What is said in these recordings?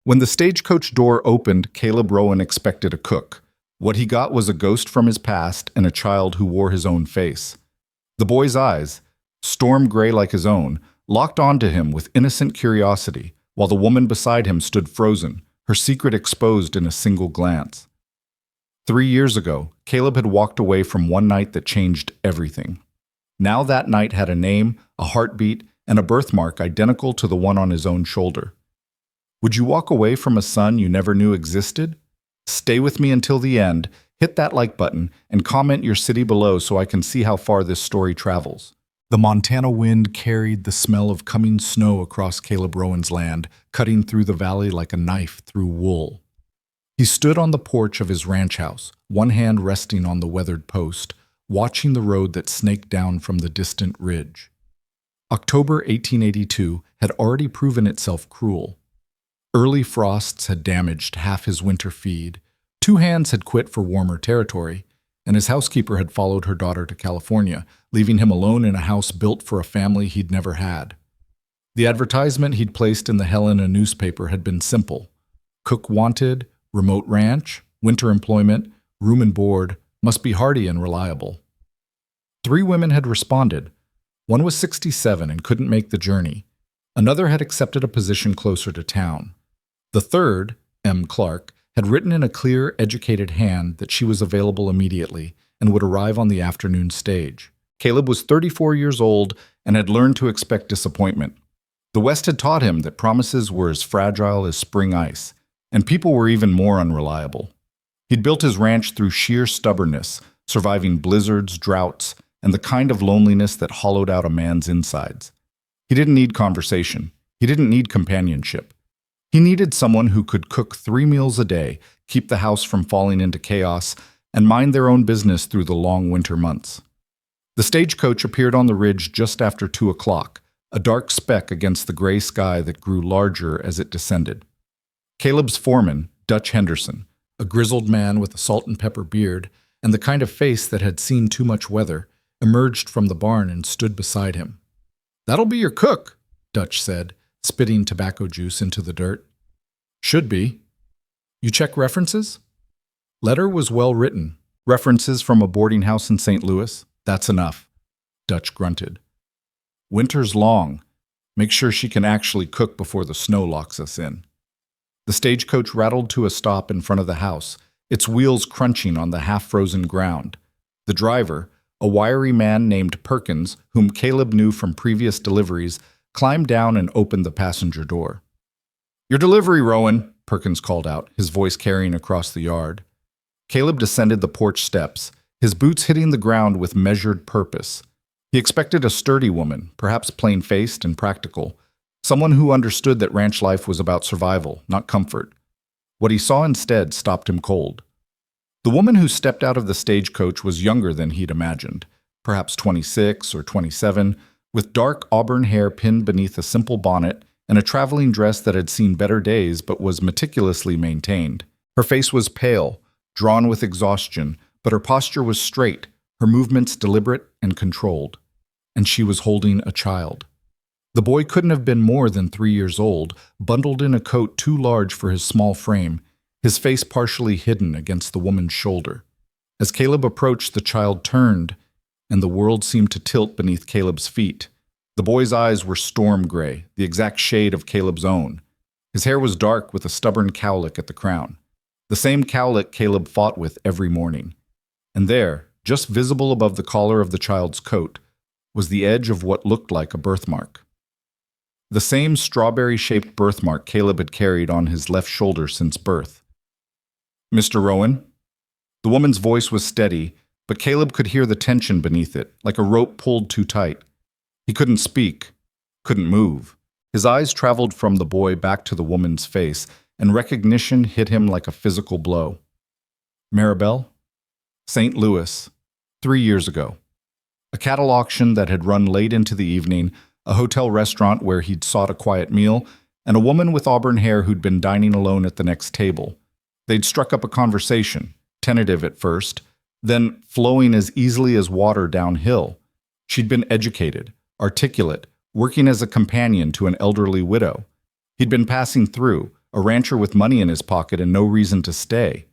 When the stagecoach door opened, Caleb Rowan expected a cook. What he got was a ghost from his past and a child who wore his own face. The boy's eyes, storm gray like his own, locked onto him with innocent curiosity, while the woman beside him stood frozen, her secret exposed in a single glance. 3 years ago, Caleb had walked away from one night that changed everything. Now that night had a name, a heartbeat, and a birthmark identical to the one on his own shoulder. Would you walk away from a son you never knew existed? Stay with me until the end, hit that like button, and comment your city below so I can see how far this story travels. The Montana wind carried the smell of coming snow across Caleb Rowan's land, cutting through the valley like a knife through wool. He stood on the porch of his ranch house, one hand resting on the weathered post, watching the road that snaked down from the distant ridge. October 1882 had already proven itself cruel. Early frosts had damaged half his winter feed, 2 hands had quit for warmer territory, and his housekeeper had followed her daughter to California, leaving him alone in a house built for a family he'd never had. The advertisement he'd placed in the Helena newspaper had been simple. Cook wanted, remote ranch, winter employment, room and board, must be hardy and reliable. 3 women had responded. One was 67 and couldn't make the journey. Another had accepted a position closer to town. The third, M. Clark, had written in a clear, educated hand that she was available immediately and would arrive on the afternoon stage. Caleb was 34 years old and had learned to expect disappointment. The West had taught him that promises were as fragile as spring ice, and people were even more unreliable. He'd built his ranch through sheer stubbornness, surviving blizzards, droughts, and the kind of loneliness that hollowed out a man's insides. He didn't need conversation. He didn't need companionship. He needed someone who could cook 3 meals a day, keep the house from falling into chaos, and mind their own business through the long winter months. The stagecoach appeared on the ridge just after 2 o'clock, a dark speck against the gray sky that grew larger as it descended. Caleb's foreman, Dutch Henderson, a grizzled man with a salt and pepper beard and the kind of face that had seen too much weather, emerged from the barn and stood beside him. "That'll be your cook," Dutch said, spitting tobacco juice into the dirt. "Should be. You check references?" Letter was well written. References from a boarding house in St. Louis. That's enough, Dutch grunted. "Winter's long. Make sure she can actually cook before the snow locks us in." The stagecoach rattled to a stop in front of the house, its wheels crunching on the half-frozen ground. The driver, a wiry man named Perkins, whom Caleb knew from previous deliveries, climbed down and opened the passenger door. "Your delivery, Rowan," Perkins called out, his voice carrying across the yard. Caleb descended the porch steps, his boots hitting the ground with measured purpose. He expected a sturdy woman, perhaps plain-faced and practical, someone who understood that ranch life was about survival, not comfort. What he saw instead stopped him cold. The woman who stepped out of the stagecoach was younger than he'd imagined, perhaps 26 or 27, with dark auburn hair pinned beneath a simple bonnet and a traveling dress that had seen better days but was meticulously maintained. Her face was pale, drawn with exhaustion, but her posture was straight, her movements deliberate and controlled. And she was holding a child. The boy couldn't have been more than 3 years old, bundled in a coat too large for his small frame, his face partially hidden against the woman's shoulder. As Caleb approached, the child turned, and the world seemed to tilt beneath Caleb's feet. The boy's eyes were storm gray, the exact shade of Caleb's own. His hair was dark with a stubborn cowlick at the crown, the same cowlick Caleb fought with every morning. And there, just visible above the collar of the child's coat, was the edge of what looked like a birthmark. The same strawberry-shaped birthmark Caleb had carried on his left shoulder since birth. "Mr. Rowan?" The woman's voice was steady, but Caleb could hear the tension beneath it, like a rope pulled too tight. He couldn't speak, couldn't move. His eyes traveled from the boy back to the woman's face, and recognition hit him like a physical blow. "Maribel? St. Louis, 3 years ago. A cattle auction that had run late into the evening, a hotel restaurant where he'd sought a quiet meal, and a woman with auburn hair who'd been dining alone at the next table. They'd struck up a conversation, tentative at first, then flowing as easily as water downhill. She'd been educated, articulate, working as a companion to an elderly widow. He'd been passing through, a rancher with money in his pocket and no reason to stay.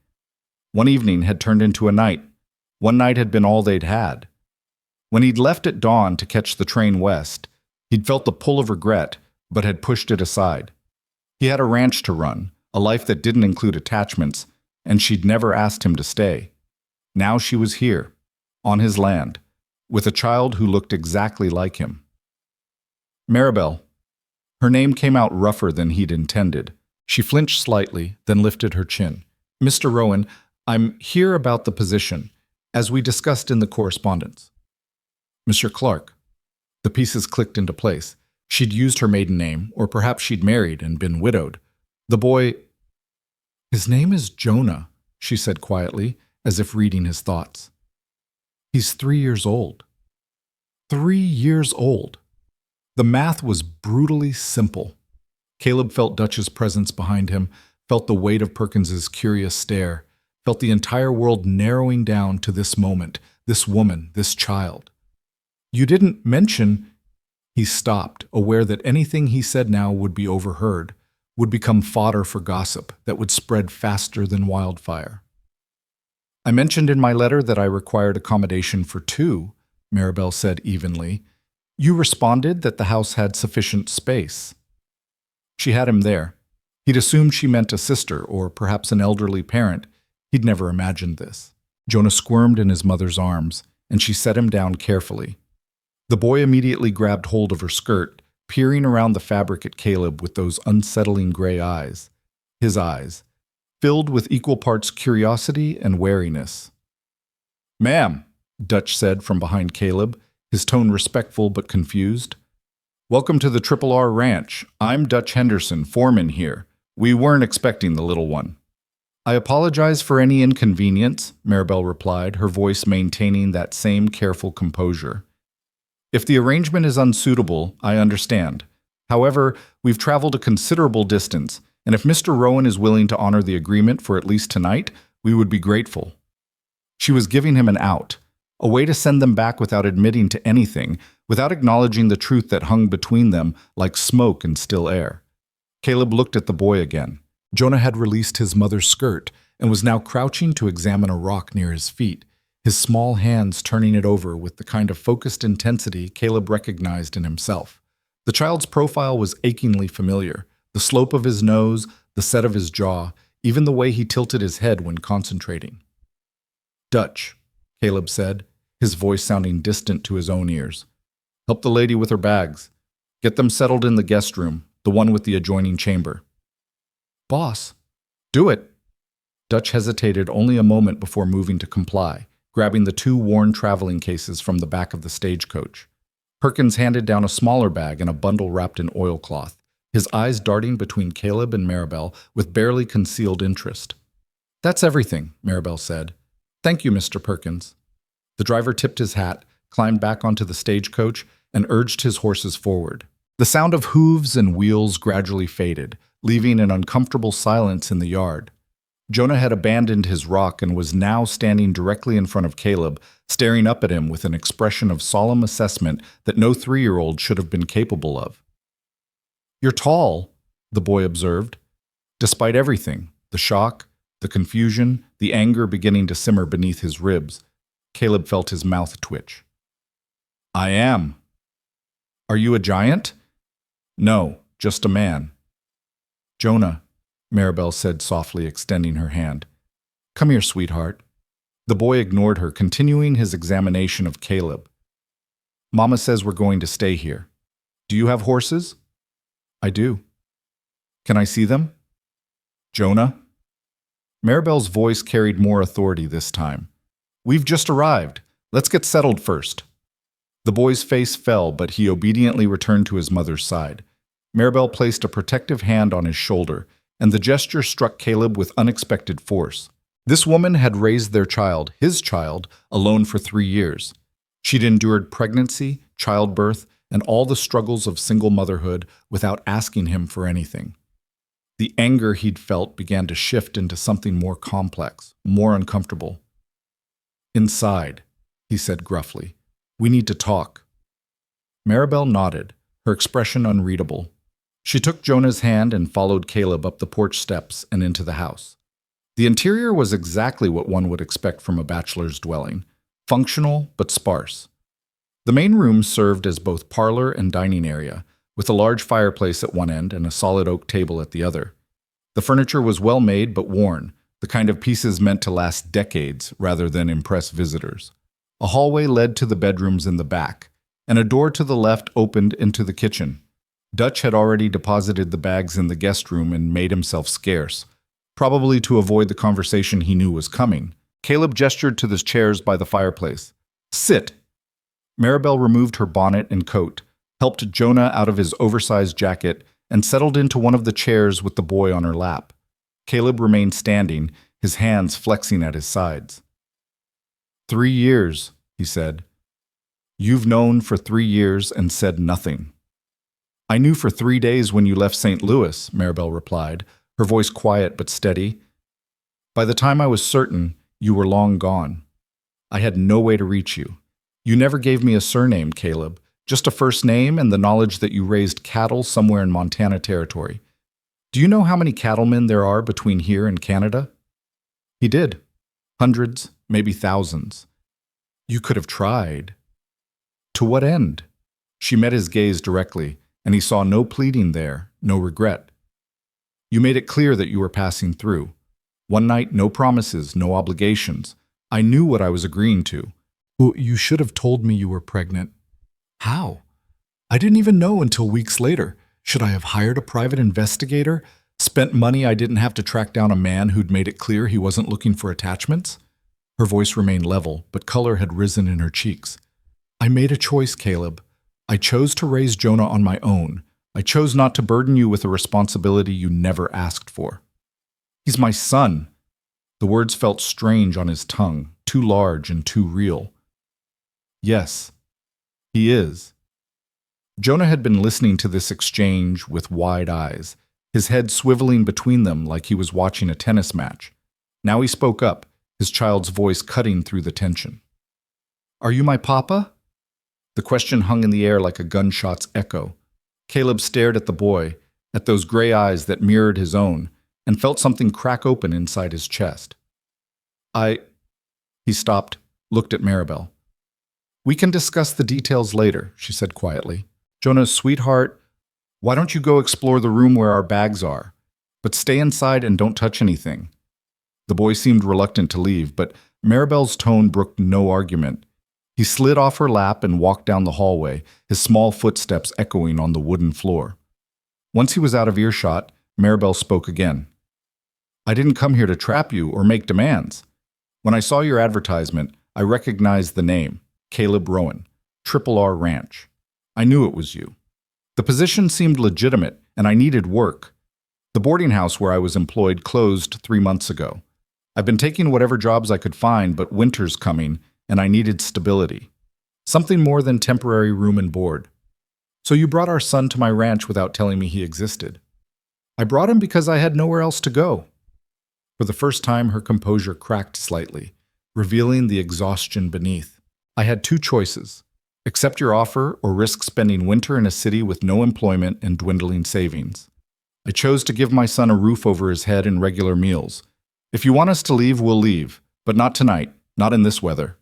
One evening had turned into a night. One night had been all they'd had. When he'd left at dawn to catch the train west, he'd felt the pull of regret, but had pushed it aside. He had a ranch to run, a life that didn't include attachments, and she'd never asked him to stay. Now she was here, on his land, with a child who looked exactly like him. Maribel. Her name came out rougher than he'd intended. She flinched slightly, then lifted her chin. Mr. Rowan, I'm here about the position, as we discussed in the correspondence. Mr. Clark. The pieces clicked into place. She'd used her maiden name, or perhaps she'd married and been widowed. The boy... His name is Jonah, she said quietly, as if reading his thoughts. He's 3 years old. 3 years old. The math was brutally simple. Caleb felt Dutch's presence behind him, felt the weight of Perkins's curious stare, felt the entire world narrowing down to this moment, this woman, this child. You didn't mention... He stopped, aware that anything he said now would be overheard, would become fodder for gossip that would spread faster than wildfire. I mentioned in my letter that I required accommodation for 2, Maribel said evenly. You responded that the house had sufficient space. She had him there. He'd assumed she meant a sister or perhaps an elderly parent. He'd never imagined this. Jonah squirmed in his mother's arms, and she set him down carefully. The boy immediately grabbed hold of her skirt, peering around the fabric at Caleb with those unsettling gray eyes. His eyes, filled with equal parts curiosity and wariness. Ma'am, Dutch said from behind Caleb, his tone respectful but confused. Welcome to the Triple R Ranch. I'm Dutch Henderson, foreman here. We weren't expecting the little one. I apologize for any inconvenience, Maribel replied, her voice maintaining that same careful composure. If the arrangement is unsuitable, I understand. However, we've traveled a considerable distance, and if Mr. Rowan is willing to honor the agreement for at least tonight, we would be grateful. She was giving him an out, a way to send them back without admitting to anything, without acknowledging the truth that hung between them like smoke and still air. Caleb looked at the boy again. Jonah had released his mother's skirt and was now crouching to examine a rock near his feet, his small hands turning it over with the kind of focused intensity Caleb recognized in himself. The child's profile was achingly familiar, the slope of his nose, the set of his jaw, even the way he tilted his head when concentrating. Dutch, Caleb said, his voice sounding distant to his own ears. Help the lady with her bags. Get them settled in the guest room, the one with the adjoining chamber. Boss, do it. Dutch hesitated only a moment before moving to comply, grabbing the 2 worn traveling cases from the back of the stagecoach. Perkins handed down a smaller bag and a bundle wrapped in oilcloth, his eyes darting between Caleb and Maribel with barely concealed interest. That's everything, Maribel said. Thank you, Mr. Perkins. The driver tipped his hat, climbed back onto the stagecoach, and urged his horses forward. The sound of hooves and wheels gradually faded, leaving an uncomfortable silence in the yard. Jonah had abandoned his rock and was now standing directly in front of Caleb, staring up at him with an expression of solemn assessment that no 3-year-old should have been capable of. You're tall, the boy observed. Despite everything, the shock, the confusion, the anger beginning to simmer beneath his ribs, Caleb felt his mouth twitch. I am. Are you a giant? No, just a man. Jonah, Maribel said softly, extending her hand. Come here, sweetheart. The boy ignored her, continuing his examination of Caleb. Mama says we're going to stay here. Do you have horses? I do. Can I see them? Jonah? Maribel's voice carried more authority this time. We've just arrived. Let's get settled first. The boy's face fell, but he obediently returned to his mother's side. Maribel placed a protective hand on his shoulder, and the gesture struck Caleb with unexpected force. This woman had raised their child, his child, alone for 3 years. She'd endured pregnancy, childbirth, and all the struggles of single motherhood without asking him for anything. The anger he'd felt began to shift into something more complex, more uncomfortable. Inside, he said gruffly. We need to talk. Maribel nodded, her expression unreadable. She took Jonah's hand and followed Caleb up the porch steps and into the house. The interior was exactly what one would expect from a bachelor's dwelling, functional but sparse. The main room served as both parlor and dining area, with a large fireplace at one end and a solid oak table at the other. The furniture was well made but worn, the kind of pieces meant to last decades rather than impress visitors. A hallway led to the bedrooms in the back, and a door to the left opened into the kitchen. Dutch had already deposited the bags in the guest room and made himself scarce, probably to avoid the conversation he knew was coming. Caleb gestured to the chairs by the fireplace. "Sit." Maribel removed her bonnet and coat, helped Jonah out of his oversized jacket, and settled into one of the chairs with the boy on her lap. Caleb remained standing, his hands flexing at his sides. 3 years, he said. You've known for 3 years and said nothing. I knew for 3 days when you left St. Louis, Maribel replied, her voice quiet but steady. By the time I was certain, you were long gone. I had no way to reach you. You never gave me a surname, Caleb, just a first name and the knowledge that you raised cattle somewhere in Montana Territory. Do you know how many cattlemen there are between here and Canada? He did. Hundreds, maybe thousands. You could have tried. To what end? She met his gaze directly, and he saw no pleading there, no regret. You made it clear that you were passing through. One night, no promises, no obligations. I knew what I was agreeing to. Well, you should have told me you were pregnant. How? I didn't even know until weeks later. Should I have hired a private investigator? Spent money I didn't have to track down a man who'd made it clear he wasn't looking for attachments? Her voice remained level, but color had risen in her cheeks. I made a choice, Caleb. I chose to raise Jonah on my own. I chose not to burden you with a responsibility you never asked for. He's my son. The words felt strange on his tongue, too large and too real. Yes, he is. Jonah had been listening to this exchange with wide eyes, his head swiveling between them like he was watching a tennis match. Now he spoke up, his child's voice cutting through the tension. Are you my papa? The question hung in the air like a gunshot's echo. Caleb stared at the boy, at those gray eyes that mirrored his own, and felt something crack open inside his chest. He stopped, looked at Maribel. We can discuss the details later, she said quietly. Jonah's sweetheart, why don't you go explore the room where our bags are? But stay inside and don't touch anything. The boy seemed reluctant to leave, but Maribel's tone brooked no argument. He slid off her lap and walked down the hallway, his small footsteps echoing on the wooden floor. Once he was out of earshot, Maribel spoke again. I didn't come here to trap you or make demands. When I saw your advertisement, I recognized the name, Caleb Rowan, Triple R Ranch. I knew it was you. The position seemed legitimate, and I needed work. The boarding house where I was employed closed 3 months ago. I've been taking whatever jobs I could find, but winter's coming, and I needed stability. Something more than temporary room and board. So you brought our son to my ranch without telling me he existed. I brought him because I had nowhere else to go. For the first time, her composure cracked slightly, revealing the exhaustion beneath. I had 2 choices. Accept your offer or risk spending winter in a city with no employment and dwindling savings. I chose to give my son a roof over his head and regular meals. If you want us to leave, we'll leave, but not tonight, not in this weather.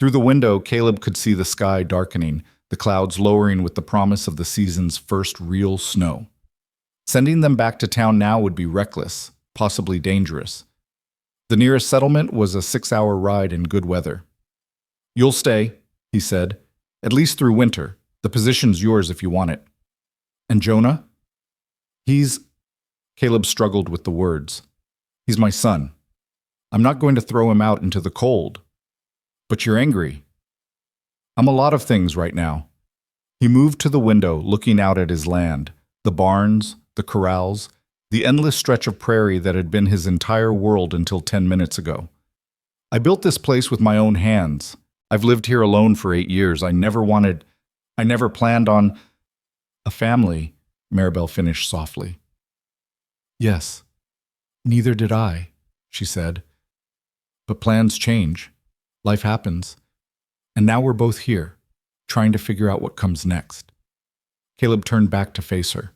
Through the window, Caleb could see the sky darkening, the clouds lowering with the promise of the season's first real snow. Sending them back to town now would be reckless, possibly dangerous. The nearest settlement was a 6-hour ride in good weather. You'll stay, he said, at least through winter. The position's yours if you want it. And Jonah? Caleb struggled with the words. He's my son. I'm not going to throw him out into the cold. But you're angry. I'm a lot of things right now. He moved to the window, looking out at his land, the barns, the corrals, the endless stretch of prairie that had been his entire world until 10 minutes ago. I built this place with my own hands. I've lived here alone for 8 years. I never planned on a family, Maribel finished softly. Yes, neither did I, she said. But plans change. Life happens. And now we're both here, trying to figure out what comes next. Caleb turned back to face her.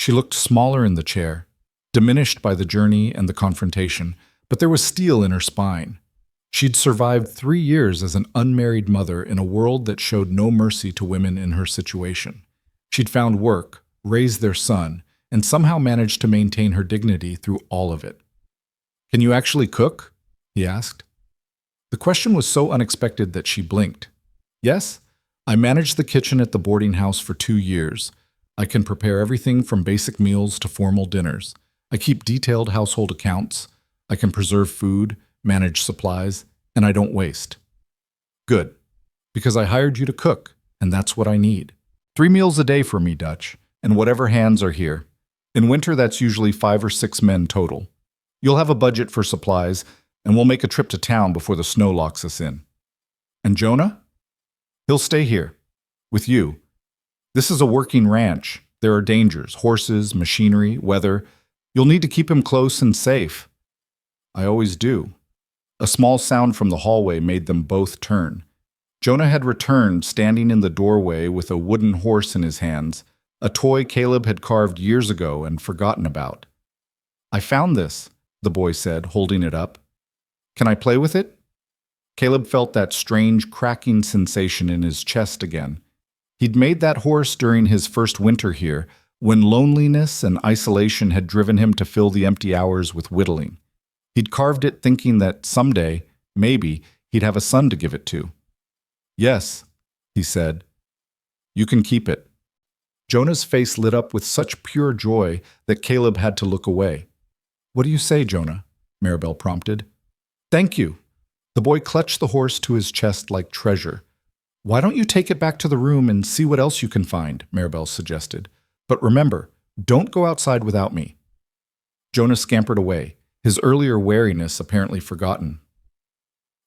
She looked smaller in the chair, diminished by the journey and the confrontation, but there was steel in her spine. She'd survived 3 years as an unmarried mother in a world that showed no mercy to women in her situation. She'd found work, raised their son, and somehow managed to maintain her dignity through all of it. "Can you actually cook?" he asked. The question was so unexpected that she blinked. "Yes, I managed the kitchen at the boarding house for 2 years. I can prepare everything from basic meals to formal dinners. I keep detailed household accounts. I can preserve food, manage supplies, and I don't waste." "Good, because I hired you to cook, and that's what I need. 3 meals a day for me, Dutch, and whatever hands are here. In winter, that's usually 5 or 6 men total. You'll have a budget for supplies, and we'll make a trip to town before the snow locks us in." "And Jonah?" "He'll stay here, with you. This is a working ranch. There are dangers, horses, machinery, weather. You'll need to keep him close and safe." "I always do." A small sound from the hallway made them both turn. Jonah had returned, standing in the doorway with a wooden horse in his hands, a toy Caleb had carved years ago and forgotten about. "I found this," the boy said, holding it up. "Can I play with it?" Caleb felt that strange cracking sensation in his chest again. He'd made that horse during his first winter here, when loneliness and isolation had driven him to fill the empty hours with whittling. He'd carved it thinking that someday, maybe, he'd have a son to give it to. "Yes," he said. "You can keep it." Jonah's face lit up with such pure joy that Caleb had to look away. "What do you say, Jonah?" Maribel prompted. "Thank you." The boy clutched the horse to his chest like treasure. "Why don't you take it back to the room and see what else you can find?" Maribel suggested. "But remember, don't go outside without me." Jonah scampered away, his earlier wariness apparently forgotten.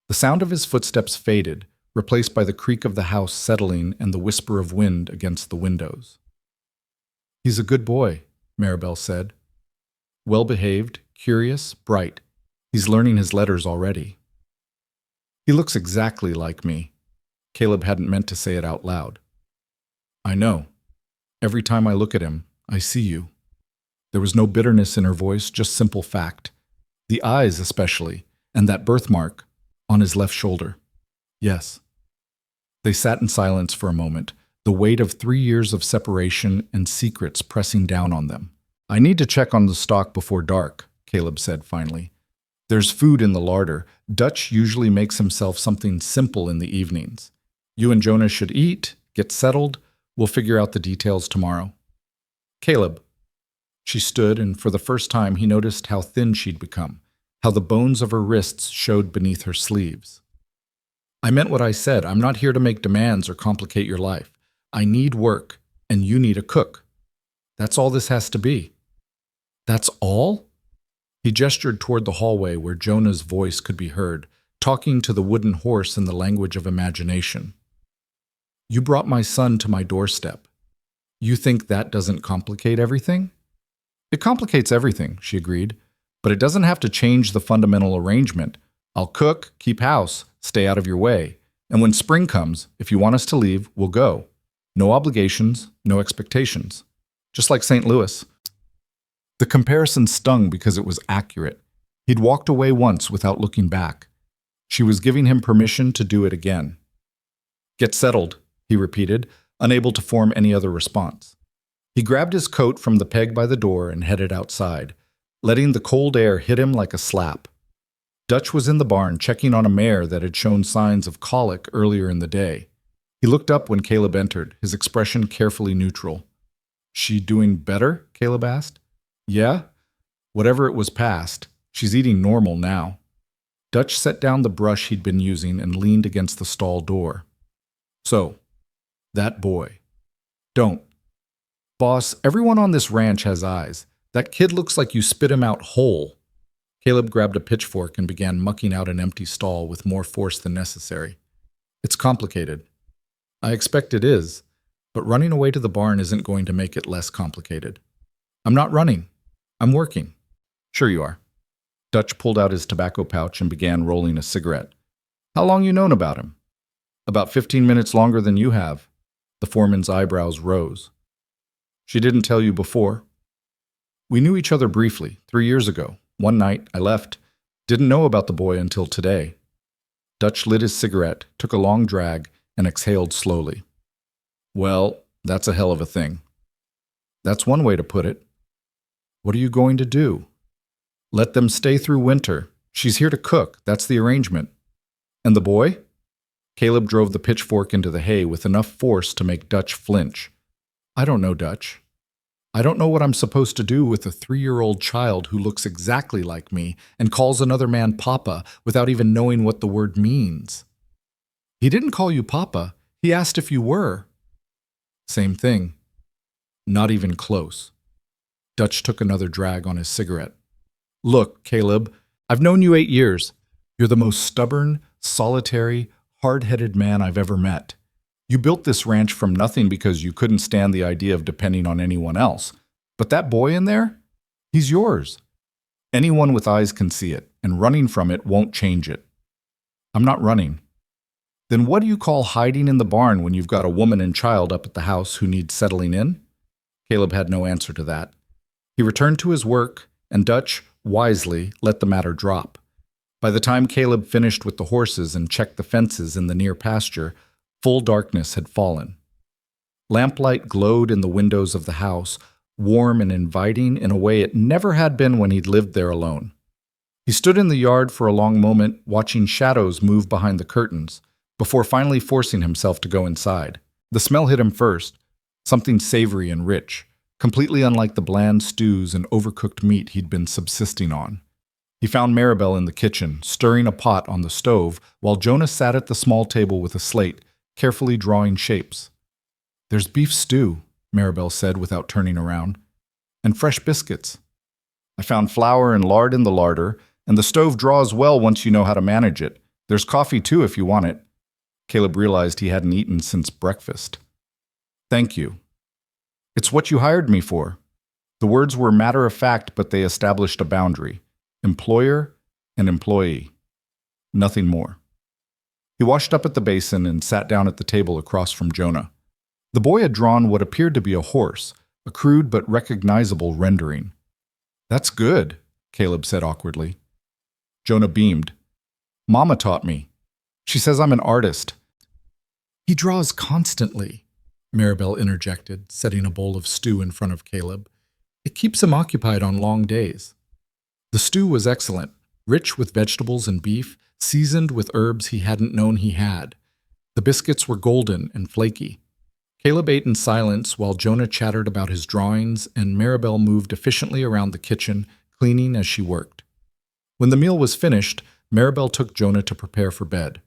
The sound of his footsteps faded, replaced by the creak of the house settling and the whisper of wind against the windows. "He's a good boy," Maribel said. "Well-behaved, curious, bright. He's learning his letters already." "He looks exactly like me." Caleb hadn't meant to say it out loud. "I know. Every time I look at him, I see you." There was no bitterness in her voice, just simple fact. The eyes especially, and that birthmark on his left shoulder. "Yes." They sat in silence for a moment, the weight of 3 years of separation and secrets pressing down on them. "I need to check on the stock before dark," Caleb said finally. "There's food in the larder. Dutch usually makes himself something simple in the evenings. You and Jonah should eat, get settled. We'll figure out the details tomorrow." "Caleb." She stood, and for the first time he noticed how thin she'd become, how the bones of her wrists showed beneath her sleeves. "I meant what I said. I'm not here to make demands or complicate your life. I need work, and you need a cook. That's all this has to be." "That's all?" He gestured toward the hallway where Jonah's voice could be heard, talking to the wooden horse in the language of imagination. "You brought my son to my doorstep. You think that doesn't complicate everything?" "It complicates everything," she agreed, "but it doesn't have to change the fundamental arrangement. I'll cook, keep house, stay out of your way. And when spring comes, if you want us to leave, we'll go. No obligations, no expectations. Just like St. Louis." The comparison stung because it was accurate. He'd walked away once without looking back. She was giving him permission to do it again. "Get settled," he repeated, unable to form any other response. He grabbed his coat from the peg by the door and headed outside, letting the cold air hit him like a slap. Dutch was in the barn checking on a mare that had shown signs of colic earlier in the day. He looked up when Caleb entered, his expression carefully neutral. "She doing better?" Caleb asked. "Yeah? Whatever it was past. She's eating normal now." Dutch set down the brush he'd been using and leaned against the stall door. "So, that boy. Don't. Boss, everyone on this ranch has eyes. That kid looks like you spit him out whole." Caleb grabbed a pitchfork and began mucking out an empty stall with more force than necessary. "It's complicated." "I expect it is, but running away to the barn isn't going to make it less complicated." "I'm not running. I'm working." "Sure you are." Dutch pulled out his tobacco pouch and began rolling a cigarette. "How long you known about him?" "About 15 minutes longer than you have." The foreman's eyebrows rose. "She didn't tell you before?" We knew each other briefly, 3 years ago. One night, I left. Didn't know about the boy until today. Dutch lit his cigarette, took a long drag, and exhaled slowly. Well, that's a hell of a thing. That's one way to put it. What are you going to do? Let them stay through winter. She's here to cook. That's the arrangement. And the boy? Caleb drove the pitchfork into the hay with enough force to make Dutch flinch. I don't know, Dutch. I don't know what I'm supposed to do with a 3-year-old child who looks exactly like me and calls another man Papa without even knowing what the word means. He didn't call you Papa. He asked if you were. Same thing. Not even close. Dutch took another drag on his cigarette. Look, Caleb, I've known you 8 years. You're the most stubborn, solitary, hard-headed man I've ever met. You built this ranch from nothing because you couldn't stand the idea of depending on anyone else. But that boy in there? He's yours. Anyone with eyes can see it, and running from it won't change it. I'm not running. Then what do you call hiding in the barn when you've got a woman and child up at the house who need settling in? Caleb had no answer to that. He returned to his work, and Dutch, wisely, let the matter drop. By the time Caleb finished with the horses and checked the fences in the near pasture, full darkness had fallen. Lamplight glowed in the windows of the house, warm and inviting in a way it never had been when he'd lived there alone. He stood in the yard for a long moment, watching shadows move behind the curtains, before finally forcing himself to go inside. The smell hit him first, something savory and rich, completely unlike the bland stews and overcooked meat he'd been subsisting on. He found Maribel in the kitchen, stirring a pot on the stove, while Jonah sat at the small table with a slate, carefully drawing shapes. There's beef stew, Maribel said without turning around, and fresh biscuits. I found flour and lard in the larder, and the stove draws well once you know how to manage it. There's coffee too if you want it. Caleb realized he hadn't eaten since breakfast. Thank you. It's what you hired me for. The words were matter of fact, but they established a boundary. Employer and employee. Nothing more. He washed up at the basin and sat down at the table across from Jonah. The boy had drawn what appeared to be a horse, a crude but recognizable rendering. That's good, Caleb said awkwardly. Jonah beamed. Mama taught me. She says I'm an artist. He draws constantly, Maribel interjected, setting a bowl of stew in front of Caleb. It keeps him occupied on long days. The stew was excellent, rich with vegetables and beef, seasoned with herbs he hadn't known he had. The biscuits were golden and flaky. Caleb ate in silence while Jonah chattered about his drawings, and Maribel moved efficiently around the kitchen, cleaning as she worked. When the meal was finished, Maribel took Jonah to prepare for bed.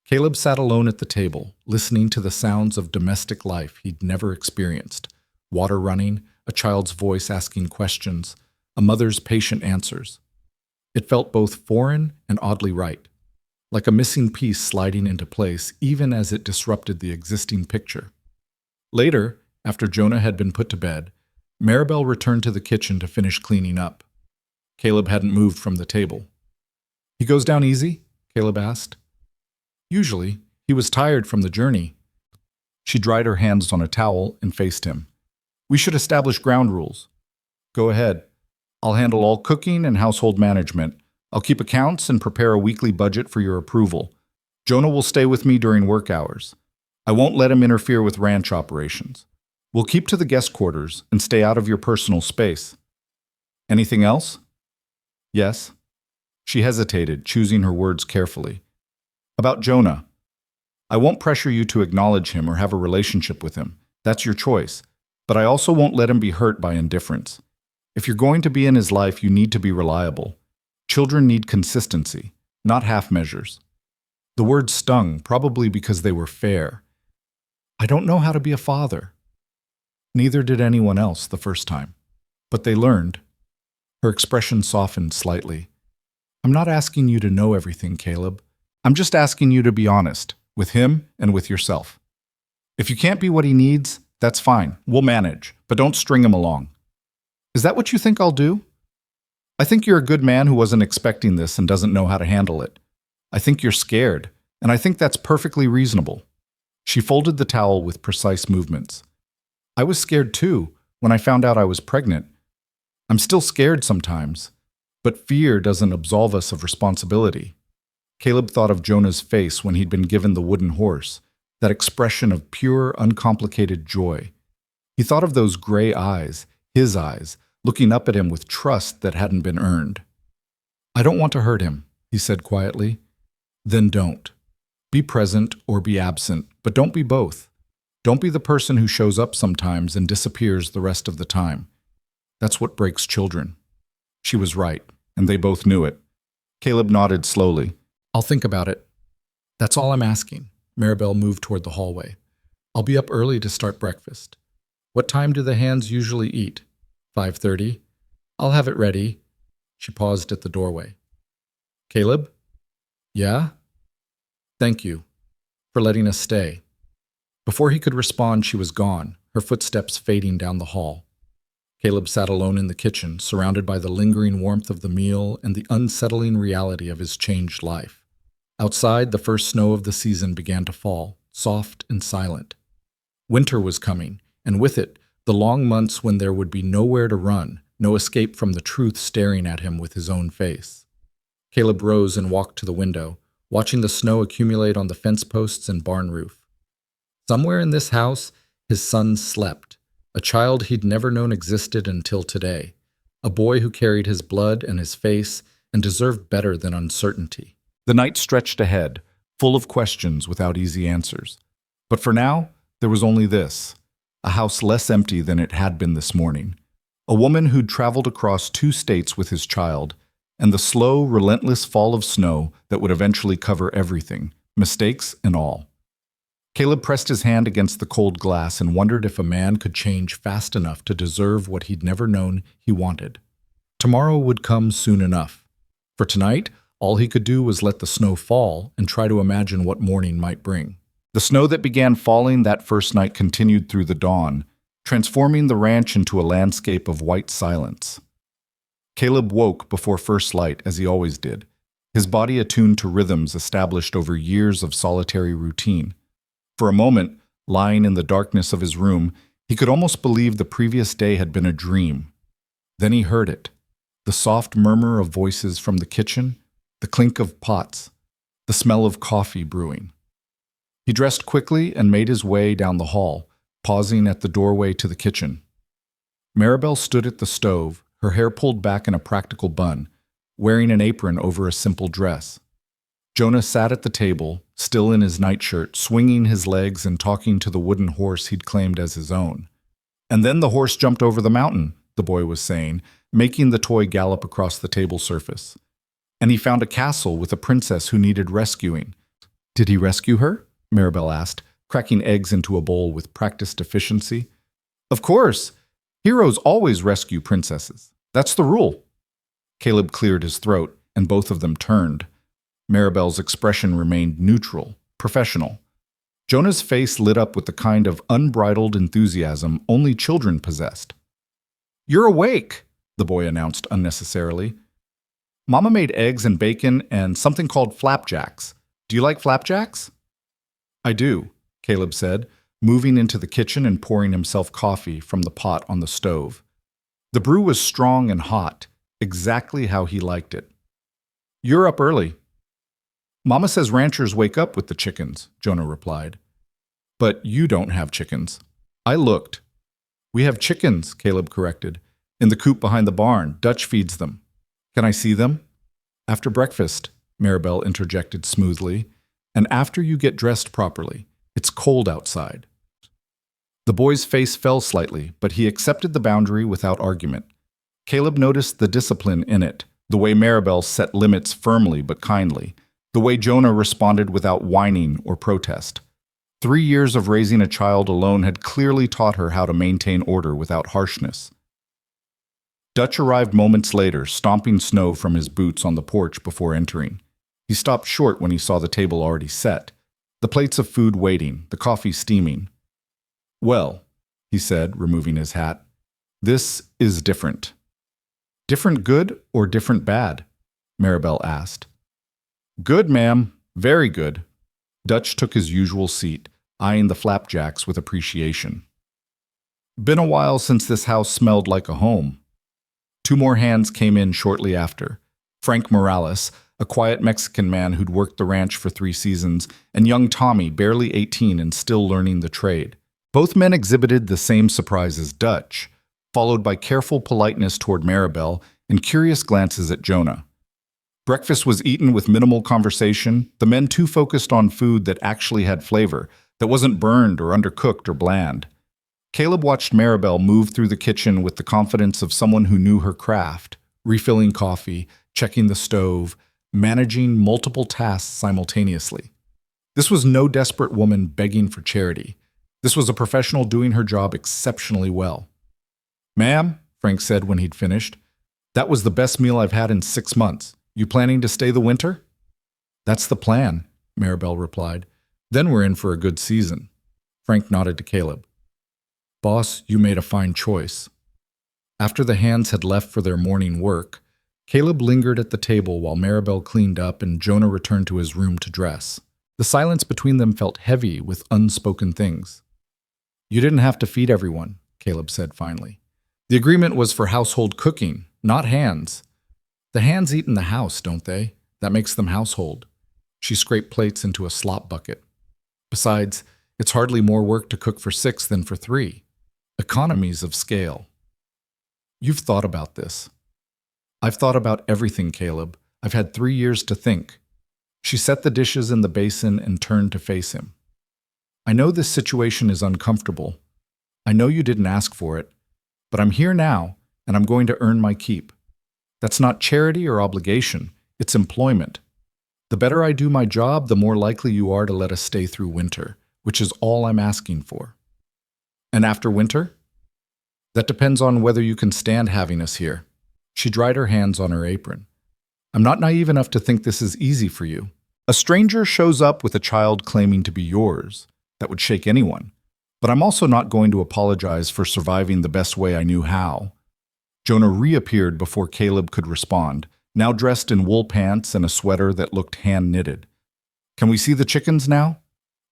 Caleb sat alone at the table, listening to the sounds of domestic life he'd never experienced. Water running, a child's voice asking questions, a mother's patient answers. It felt both foreign and oddly right, like a missing piece sliding into place even as it disrupted the existing picture. Later, after Jonah had been put to bed, Maribel returned to the kitchen to finish cleaning up. Caleb hadn't moved from the table. He goes down easy? Caleb asked. Usually. He was tired from the journey. She dried her hands on a towel and faced him. We should establish ground rules. Go ahead. I'll handle all cooking and household management. I'll keep accounts and prepare a weekly budget for your approval. Jonah will stay with me during work hours. I won't let him interfere with ranch operations. We'll keep to the guest quarters and stay out of your personal space. Anything else? Yes. She hesitated, choosing her words carefully. About Jonah. I won't pressure you to acknowledge him or have a relationship with him. That's your choice. But I also won't let him be hurt by indifference. If you're going to be in his life, you need to be reliable. Children need consistency, not half measures. The words stung, probably because they were fair. I don't know how to be a father. Neither did anyone else the first time. But they learned. Her expression softened slightly. I'm not asking you to know everything, Caleb. I'm just asking you to be honest, with him and with yourself. If you can't be what he needs, that's fine. We'll manage, but don't string him along. Is that what you think I'll do? I think you're a good man who wasn't expecting this and doesn't know how to handle it. I think you're scared, and I think that's perfectly reasonable. She folded the towel with precise movements. I was scared too when I found out I was pregnant. I'm still scared sometimes, but fear doesn't absolve us of responsibility. Caleb thought of Jonah's face when he'd been given the wooden horse, that expression of pure, uncomplicated joy. He thought of those gray eyes, his eyes, looking up at him with trust that hadn't been earned. I don't want to hurt him, he said quietly. Then don't. Be present or be absent, but don't be both. Don't be the person who shows up sometimes and disappears the rest of the time. That's what breaks children. She was right, and they both knew it. Caleb nodded slowly. I'll think about it. That's all I'm asking. Maribel moved toward the hallway. I'll be up early to start breakfast. What time do the hands usually eat? 5:30? I'll have it ready. She paused at the doorway. Caleb? Yeah? Thank you for letting us stay. Before he could respond, she was gone, her footsteps fading down the hall. Caleb sat alone in the kitchen, surrounded by the lingering warmth of the meal and the unsettling reality of his changed life. Outside, the first snow of the season began to fall, soft and silent. Winter was coming, and with it, the long months when there would be nowhere to run, no escape from the truth staring at him with his own face. Caleb rose and walked to the window, watching the snow accumulate on the fence posts and barn roof. Somewhere in this house, his son slept, a child he'd never known existed until today, a boy who carried his blood and his face and deserved better than uncertainty. The night stretched ahead, full of questions without easy answers. But for now, there was only this, a house less empty than it had been this morning, a woman who'd traveled across 2 states with his child, and the slow, relentless fall of snow that would eventually cover everything, mistakes and all. Caleb pressed his hand against the cold glass and wondered if a man could change fast enough to deserve what he'd never known he wanted. Tomorrow would come soon enough. For tonight, all he could do was let the snow fall and try to imagine what morning might bring. The snow that began falling that first night continued through the dawn, transforming the ranch into a landscape of white silence. Caleb woke before first light, as he always did, his body attuned to rhythms established over years of solitary routine. For a moment, lying in the darkness of his room, he could almost believe the previous day had been a dream. Then he heard it, the soft murmur of voices from the kitchen, the clink of pots, the smell of coffee brewing. He dressed quickly and made his way down the hall, pausing at the doorway to the kitchen. Maribel stood at the stove, her hair pulled back in a practical bun, wearing an apron over a simple dress. Jonah sat at the table, still in his nightshirt, swinging his legs and talking to the wooden horse he'd claimed as his own. And then the horse jumped over the mountain, the boy was saying, making the toy gallop across the table surface. And he found a castle with a princess who needed rescuing. Did he rescue her? Maribel asked, cracking eggs into a bowl with practiced efficiency. Of course! Heroes always rescue princesses. That's the rule. Caleb cleared his throat, and both of them turned. Maribel's expression remained neutral, professional. Jonah's face lit up with the kind of unbridled enthusiasm only children possessed. You're awake, the boy announced unnecessarily. Mama made eggs and bacon and something called flapjacks. Do you like flapjacks? I do, Caleb said, moving into the kitchen and pouring himself coffee from the pot on the stove. The brew was strong and hot, exactly how he liked it. You're up early. Mama says ranchers wake up with the chickens, Jonah replied. But you don't have chickens. I looked. We have chickens, Caleb corrected. In the coop behind the barn. Dutch feeds them. Can I see them? After breakfast, Maribel interjected smoothly. And after you get dressed properly. It's cold outside. The boy's face fell slightly, but he accepted the boundary without argument. Caleb noticed the discipline in it, the way Maribel set limits firmly but kindly, the way Jonah responded without whining or protest. 3 years of raising a child alone had clearly taught her how to maintain order without harshness. Dutch arrived moments later, stomping snow from his boots on the porch before entering. He stopped short when he saw the table already set, the plates of food waiting, the coffee steaming. Well, he said, removing his hat, this is different. Different good or different bad? Maribel asked. Good, ma'am. Very good. Dutch took his usual seat, eyeing the flapjacks with appreciation. Been a while since this house smelled like a home. Two more hands came in shortly after. Frank Morales, a quiet Mexican man who'd worked the ranch for 3 seasons, and young Tommy, barely 18 and still learning the trade. Both men exhibited the same surprise as Dutch, followed by careful politeness toward Maribel and curious glances at Jonah. Breakfast was eaten with minimal conversation, the men too focused on food that actually had flavor, that wasn't burned or undercooked or bland. Caleb watched Maribel move through the kitchen with the confidence of someone who knew her craft, refilling coffee, checking the stove, managing multiple tasks simultaneously. This was no desperate woman begging for charity. This was a professional doing her job exceptionally well. "Ma'am," Frank said when he'd finished, "that was the best meal I've had in 6 months. You planning to stay the winter?" "That's the plan," Maribel replied. "Then we're in for a good season." Frank nodded to Caleb. "Boss, you made a fine choice." After the hands had left for their morning work, Caleb lingered at the table while Maribel cleaned up and Jonah returned to his room to dress. The silence between them felt heavy with unspoken things. "You didn't have to feed everyone," Caleb said finally. "The agreement was for household cooking, not hands. The hands eat in the house, don't they? That makes them household." She scraped plates into a slop bucket. "Besides, it's hardly more work to cook for 6 than for 3. Economies of scale." "You've thought about this." "I've thought about everything, Caleb. I've had 3 years to think." She set the dishes in the basin and turned to face him. "I know this situation is uncomfortable. I know you didn't ask for it. But I'm here now, and I'm going to earn my keep. That's not charity or obligation. It's employment. The better I do my job, the more likely you are to let us stay through winter, which is all I'm asking for." "And after winter?" "That depends on whether you can stand having us here." She dried her hands on her apron. "I'm not naive enough to think this is easy for you. A stranger shows up with a child claiming to be yours. That would shake anyone. But I'm also not going to apologize for surviving the best way I knew how." Jonah reappeared before Caleb could respond, now dressed in wool pants and a sweater that looked hand-knitted. "Can we see the chickens now?"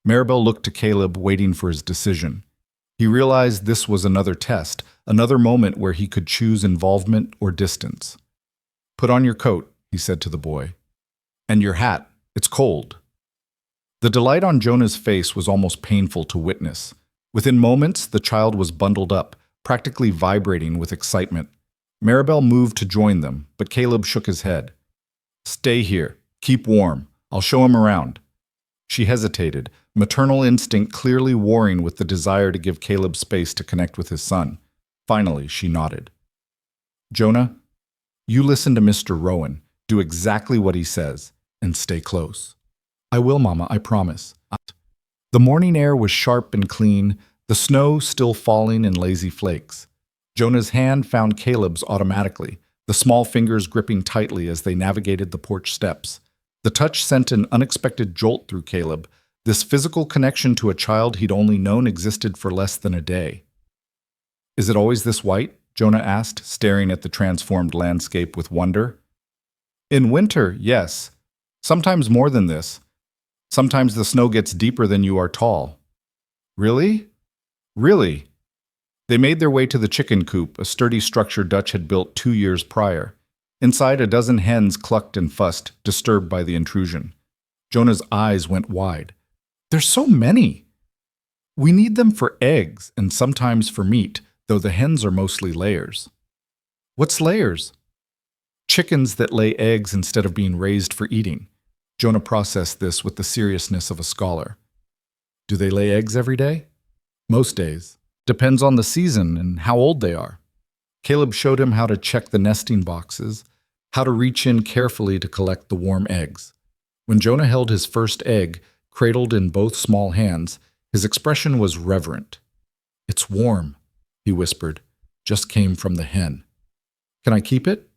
Maribel looked to Caleb, waiting for his decision. He realized this was another test, another moment where he could choose involvement or distance. "Put on your coat," he said to the boy. "And your hat. It's cold." The delight on Jonah's face was almost painful to witness. Within moments, the child was bundled up, practically vibrating with excitement. Maribel moved to join them, but Caleb shook his head. "Stay here. Keep warm. I'll show him around." She hesitated, maternal instinct clearly warring with the desire to give Caleb space to connect with his son. Finally, she nodded. "Jonah, you listen to Mr. Rowan. Do exactly what he says, and stay close." "I will, Mama, I promise." The morning air was sharp and clean, the snow still falling in lazy flakes. Jonah's hand found Caleb's automatically, the small fingers gripping tightly as they navigated the porch steps. The touch sent an unexpected jolt through Caleb, this physical connection to a child he'd only known existed for less than a day. "Is it always this white?" Jonah asked, staring at the transformed landscape with wonder. "In winter, yes. Sometimes more than this. Sometimes the snow gets deeper than you are tall." "Really?" "Really." They made their way to the chicken coop, a sturdy structure Dutch had built 2 years prior. Inside, a dozen hens clucked and fussed, disturbed by the intrusion. Jonah's eyes went wide. "There's so many!" "We need them for eggs and sometimes for meat, though the hens are mostly layers." "What's layers?" "Chickens that lay eggs instead of being raised for eating." Jonah processed this with the seriousness of a scholar. "Do they lay eggs every day?" "Most days. Depends on the season and how old they are." Caleb showed him how to check the nesting boxes, how to reach in carefully to collect the warm eggs. When Jonah held his first egg, cradled in both small hands, his expression was reverent. "It's warm," he whispered. "Just came from the hen." "Can I keep it?"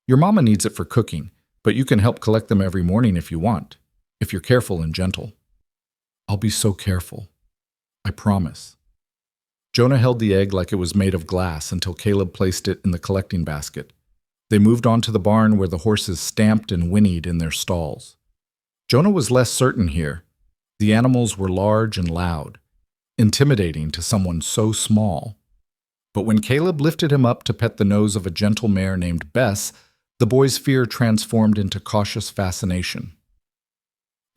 "Your mama needs it for cooking, but you can help collect them every morning if you want, if you're careful and gentle." "I'll be so careful. I promise." Jonah held the egg like it was made of glass until Caleb placed it in the collecting basket. They moved on to the barn where the horses stamped and whinnied in their stalls. Jonah was less certain here. The animals were large and loud, intimidating to someone so small. But when Caleb lifted him up to pet the nose of a gentle mare named Bess, the boy's fear transformed into cautious fascination.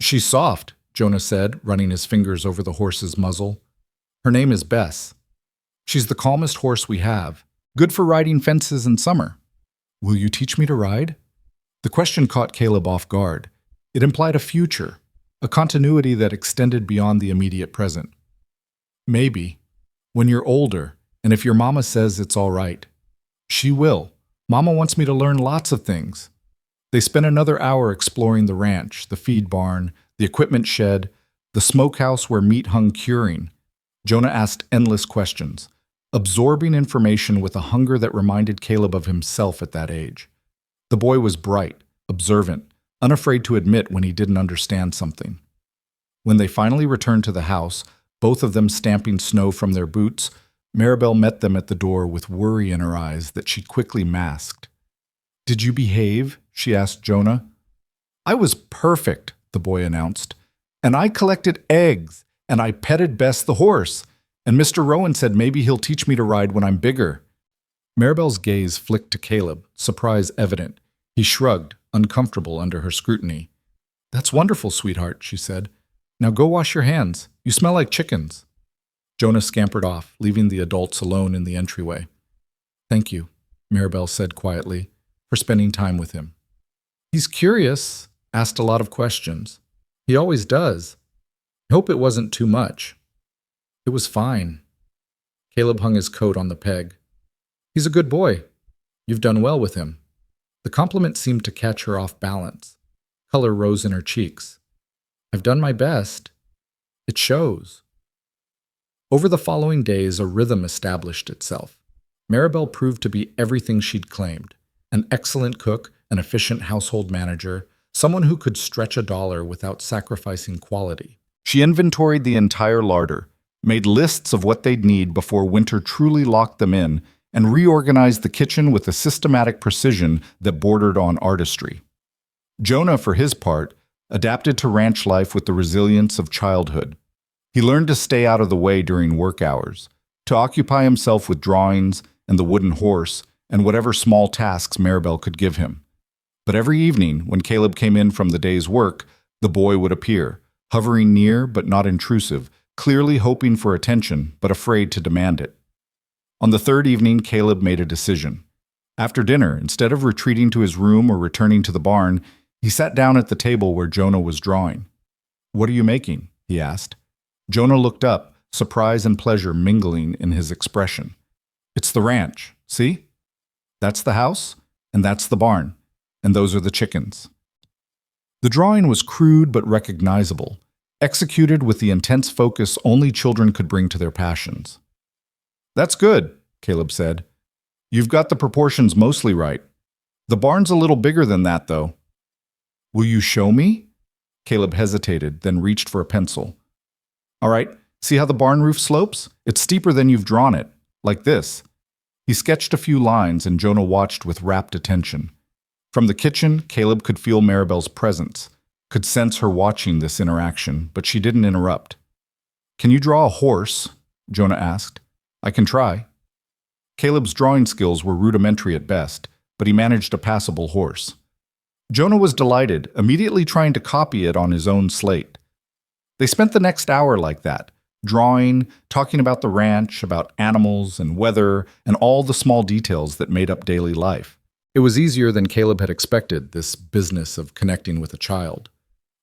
"She's soft," Jonah said, running his fingers over the horse's muzzle. "Her name is Bess. She's the calmest horse we have, good for riding fences in summer. Will you teach me to ride?" The question caught Caleb off guard. It implied a future, a continuity that extended beyond the immediate present. "Maybe. When you're older, and if your mama says it's all right." "She will. Mama wants me to learn lots of things." They spent another hour exploring the ranch, the feed barn, the equipment shed, the smokehouse where meat hung curing. Jonah asked endless questions, absorbing information with a hunger that reminded Caleb of himself at that age. The boy was bright, observant, unafraid to admit when he didn't understand something. When they finally returned to the house, both of them stamping snow from their boots, Maribel met them at the door with worry in her eyes that she quickly masked. "Did you behave?" she asked Jonah. "I was perfect," the boy announced. "And I collected eggs, and I petted Bess the horse, and Mr. Rowan said maybe he'll teach me to ride when I'm bigger." Maribel's gaze flicked to Caleb, surprise evident. He shrugged, uncomfortable under her scrutiny. "That's wonderful, sweetheart," she said. "Now go wash your hands. You smell like chickens." Jonah scampered off, leaving the adults alone in the entryway. "Thank you," Maribel said quietly, "for spending time with him. He's curious, asked a lot of questions. He always does. I hope it wasn't too much." "It was fine." Caleb hung his coat on the peg. "He's a good boy. You've done well with him." The compliment seemed to catch her off balance. Color rose in her cheeks. "I've done my best. It shows." Over the following days, a rhythm established itself. Maribel proved to be everything she'd claimed: an excellent cook, an efficient household manager, someone who could stretch a dollar without sacrificing quality. She inventoried the entire larder, made lists of what they'd need before winter truly locked them in, and reorganized the kitchen with a systematic precision that bordered on artistry. Jonah, for his part, adapted to ranch life with the resilience of childhood. He learned to stay out of the way during work hours, to occupy himself with drawings and the wooden horse and whatever small tasks Maribel could give him. But every evening, when Caleb came in from the day's work, the boy would appear, hovering near but not intrusive, clearly hoping for attention but afraid to demand it. On the third evening, Caleb made a decision. After dinner, instead of retreating to his room or returning to the barn, he sat down at the table where Jonah was drawing. "What are you making?" he asked. Jonah looked up, surprise and pleasure mingling in his expression. "It's the ranch, see? That's the house, and that's the barn, and those are the chickens." The drawing was crude but recognizable, executed with the intense focus only children could bring to their passions. "That's good," Caleb said. "You've got the proportions mostly right. The barn's a little bigger than that, though." "Will you show me?" Caleb hesitated, then reached for a pencil. "All right, see how the barn roof slopes? It's steeper than you've drawn it, like this." He sketched a few lines, and Jonah watched with rapt attention. From the kitchen, Caleb could feel Maribel's presence, could sense her watching this interaction, but she didn't interrupt. "Can you draw a horse?" Jonah asked. "I can try." Caleb's drawing skills were rudimentary at best, but he managed a passable horse. Jonah was delighted, immediately trying to copy it on his own slate. They spent the next hour like that, drawing, talking about the ranch, about animals and weather, and all the small details that made up daily life. It was easier than Caleb had expected, this business of connecting with a child.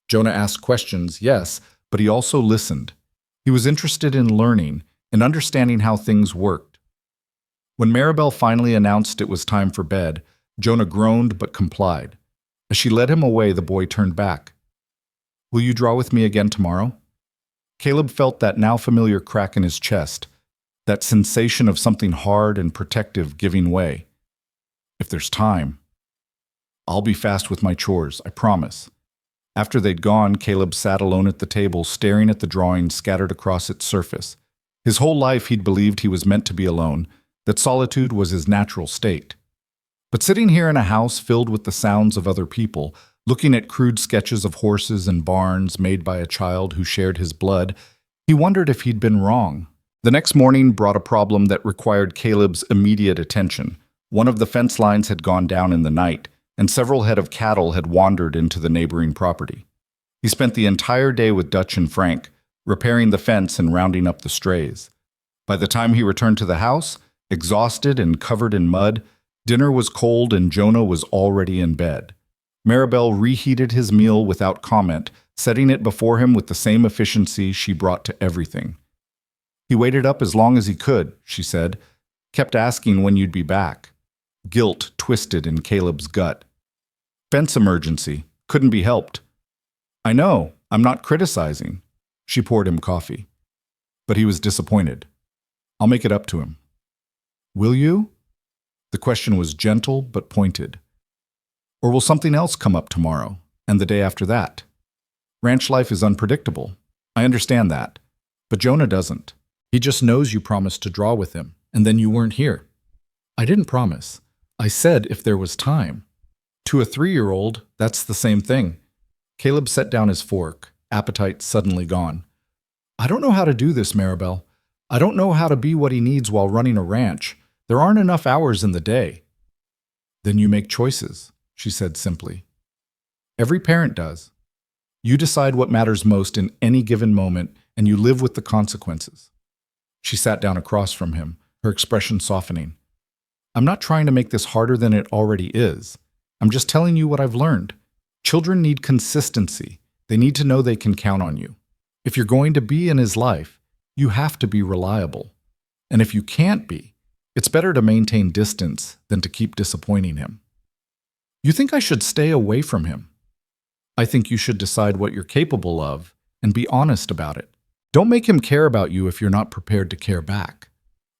Jonah asked questions, yes, but he also listened. He was interested in learning and understanding how things worked. When Maribel finally announced it was time for bed, Jonah groaned but complied. As she led him away, the boy turned back. "Will you draw with me again tomorrow?" Caleb felt that now familiar crack in his chest, that sensation of something hard and protective giving way. "If there's time." "I'll be fast with my chores, I promise." After they'd gone, Caleb sat alone at the table, staring at the drawing scattered across its surface. His whole life he'd believed he was meant to be alone, that solitude was his natural state. But sitting here in a house filled with the sounds of other people, looking at crude sketches of horses and barns made by a child who shared his blood, he wondered if he'd been wrong, The next morning brought a problem that required Caleb's immediate attention. One of the fence lines had gone down in the night, and several head of cattle had wandered into the neighboring property. He spent the entire day with Dutch and Frank, repairing the fence and rounding up the strays. By the time he returned to the house, exhausted and covered in mud, dinner was cold and Jonah was already in bed. Maribel reheated his meal without comment, setting it before him with the same efficiency she brought to everything. He waited up as long as he could, she said, kept asking when you'd be back. Guilt twisted in Caleb's gut. Fence emergency. Couldn't be helped. I know, I'm not criticizing. She poured him coffee. But he was disappointed. I'll make it up to him. Will you? The question was gentle but pointed. Or will something else come up tomorrow, and the day after that? Ranch life is unpredictable. I understand that. But Jonah doesn't. He just knows you promised to draw with him, and then you weren't here. I didn't promise. I said if there was time. To a 3-year-old, that's the same thing. Caleb set down his fork, appetite suddenly gone. I don't know how to do this, Maribel. I don't know how to be what he needs while running a ranch. There aren't enough hours in the day. Then you make choices, she said simply. Every parent does. You decide what matters most in any given moment, and you live with the consequences. She sat down across from him, her expression softening. I'm not trying to make this harder than it already is. I'm just telling you what I've learned. Children need consistency. They need to know they can count on you. If you're going to be in his life, you have to be reliable. And if you can't be, it's better to maintain distance than to keep disappointing him. You think I should stay away from him? I think you should decide what you're capable of and be honest about it. Don't make him care about you if you're not prepared to care back.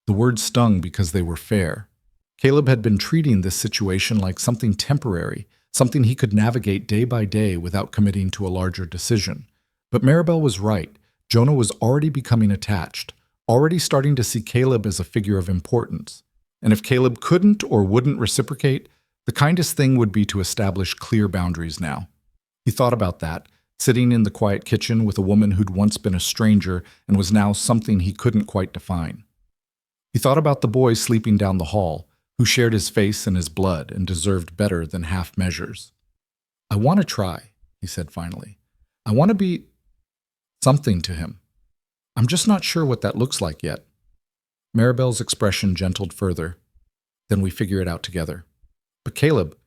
The words stung because they were fair. Caleb had been treating this situation like something temporary, something he could navigate day by day without committing to a larger decision. But Maribel was right. Jonah was already becoming attached, already starting to see Caleb as a figure of importance. And if Caleb couldn't or wouldn't reciprocate, the kindest thing would be to establish clear boundaries now. He thought about that, sitting in the quiet kitchen with a woman who'd once been a stranger and was now something he couldn't quite define. He thought about the boy sleeping down the hall, who shared his face and his blood and deserved better than half measures. I want to try, he said finally. I want to be something to him. I'm just not sure what that looks like yet. Maribel's expression gentled further. Then we figure it out together. But Caleb,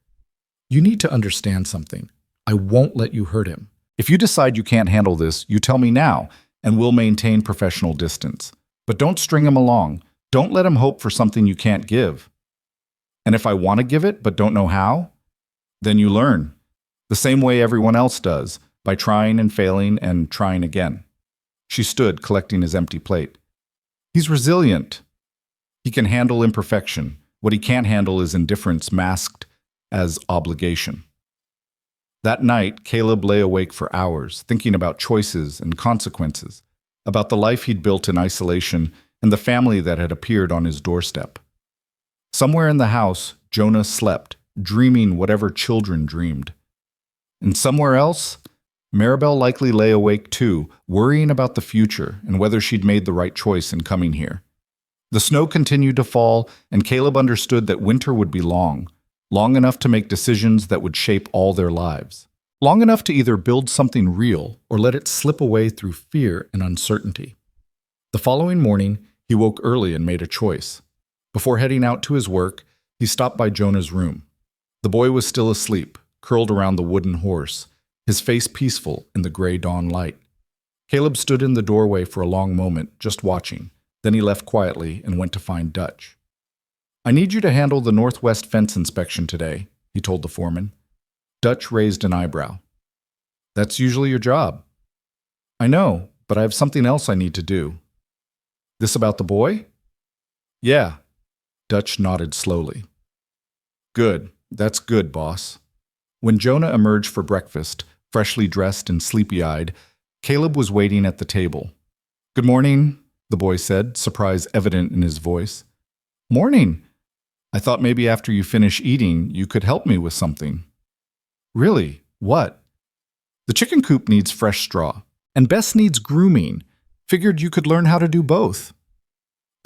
you need to understand something. I won't let you hurt him. If you decide you can't handle this, you tell me now, and we'll maintain professional distance. But don't string him along. Don't let him hope for something you can't give. And if I want to give it but don't know how, then you learn. The same way everyone else does, by trying and failing and trying again. She stood, collecting his empty plate. He's resilient. He can handle imperfection. What he can't handle is indifference masked as obligation. That night, Caleb lay awake for hours, thinking about choices and consequences, about the life he'd built in isolation and the family that had appeared on his doorstep. Somewhere in the house, Jonah slept, dreaming whatever children dreamed. And somewhere else, Maribel likely lay awake too, worrying about the future and whether she'd made the right choice in coming here. The snow continued to fall, and Caleb understood that winter would be long enough to make decisions that would shape all their lives, long enough to either build something real or let it slip away through fear and uncertainty. The following morning, he woke early and made a choice. Before heading out to his work, he stopped by Jonah's room. The boy was still asleep, curled around the wooden horse, his face peaceful in the gray dawn light. Caleb stood in the doorway for a long moment, just watching. Then he left quietly and went to find Dutch. I need you to handle the northwest fence inspection today, he told the foreman. Dutch raised an eyebrow. That's usually your job. I know, but I have something else I need to do. This about the boy? Yeah. Dutch nodded slowly. Good. That's good, boss. When Jonah emerged for breakfast, freshly dressed and sleepy-eyed, Caleb was waiting at the table. Good morning, the boy said, surprise evident in his voice. Morning. I thought maybe after you finish eating, you could help me with something. Really? What? The chicken coop needs fresh straw, and Bess needs grooming. Figured you could learn how to do both.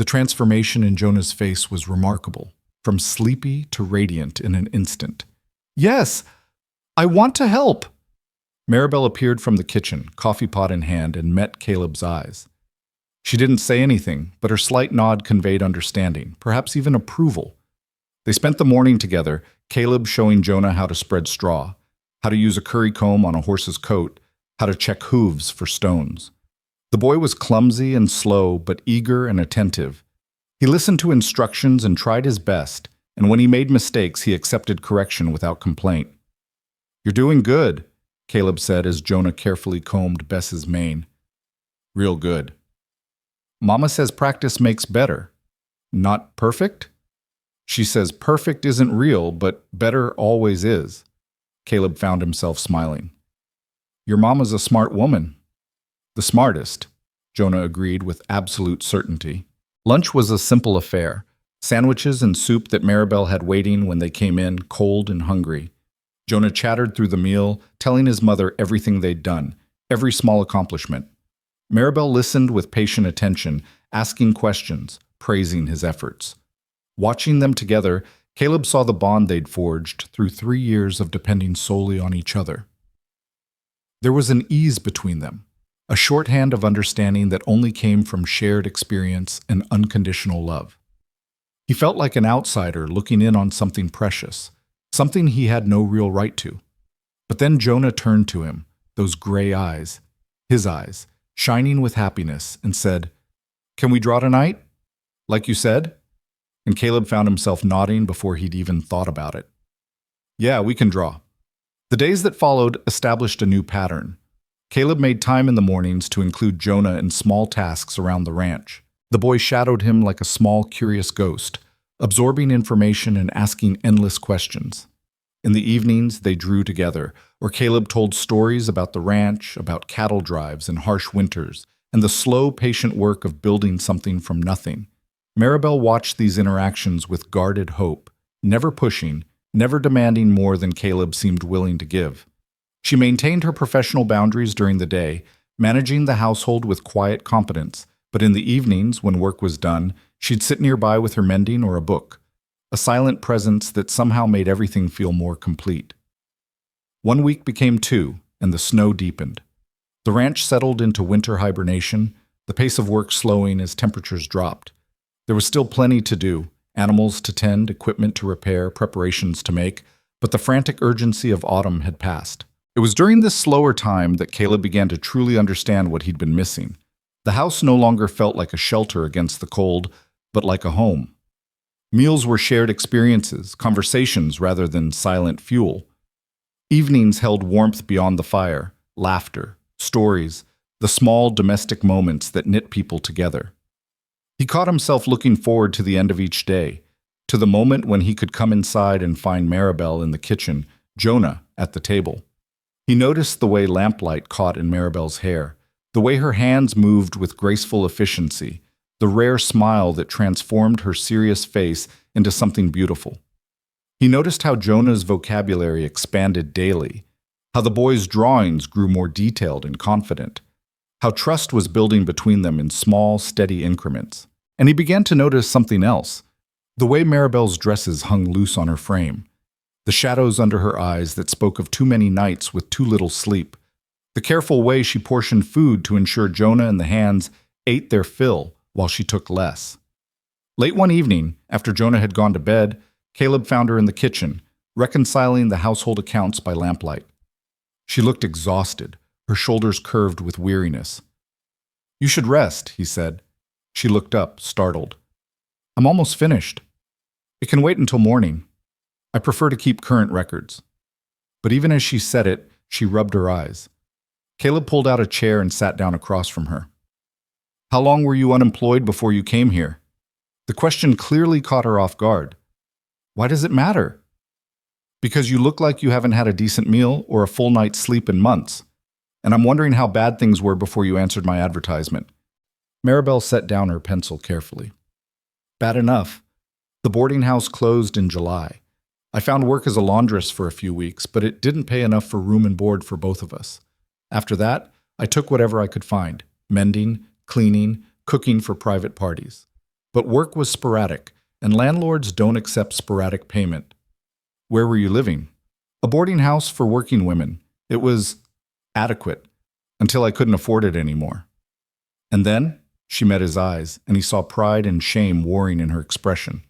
The transformation in Jonah's face was remarkable, from sleepy to radiant in an instant. Yes, I want to help. Maribel appeared from the kitchen, coffee pot in hand, and met Caleb's eyes. She didn't say anything, but her slight nod conveyed understanding, perhaps even approval. They spent the morning together, Caleb showing Jonah how to spread straw, how to use a curry comb on a horse's coat, how to check hooves for stones. The boy was clumsy and slow, but eager and attentive. He listened to instructions and tried his best, and when he made mistakes, he accepted correction without complaint. "You're doing good," Caleb said as Jonah carefully combed Bess's mane. "Real good." "Mama says practice makes better. Not perfect?" "She says perfect isn't real, but better always is." Caleb found himself smiling. "Your mama's a smart woman." "The smartest," Jonah agreed with absolute certainty. Lunch was a simple affair. Sandwiches and soup that Maribel had waiting when they came in, cold and hungry. Jonah chattered through the meal, telling his mother everything they'd done, every small accomplishment. Maribel listened with patient attention, asking questions, praising his efforts. Watching them together, Caleb saw the bond they'd forged through 3 years of depending solely on each other. There was an ease between them, a shorthand of understanding that only came from shared experience and unconditional love. He felt like an outsider looking in on something precious, something he had no real right to. But then Jonah turned to him, those gray eyes, his eyes, shining with happiness, and said, "Can we draw tonight? Like you said?" And Caleb found himself nodding before he'd even thought about it. "Yeah, we can draw." The days that followed established a new pattern. Caleb made time in the mornings to include Jonah in small tasks around the ranch. The boy shadowed him like a small, curious ghost, absorbing information and asking endless questions. In the evenings, they drew together, or Caleb told stories about the ranch, about cattle drives and harsh winters, and the slow, patient work of building something from nothing. Maribel watched these interactions with guarded hope, never pushing, never demanding more than Caleb seemed willing to give. She maintained her professional boundaries during the day, managing the household with quiet competence, but in the evenings, when work was done, she'd sit nearby with her mending or a book, a silent presence that somehow made everything feel more complete. 1 week became 2, and the snow deepened. The ranch settled into winter hibernation, the pace of work slowing as temperatures dropped. There was still plenty to do, animals to tend, equipment to repair, preparations to make, but the frantic urgency of autumn had passed. It was during this slower time that Caleb began to truly understand what he'd been missing. The house no longer felt like a shelter against the cold, but like a home. Meals were shared experiences, conversations rather than silent fuel. Evenings held warmth beyond the fire, laughter, stories, the small domestic moments that knit people together. He caught himself looking forward to the end of each day, to the moment when he could come inside and find Maribel in the kitchen, Jonah at the table. He noticed the way lamplight caught in Maribel's hair, the way her hands moved with graceful efficiency, the rare smile that transformed her serious face into something beautiful. He noticed how Jonah's vocabulary expanded daily, how the boy's drawings grew more detailed and confident, how trust was building between them in small, steady increments. And he began to notice something else, the way Maribel's dresses hung loose on her frame, the shadows under her eyes that spoke of too many nights with too little sleep, the careful way she portioned food to ensure Jonah and the hands ate their fill while she took less. Late one evening, after Jonah had gone to bed, Caleb found her in the kitchen, reconciling the household accounts by lamplight. She looked exhausted, her shoulders curved with weariness. "You should rest," he said. She looked up, startled. "I'm almost finished. It can wait until morning. I prefer to keep current records." But even as she said it, she rubbed her eyes. Caleb pulled out a chair and sat down across from her. "How long were you unemployed before you came here?" The question clearly caught her off guard. "Why does it matter?" "Because you look like you haven't had a decent meal or a full night's sleep in months. And I'm wondering how bad things were before you answered my advertisement." Maribel set down her pencil carefully. "Bad enough. The boarding house closed in July. I found work as a laundress for a few weeks, but it didn't pay enough for room and board for both of us. After that, I took whatever I could find, mending, cleaning, cooking for private parties. But work was sporadic, and landlords don't accept sporadic payment. Where were you living? A boarding house for working women. It was adequate, until I couldn't afford it anymore. And then she met his eyes, and he saw pride and shame warring in her expression.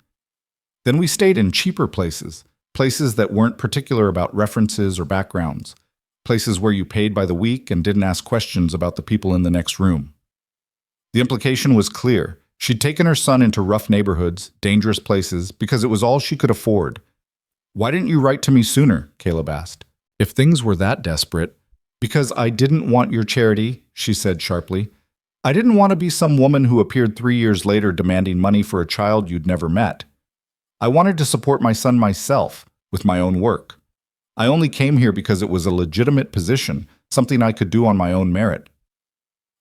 Then we stayed in cheaper places, places that weren't particular about references or backgrounds, places where you paid by the week and didn't ask questions about the people in the next room. The implication was clear. She'd taken her son into rough neighborhoods, dangerous places, because it was all she could afford. Why didn't you write to me sooner? Caleb asked. If things were that desperate. Because I didn't want your charity, she said sharply. I didn't want to be some woman who appeared 3 years later demanding money for a child you'd never met. I wanted to support my son myself, with my own work. I only came here because it was a legitimate position, something I could do on my own merit.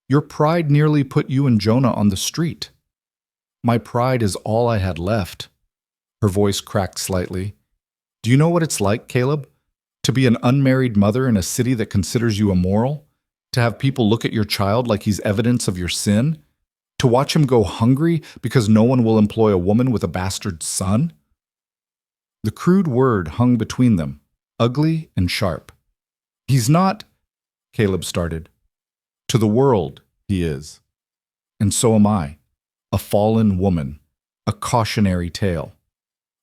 Your pride nearly put you and Jonah on the street. My pride is all I had left. Her voice cracked slightly. Do you know what it's like, Caleb? To be an unmarried mother in a city that considers you immoral? To have people look at your child like he's evidence of your sin? To watch him go hungry because no one will employ a woman with a bastard son? The crude word hung between them, ugly and sharp. He's not, Caleb started. To the world, he is. And so am I, a fallen woman, a cautionary tale.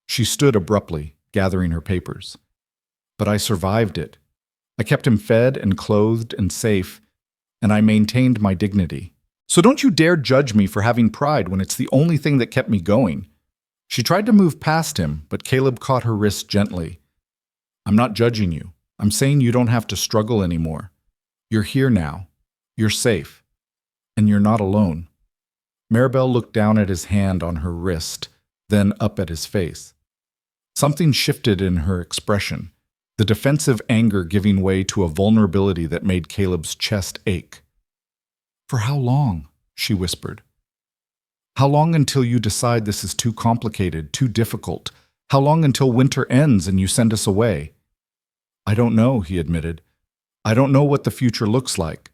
She stood abruptly, gathering her papers. But I survived it. I kept him fed and clothed and safe, and I maintained my dignity. So don't you dare judge me for having pride when it's the only thing that kept me going. She tried to move past him, but Caleb caught her wrist gently. I'm not judging you. I'm saying you don't have to struggle anymore. You're here now. You're safe. And you're not alone. Maribel looked down at his hand on her wrist, then up at his face. Something shifted in her expression, the defensive anger giving way to a vulnerability that made Caleb's chest ache. For how long? She whispered. How long until you decide this is too complicated, too difficult? How long until winter ends and you send us away? I don't know, he admitted. I don't know what the future looks like,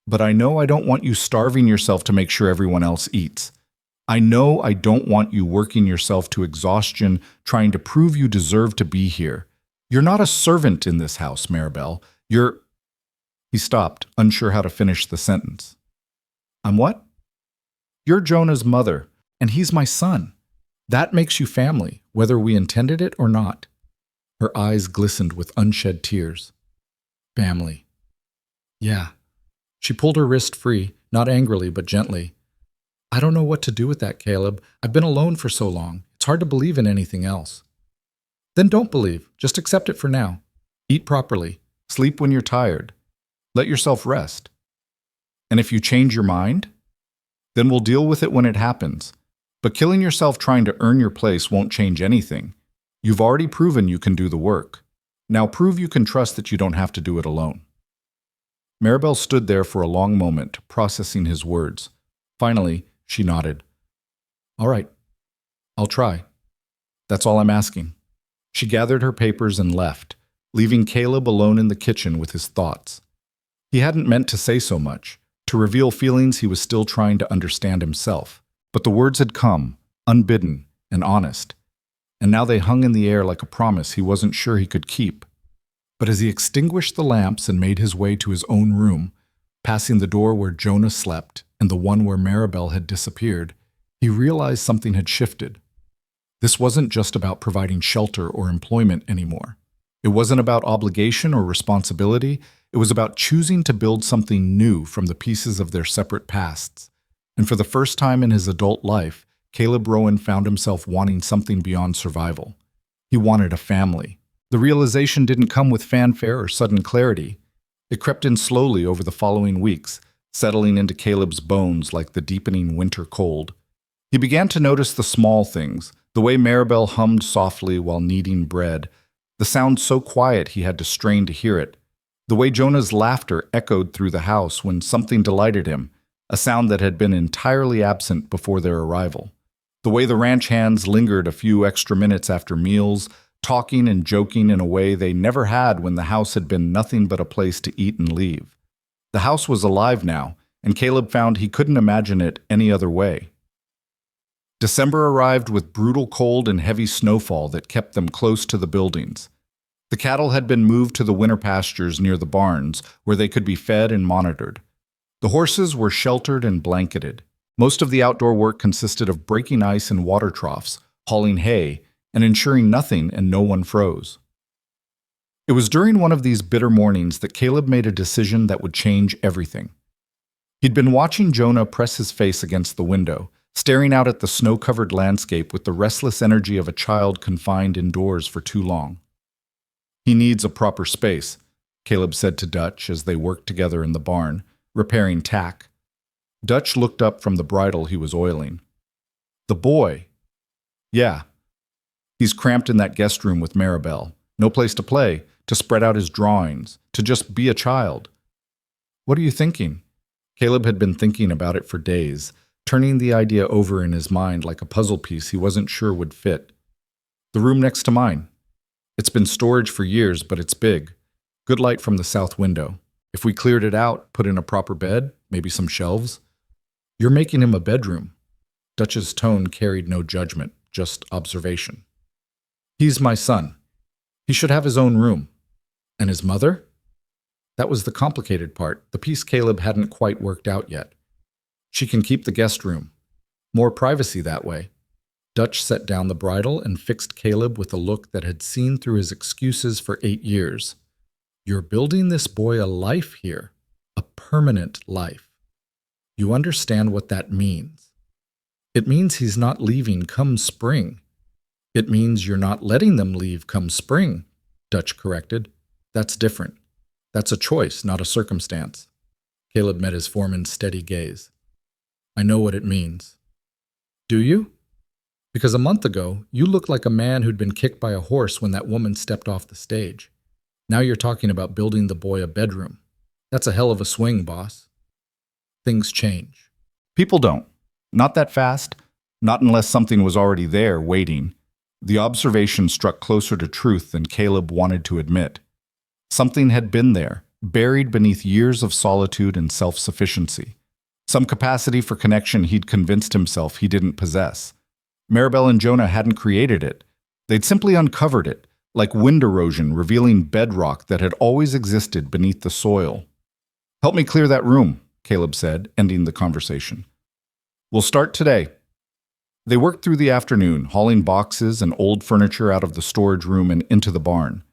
but I know I don't want you starving yourself to make sure everyone else eats. I know I don't want you working yourself to exhaustion, trying to prove you deserve to be here. You're not a servant in this house, Maribel. You're... He stopped, unsure how to finish the sentence. I'm what? You're Jonah's mother, and he's my son. That makes you family, whether we intended it or not. Her eyes glistened with unshed tears. Family. Yeah. She pulled her wrist free, not angrily but gently. I don't know what to do with that, Caleb. I've been alone for so long. It's hard to believe in anything else. Then don't believe. Just accept it for now. Eat properly. Sleep when you're tired. Let yourself rest. And if you change your mind, then we'll deal with it when it happens. But killing yourself trying to earn your place won't change anything. You've already proven you can do the work. Now prove you can trust that you don't have to do it alone. Maribel stood there for a long moment, processing his words. Finally, she nodded. All right. I'll try. That's all I'm asking. She gathered her papers and left, leaving Caleb alone in the kitchen with his thoughts. He hadn't meant to say so much, to reveal feelings he was still trying to understand himself. But the words had come, unbidden and honest, and now they hung in the air like a promise he wasn't sure he could keep. But as he extinguished the lamps and made his way to his own room, passing the door where Jonah slept and the one where Maribel had disappeared, he realized something had shifted. This wasn't just about providing shelter or employment anymore. It wasn't about obligation or responsibility. It was about choosing to build something new from the pieces of their separate pasts. And for the first time in his adult life, Caleb Rowan found himself wanting something beyond survival. He wanted a family. The realization didn't come with fanfare or sudden clarity. It crept in slowly over the following weeks, settling into Caleb's bones like the deepening winter cold. He began to notice the small things, the way Maribel hummed softly while kneading bread, the sound so quiet he had to strain to hear it, the way Jonah's laughter echoed through the house when something delighted him, a sound that had been entirely absent before their arrival, the way the ranch hands lingered a few extra minutes after meals, talking and joking in a way they never had when the house had been nothing but a place to eat and leave. The house was alive now, and Caleb found he couldn't imagine it any other way. December arrived with brutal cold and heavy snowfall that kept them close to the buildings. The cattle had been moved to the winter pastures near the barns, where they could be fed and monitored. The horses were sheltered and blanketed. Most of the outdoor work consisted of breaking ice in water troughs, hauling hay, and ensuring nothing and no one froze. It was during one of these bitter mornings that Caleb made a decision that would change everything. He'd been watching Jonah press his face against the window, staring out at the snow-covered landscape with the restless energy of a child confined indoors for too long. "He needs a proper space," Caleb said to Dutch as they worked together in the barn, repairing tack. Dutch looked up from the bridle he was oiling. "The boy." "Yeah. He's cramped in that guest room with Maribel. No place to play, to spread out his drawings, to just be a child." "What are you thinking?" Caleb had been thinking about it for days, turning the idea over in his mind like a puzzle piece he wasn't sure would fit. "The room next to mine. It's been storage for years, but it's big. Good light from the south window. If we cleared it out, put in a proper bed, maybe some shelves." "You're making him a bedroom." Dutch's tone carried no judgment, just observation. "He's my son. He should have his own room." "And his mother?" That was the complicated part, the piece Caleb hadn't quite worked out yet. "She can keep the guest room. More privacy that way." Dutch set down the bridle and fixed Caleb with a look that had seen through his excuses for 8 years. "You're building this boy a life here, a permanent life. You understand what that means. It means he's not leaving come spring. It means you're not letting them leave come spring," Dutch corrected. "That's different. That's a choice, not a circumstance." Caleb met his foreman's steady gaze. "I know what it means." "Do you? Because a month ago, you looked like a man who'd been kicked by a horse when that woman stepped off the stage. Now you're talking about building the boy a bedroom. That's a hell of a swing, boss." Things change. People don't. Not that fast. Not unless something was already there, waiting. The observation struck closer to truth than Caleb wanted to admit. Something had been there, buried beneath years of solitude and self-sufficiency. Some capacity for connection he'd convinced himself he didn't possess. Maribel and Jonah hadn't created it. They'd simply uncovered it, like wind erosion revealing bedrock that had always existed beneath the soil. "Help me clear that room," Caleb said, ending the conversation. "We'll start today." They worked through the afternoon, hauling boxes and old furniture out of the storage room and into the barn.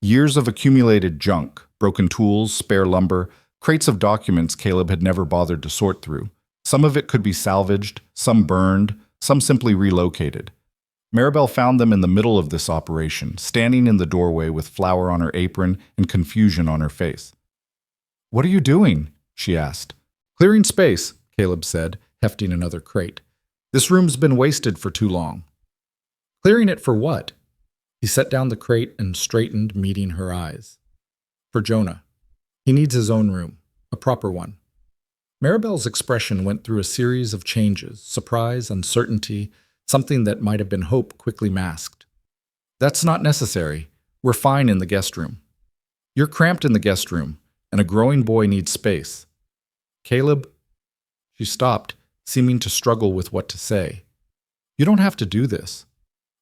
Years of accumulated junk, broken tools, spare lumber, crates of documents Caleb had never bothered to sort through. Some of it could be salvaged, some burned, some simply relocated. Maribel found them in the middle of this operation, standing in the doorway with flour on her apron and confusion on her face. "What are you doing?" she asked. "Clearing space," Caleb said, hefting another crate. "This room's been wasted for too long." "Clearing it for what?" He set down the crate and straightened, meeting her eyes. "For Jonah. He needs his own room, a proper one." Maribel's expression went through a series of changes, surprise, uncertainty, something that might have been hope quickly masked. "That's not necessary. We're fine in the guest room." "You're cramped in the guest room, and a growing boy needs space." "Caleb..." She stopped, seeming to struggle with what to say. "You don't have to do this.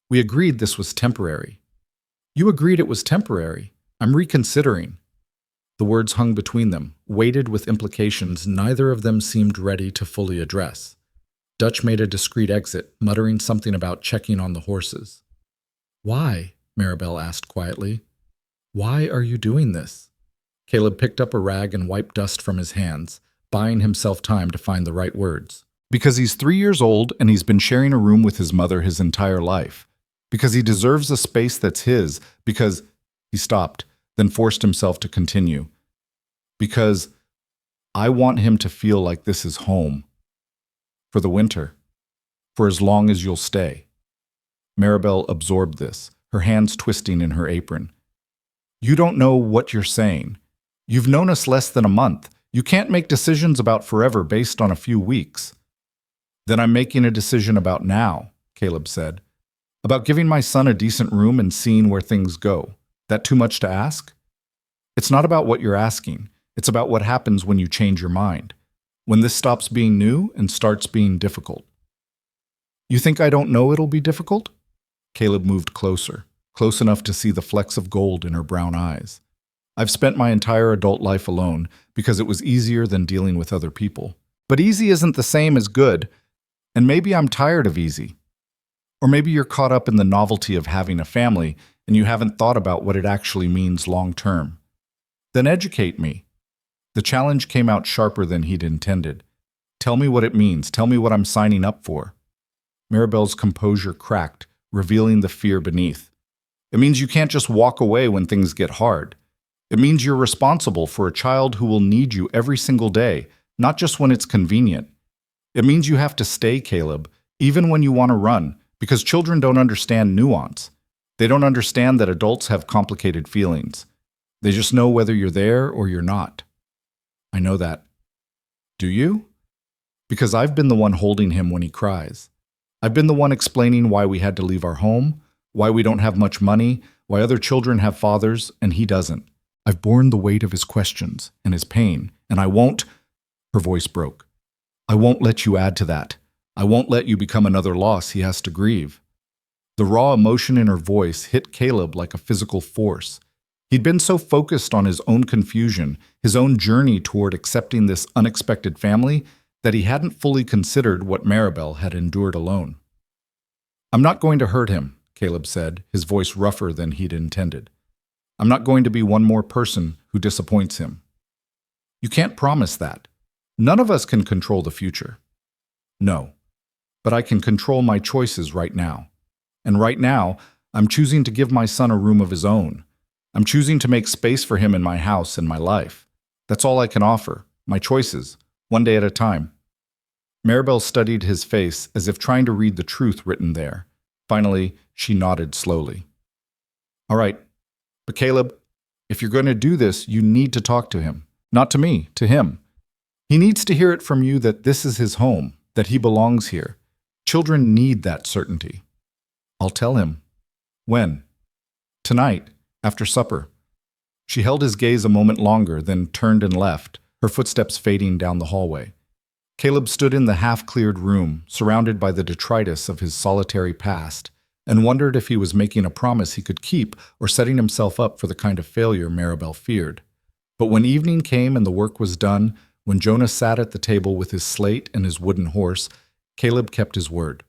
We agreed this was temporary." "You agreed it was temporary. I'm reconsidering." The words hung between them, weighted with implications neither of them seemed ready to fully address. Dutch made a discreet exit, muttering something about checking on the horses. "Why?" Maribel asked quietly. "Why are you doing this?" Caleb picked up a rag and wiped dust from his hands, buying himself time to find the right words. "Because he's 3 years old and he's been sharing a room with his mother his entire life. Because he deserves a space that's his. Because..." He stopped, then forced himself to continue. "Because I want him to feel like this is home. For the winter. For as long as you'll stay." Maribel absorbed this, her hands twisting in her apron. "You don't know what you're saying. You've known us less than a month. You can't make decisions about forever based on a few weeks." "Then I'm making a decision about now," Caleb said. "About giving my son a decent room and seeing where things go. That too much to ask?" "It's not about what you're asking. It's about what happens when you change your mind. When this stops being new and starts being difficult." You think I don't know it'll be difficult? Caleb moved closer, close enough to see the flecks of gold in her brown eyes. I've spent my entire adult life alone because it was easier than dealing with other people. But easy isn't the same as good, and maybe I'm tired of easy. Or maybe you're caught up in the novelty of having a family and you haven't thought about what it actually means long term. Then educate me. The challenge came out sharper than he'd intended. Tell me what it means. Tell me what I'm signing up for. Maribel's composure cracked, revealing the fear beneath. It means you can't just walk away when things get hard. It means you're responsible for a child who will need you every single day, not just when it's convenient. It means you have to stay, Caleb, even when you want to run, because children don't understand nuance. They don't understand that adults have complicated feelings. They just know whether you're there or you're not. I know that. Do you? Because I've been the one holding him when he cries. I've been the one explaining why we had to leave our home, why we don't have much money, why other children have fathers and he doesn't. I've borne the weight of his questions and his pain, and I won't— Her voice broke. I won't let you add to that. I won't let you become another loss he has to grieve. The raw emotion in her voice hit Caleb like a physical force. He'd been so focused on his own confusion, his own journey toward accepting this unexpected family, that he hadn't fully considered what Maribel had endured alone. I'm not going to hurt him, Caleb said, his voice rougher than he'd intended. I'm not going to be one more person who disappoints him. You can't promise that. None of us can control the future. No, but I can control my choices right now. And right now, I'm choosing to give my son a room of his own. I'm choosing to make space for him in my house and my life. That's all I can offer, my choices, one day at a time. Maribel studied his face as if trying to read the truth written there. Finally, she nodded slowly. All right, but Caleb, if you're going to do this, you need to talk to him. Not to me, to him. He needs to hear it from you that this is his home, that he belongs here. Children need that certainty. I'll tell him. When? Tonight, after supper. She held his gaze a moment longer, then turned and left, her footsteps fading down the hallway. Caleb stood in the half-cleared room, surrounded by the detritus of his solitary past, and wondered if he was making a promise he could keep or setting himself up for the kind of failure Maribel feared. But when evening came and the work was done, when Jonah sat at the table with his slate and his wooden horse, Caleb kept his word.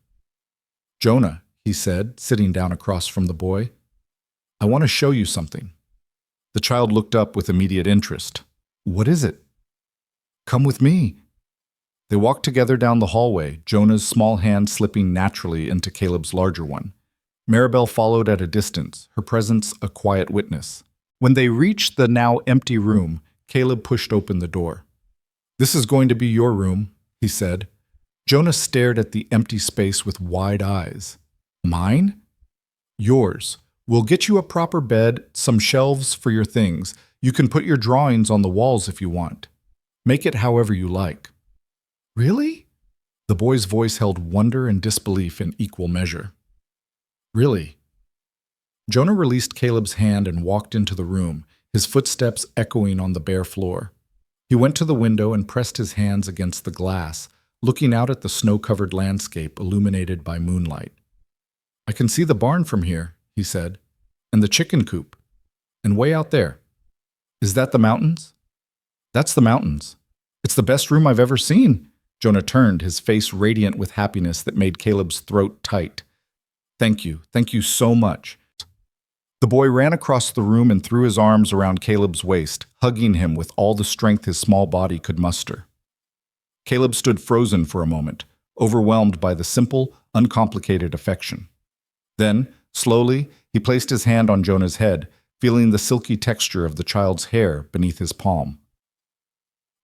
Jonah, he said, sitting down across from the boy, I want to show you something. The child looked up with immediate interest. What is it? Come with me. They walked together down the hallway, Jonah's small hand slipping naturally into Caleb's larger one. Maribel followed at a distance, her presence a quiet witness. When they reached the now empty room, Caleb pushed open the door. This is going to be your room, he said. Jonah stared at the empty space with wide eyes. Mine? Yours. We'll get you a proper bed, some shelves for your things. You can put your drawings on the walls if you want. Make it however you like. Really? The boy's voice held wonder and disbelief in equal measure. Really? Jonah released Caleb's hand and walked into the room, his footsteps echoing on the bare floor. He went to the window and pressed his hands against the glass, looking out at the snow-covered landscape illuminated by moonlight. I can see the barn from here, he said, and the chicken coop. And way out there. Is that the mountains? That's the mountains. It's the best room I've ever seen. Jonah turned, his face radiant with happiness that made Caleb's throat tight. Thank you so much. The boy ran across the room and threw his arms around Caleb's waist, hugging him with all the strength his small body could muster. Caleb stood frozen for a moment, overwhelmed by the simple, uncomplicated affection. Then, slowly, he placed his hand on Jonah's head, feeling the silky texture of the child's hair beneath his palm.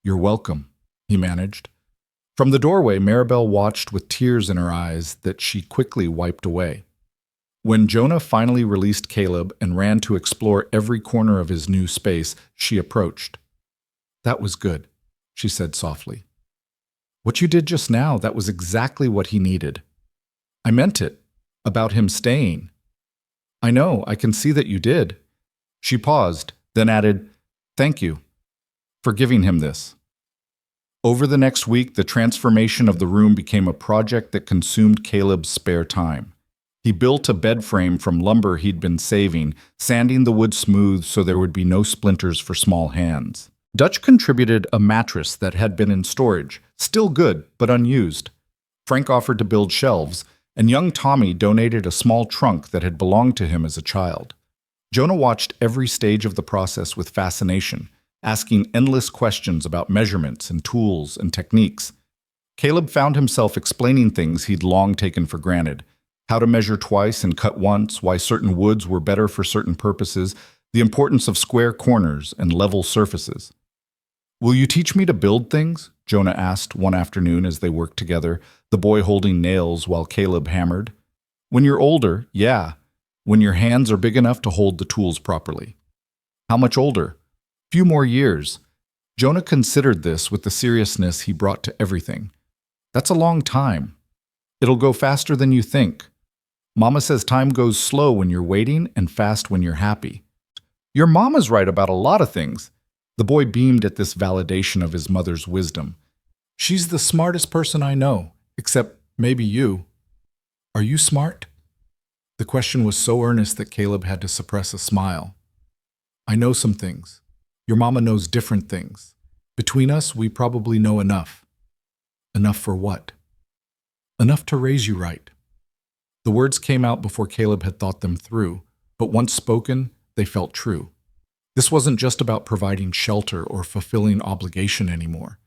You're welcome, he managed. From the doorway, Maribel watched with tears in her eyes that she quickly wiped away. When Jonah finally released Caleb and ran to explore every corner of his new space, she approached. That was good, she said softly. What you did just now, that was exactly what he needed. I meant it, about him staying. I know, I can see that you did. She paused, then added, Thank you for giving him this. Over the next week, the transformation of the room became a project that consumed Caleb's spare time. He built a bed frame from lumber he'd been saving, sanding the wood smooth so there would be no splinters for small hands. Dutch contributed a mattress that had been in storage, still good, but unused. Frank offered to build shelves, and young Tommy donated a small trunk that had belonged to him as a child. Jonah watched every stage of the process with fascination, asking endless questions about measurements and tools and techniques. Caleb found himself explaining things he'd long taken for granted: how to measure twice and cut once, why certain woods were better for certain purposes, the importance of square corners and level surfaces. "Will you teach me to build things?" Jonah asked one afternoon as they worked together, the boy holding nails while Caleb hammered. "When you're older, yeah. When your hands are big enough to hold the tools properly." "How much older?" "Few more years." Jonah considered this with the seriousness he brought to everything. "That's a long time. It'll go faster than you think. Mama says time goes slow when you're waiting and fast when you're happy." "Your mama's right about a lot of things." The boy beamed at this validation of his mother's wisdom. "She's the smartest person I know, except maybe you. Are you smart?" The question was so earnest that Caleb had to suppress a smile. "I know some things. Your mama knows different things. Between us, we probably know enough." "Enough for what?" "Enough to raise you right." The words came out before Caleb had thought them through, but once spoken, they felt true. This wasn't just about providing shelter or fulfilling obligation anymore.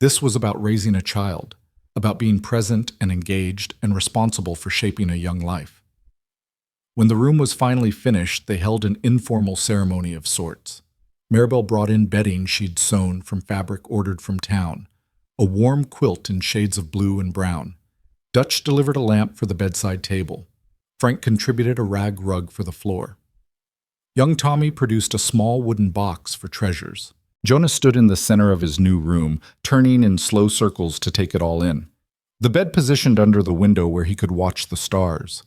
This was about raising a child, about being present and engaged and responsible for shaping a young life. When the room was finally finished, they held an informal ceremony of sorts. Maribel brought in bedding she'd sewn from fabric ordered from town, a warm quilt in shades of blue and brown. Dutch delivered a lamp for the bedside table. Frank contributed a rag rug for the floor. Young Tommy produced a small wooden box for treasures. Jonah stood in the center of his new room, turning in slow circles to take it all in. The bed positioned under the window where he could watch the stars.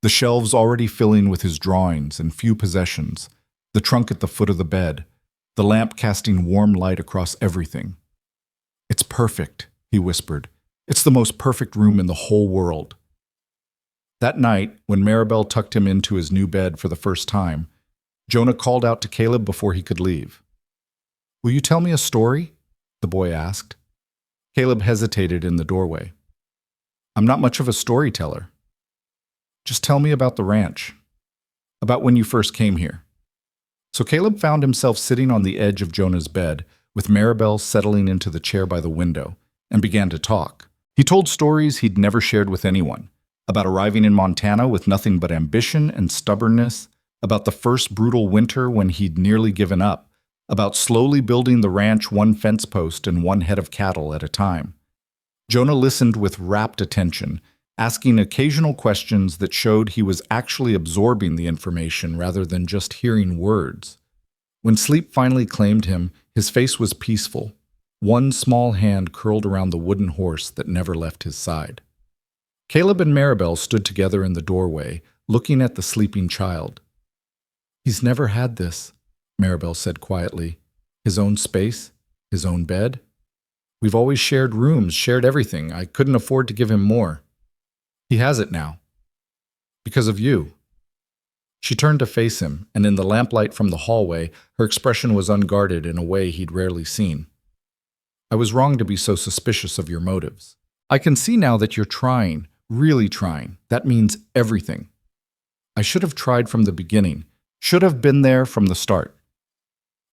The shelves already filling with his drawings and few possessions. The trunk at the foot of the bed. The lamp casting warm light across everything. "It's perfect," he whispered. "It's the most perfect room in the whole world." That night, when Maribel tucked him into his new bed for the first time, Jonah called out to Caleb before he could leave. "Will you tell me a story?" the boy asked. Caleb hesitated in the doorway. "I'm not much of a storyteller." "Just tell me about the ranch. About when you first came here." So Caleb found himself sitting on the edge of Jonah's bed, with Maribel settling into the chair by the window, and began to talk. He told stories he'd never shared with anyone, about arriving in Montana with nothing but ambition and stubbornness, about the first brutal winter when he'd nearly given up, about slowly building the ranch one fence post and one head of cattle at a time. Jonah listened with rapt attention, asking occasional questions that showed he was actually absorbing the information rather than just hearing words. When sleep finally claimed him, his face was peaceful, one small hand curled around the wooden horse that never left his side. Caleb and Maribel stood together in the doorway, looking at the sleeping child. "He's never had this," Maribel said quietly. "His own space, his own bed. We've always shared rooms, shared everything. I couldn't afford to give him more. He has it now. Because of you." She turned to face him, and in the lamplight from the hallway, her expression was unguarded in a way he'd rarely seen. "I was wrong to be so suspicious of your motives. I can see now that you're trying, really trying. That means everything. I should have tried from the beginning. Should have been there from the start.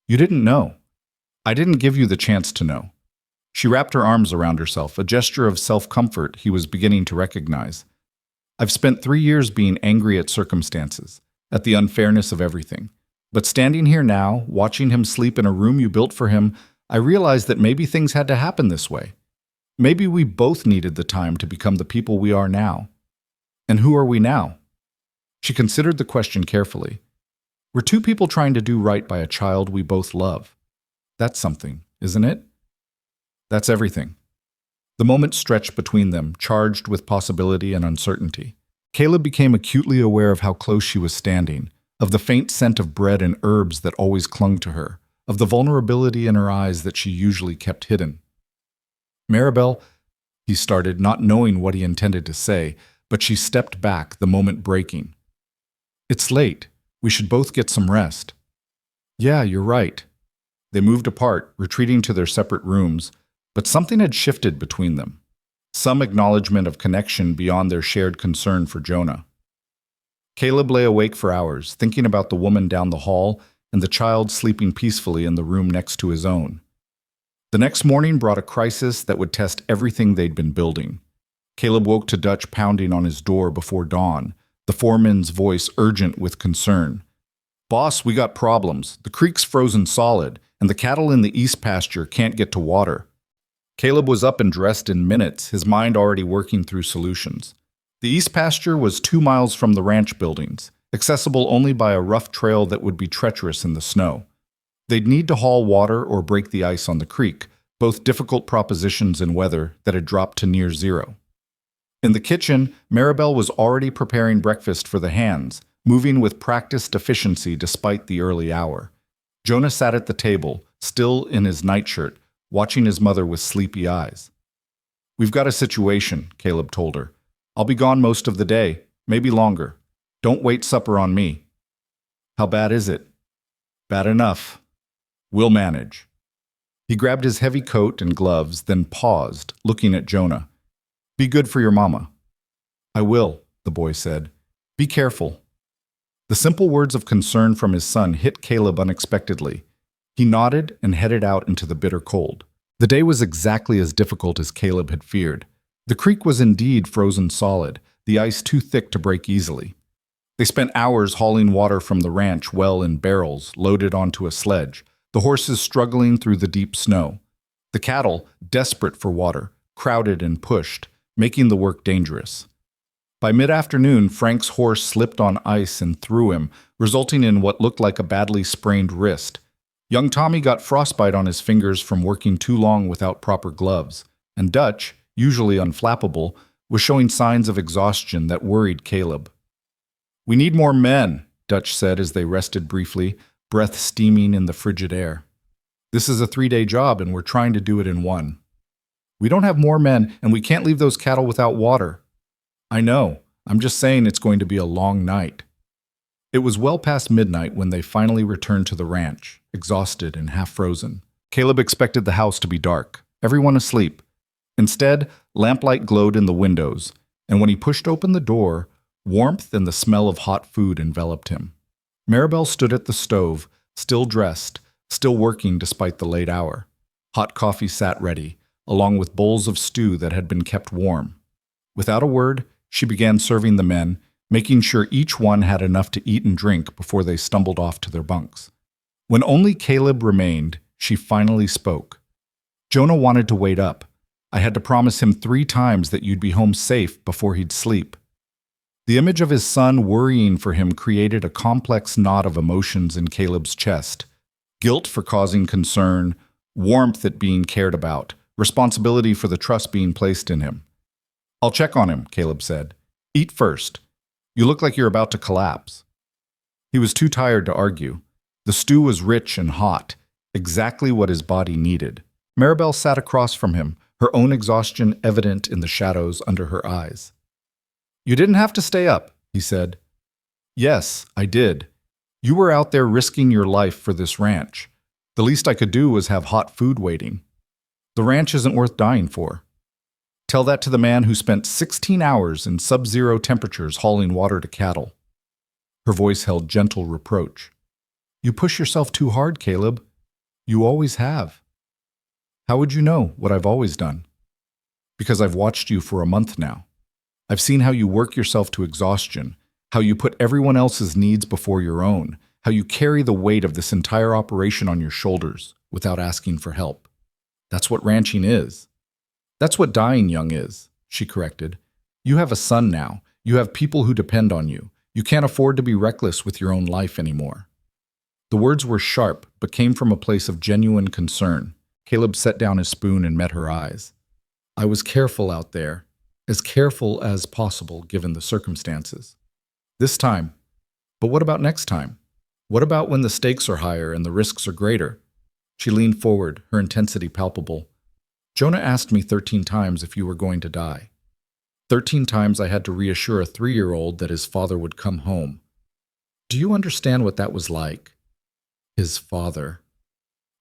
You didn't know. I didn't give you the chance to know." She wrapped her arms around herself, a gesture of self-comfort he was beginning to recognize. "I've spent 3 years being angry at circumstances, at the unfairness of everything. But standing here now, watching him sleep in a room you built for him, I realized that maybe things had to happen this way. Maybe we both needed the time to become the people we are now. And who are we now?" She considered the question carefully. "We're two people trying to do right by a child we both love. That's something, isn't it?" "That's everything." The moment stretched between them, charged with possibility and uncertainty. Caleb became acutely aware of how close she was standing, of the faint scent of bread and herbs that always clung to her, of the vulnerability in her eyes that she usually kept hidden. Maribel, he started, not knowing what he intended to say, but she stepped back, the moment breaking. It's late. We should both get some rest. Yeah, you're right. They moved apart, retreating to their separate rooms, but something had shifted between them. Some acknowledgement of connection beyond their shared concern for Jonah. Caleb lay awake for hours, thinking about the woman down the hall and the child sleeping peacefully in the room next to his own. The next morning brought a crisis that would test everything they'd been building. Caleb woke to Dutch pounding on his door before dawn, the foreman's voice urgent with concern. Boss, we got problems. The creek's frozen solid, and the cattle in the east pasture can't get to water. Caleb was up and dressed in minutes, his mind already working through solutions. The east pasture was 2 miles from the ranch buildings, accessible only by a rough trail that would be treacherous in the snow. They'd need to haul water or break the ice on the creek, both difficult propositions in weather that had dropped to near zero. In the kitchen, Maribel was already preparing breakfast for the hands, moving with practiced efficiency despite the early hour. Jonah sat at the table, still in his nightshirt, watching his mother with sleepy eyes. We've got a situation, Caleb told her. I'll be gone most of the day, maybe longer. Don't wait supper on me. How bad is it? Bad enough. We'll manage. He grabbed his heavy coat and gloves, then paused, looking at Jonah. Be good for your mama. I will, the boy said. Be careful. The simple words of concern from his son hit Caleb unexpectedly. He nodded and headed out into the bitter cold. The day was exactly as difficult as Caleb had feared. The creek was indeed frozen solid, the ice too thick to break easily. They spent hours hauling water from the ranch well in barrels, loaded onto a sledge, the horses struggling through the deep snow. The cattle, desperate for water, crowded and pushed, making the work dangerous. By mid-afternoon, Frank's horse slipped on ice and threw him, resulting in what looked like a badly sprained wrist. Young Tommy got frostbite on his fingers from working too long without proper gloves, and Dutch, usually unflappable, was showing signs of exhaustion that worried Caleb. We need more men, Dutch said as they rested briefly, breath steaming in the frigid air. This is a 3-day job and we're trying to do it in 1. We don't have more men and we can't leave those cattle without water. I know. I'm just saying it's going to be a long night. It was well past midnight when they finally returned to the ranch, exhausted and half frozen. Caleb expected the house to be dark, everyone asleep. Instead, lamplight glowed in the windows, and when he pushed open the door, warmth and the smell of hot food enveloped him. Maribel stood at the stove, still dressed, still working despite the late hour. Hot coffee sat ready, along with bowls of stew that had been kept warm. Without a word, she began serving the men, making sure each one had enough to eat and drink before they stumbled off to their bunks. When only Caleb remained, she finally spoke. Jonah wanted to wait up. I had to promise him 3 times that you'd be home safe before he'd sleep. The image of his son worrying for him created a complex knot of emotions in Caleb's chest. Guilt for causing concern, warmth at being cared about, responsibility for the trust being placed in him. I'll check on him, Caleb said. Eat first. You look like you're about to collapse. He was too tired to argue. The stew was rich and hot, exactly what his body needed. Maribel sat across from him, her own exhaustion evident in the shadows under her eyes. You didn't have to stay up, he said. Yes, I did. You were out there risking your life for this ranch. The least I could do was have hot food waiting. The ranch isn't worth dying for. Tell that to the man who spent 16 hours in sub-zero temperatures hauling water to cattle. Her voice held gentle reproach. You push yourself too hard, Caleb. You always have. How would you know what I've always done? Because I've watched you for a month now. I've seen how you work yourself to exhaustion, how you put everyone else's needs before your own, how you carry the weight of this entire operation on your shoulders without asking for help. That's what ranching is. That's what dying young is, she corrected. You have a son now. You have people who depend on you. You can't afford to be reckless with your own life anymore. The words were sharp, but came from a place of genuine concern. Caleb set down his spoon and met her eyes. I was careful out there, as careful as possible given the circumstances. This time. But what about next time? What about when the stakes are higher and the risks are greater? She leaned forward, her intensity palpable. Jonah asked me 13 times if you were going to die. 13 times I had to reassure a 3-year-old that his father would come home. Do you understand what that was like? His father.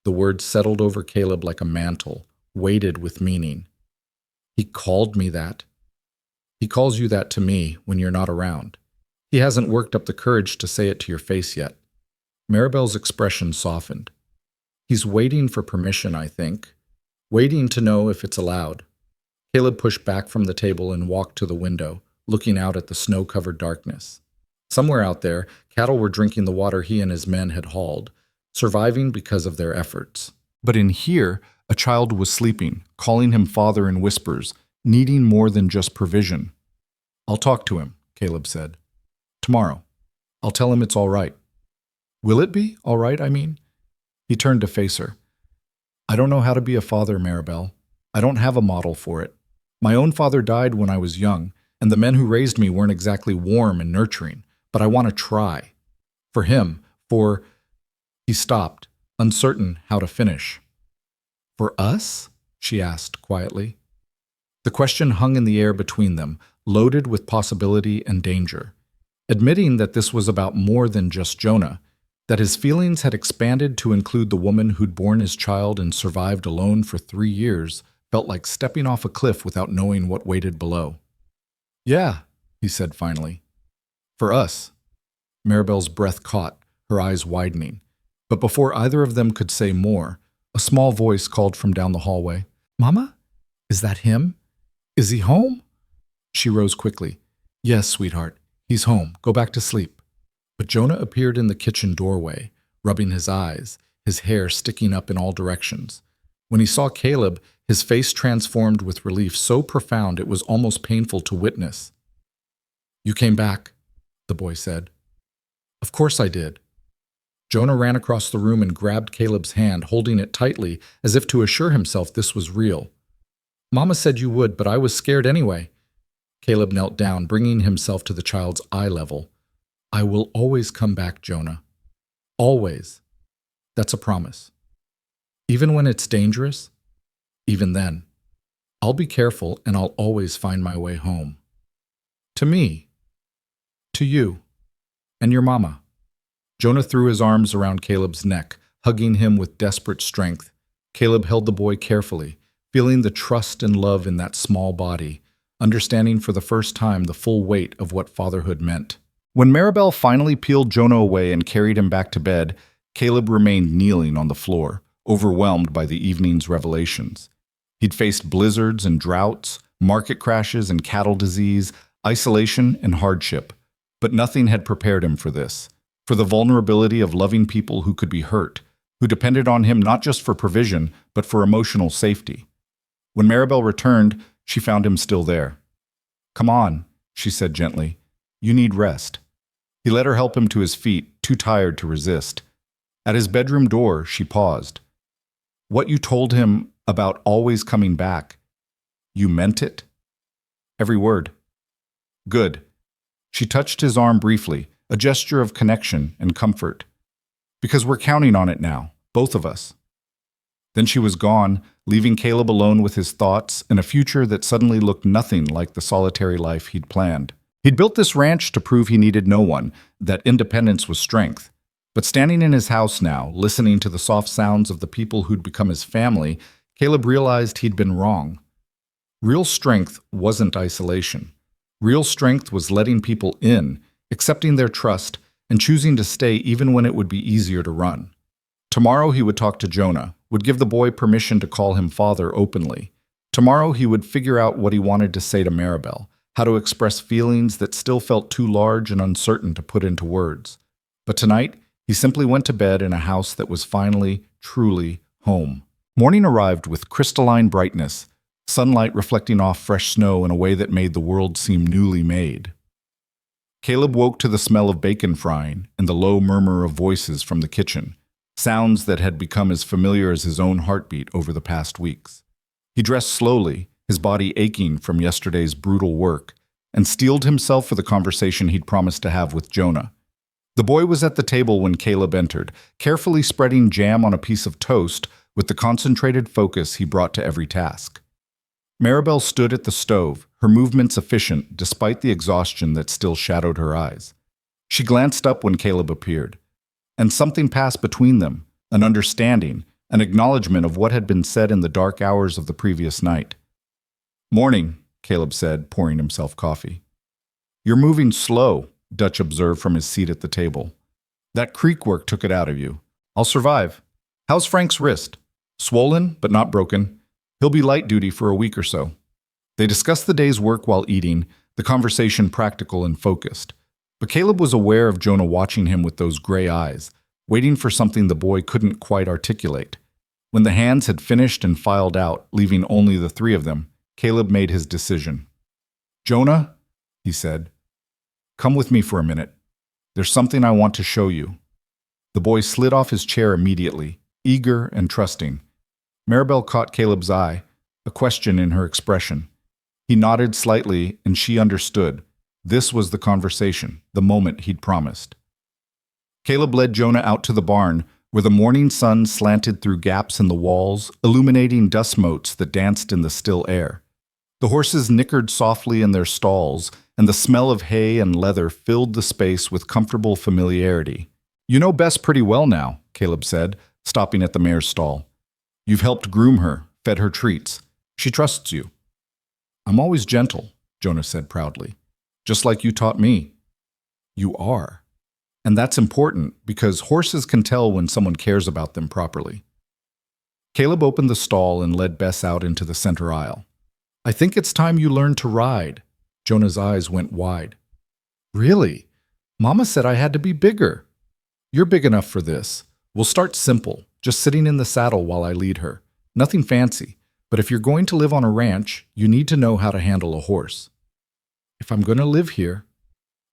The word settled over Caleb like a mantle, weighted with meaning. He called me that. He calls you that to me when you're not around. He hasn't worked up the courage to say it to your face yet. Maribel's expression softened. He's waiting for permission, I think. Waiting to know if it's allowed. Caleb pushed back from the table and walked to the window, looking out at the snow-covered darkness. Somewhere out there, cattle were drinking the water he and his men had hauled, surviving because of their efforts. But in here, a child was sleeping, calling him father in whispers, needing more than just provision. I'll talk to him, Caleb said. Tomorrow. I'll tell him it's all right. Will it be all right, I mean? He turned to face her. I don't know how to be a father, Maribel. I don't have a model for it. My own father died when I was young, and the men who raised me weren't exactly warm and nurturing, but I want to try. For him, for... He stopped, uncertain how to finish. For us? She asked quietly. The question hung in the air between them, loaded with possibility and danger. Admitting that this was about more than just Jonah, that his feelings had expanded to include the woman who'd borne his child and survived alone for 3 years, felt like stepping off a cliff without knowing what waited below. Yeah, he said finally. For us. Maribel's breath caught, her eyes widening. But before either of them could say more, a small voice called from down the hallway. Mama? Is that him? Is he home? She rose quickly. Yes, sweetheart. He's home. Go back to sleep. But Jonah appeared in the kitchen doorway, rubbing his eyes, his hair sticking up in all directions. When he saw Caleb, his face transformed with relief so profound it was almost painful to witness. You came back, the boy said. Of course I did. Jonah ran across the room and grabbed Caleb's hand, holding it tightly, as if to assure himself this was real. Mama said you would, but I was scared anyway. Caleb knelt down, bringing himself to the child's eye level. I will always come back, Jonah. Always. That's a promise. Even when it's dangerous? Even then. I'll be careful and I'll always find my way home. To me. To you. And your mama. Jonah threw his arms around Caleb's neck, hugging him with desperate strength. Caleb held the boy carefully, feeling the trust and love in that small body, understanding for the first time the full weight of what fatherhood meant. When Maribel finally peeled Jonah away and carried him back to bed, Caleb remained kneeling on the floor, overwhelmed by the evening's revelations. He'd faced blizzards and droughts, market crashes and cattle disease, isolation and hardship, but nothing had prepared him for this. For the vulnerability of loving people who could be hurt, who depended on him not just for provision, but for emotional safety. When Maribel returned, she found him still there. Come on, she said gently. You need rest. He let her help him to his feet, too tired to resist. At his bedroom door, she paused. What you told him about always coming back, you meant it? Every word. Good. She touched his arm briefly, a gesture of connection and comfort. Because we're counting on it now, both of us. Then she was gone, leaving Caleb alone with his thoughts and a future that suddenly looked nothing like the solitary life he'd planned. He'd built this ranch to prove he needed no one, that independence was strength. But standing in his house now, listening to the soft sounds of the people who'd become his family, Caleb realized he'd been wrong. Real strength wasn't isolation. Real strength was letting people in, accepting their trust, and choosing to stay even when it would be easier to run. Tomorrow he would talk to Jonah, would give the boy permission to call him father openly. Tomorrow he would figure out what he wanted to say to Maribel, how to express feelings that still felt too large and uncertain to put into words. But tonight, he simply went to bed in a house that was finally, truly home. Morning arrived with crystalline brightness, sunlight reflecting off fresh snow in a way that made the world seem newly made. Caleb woke to the smell of bacon frying and the low murmur of voices from the kitchen, sounds that had become as familiar as his own heartbeat over the past weeks. He dressed slowly, his body aching from yesterday's brutal work, and steeled himself for the conversation he'd promised to have with Jonah. The boy was at the table when Caleb entered, carefully spreading jam on a piece of toast with the concentrated focus he brought to every task. Maribel stood at the stove, her movements efficient despite the exhaustion that still shadowed her eyes. She glanced up when Caleb appeared, and something passed between them, an understanding, an acknowledgement of what had been said in the dark hours of the previous night. "Morning," Caleb said, pouring himself coffee. "You're moving slow," Dutch observed from his seat at the table. "That creek work took it out of you. I'll survive. How's Frank's wrist? Swollen, but not broken. He'll be light duty for a week or so." They discussed the day's work while eating, the conversation practical and focused. But Caleb was aware of Jonah watching him with those gray eyes, waiting for something the boy couldn't quite articulate. When the hands had finished and filed out, leaving only the three of them, Caleb made his decision. "Jonah," he said, "come with me for a minute. There's something I want to show you." The boy slid off his chair immediately, eager and trusting. Maribel caught Caleb's eye, a question in her expression. He nodded slightly, and she understood. This was the conversation, the moment he'd promised. Caleb led Jonah out to the barn, where the morning sun slanted through gaps in the walls, illuminating dust motes that danced in the still air. The horses nickered softly in their stalls, and the smell of hay and leather filled the space with comfortable familiarity. "You know Bess pretty well now," Caleb said, stopping at the mare's stall. "You've helped groom her, fed her treats. She trusts you." "I'm always gentle," Jonah said proudly. "Just like you taught me." "You are. And that's important because horses can tell when someone cares about them properly." Caleb opened the stall and led Bess out into the center aisle. "I think it's time you learned to ride." Jonah's eyes went wide. "Really? Mama said I had to be bigger." "You're big enough for this. We'll start simple, just sitting in the saddle while I lead her. Nothing fancy, but if you're going to live on a ranch, you need to know how to handle a horse." "If I'm going to live here,"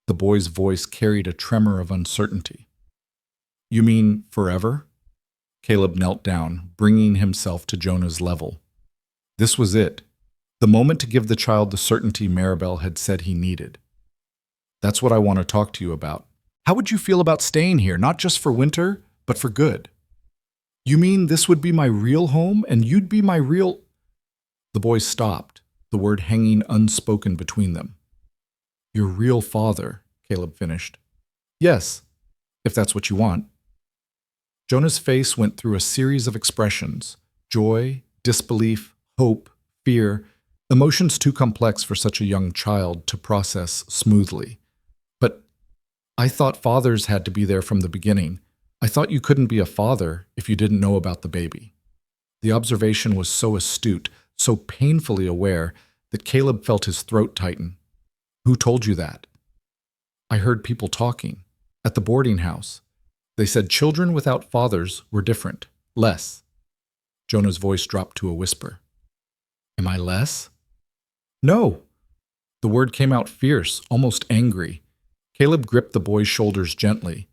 the boy's voice carried a tremor of uncertainty. "You mean forever?" Caleb knelt down, bringing himself to Jonah's level. This was it, the moment to give the child the certainty Maribel had said he needed. "That's what I want to talk to you about. How would you feel about staying here, not just for winter, but for good?" "You mean this would be my real home, and you'd be my real—" The boy stopped, the word hanging unspoken between them. "Your real father," Caleb finished. "Yes, if that's what you want." Jonah's face went through a series of expressions: joy, disbelief, hope, fear, emotions too complex for such a young child to process smoothly. "But I thought fathers had to be there from the beginning. I thought you couldn't be a father if you didn't know about the baby." The observation was so astute, so painfully aware, that Caleb felt his throat tighten. "Who told you that?" "I heard people talking. At the boarding house. They said children without fathers were different. Less." Jonah's voice dropped to a whisper. "Am I less?" "No." The word came out fierce, almost angry. Caleb gripped the boy's shoulders gently.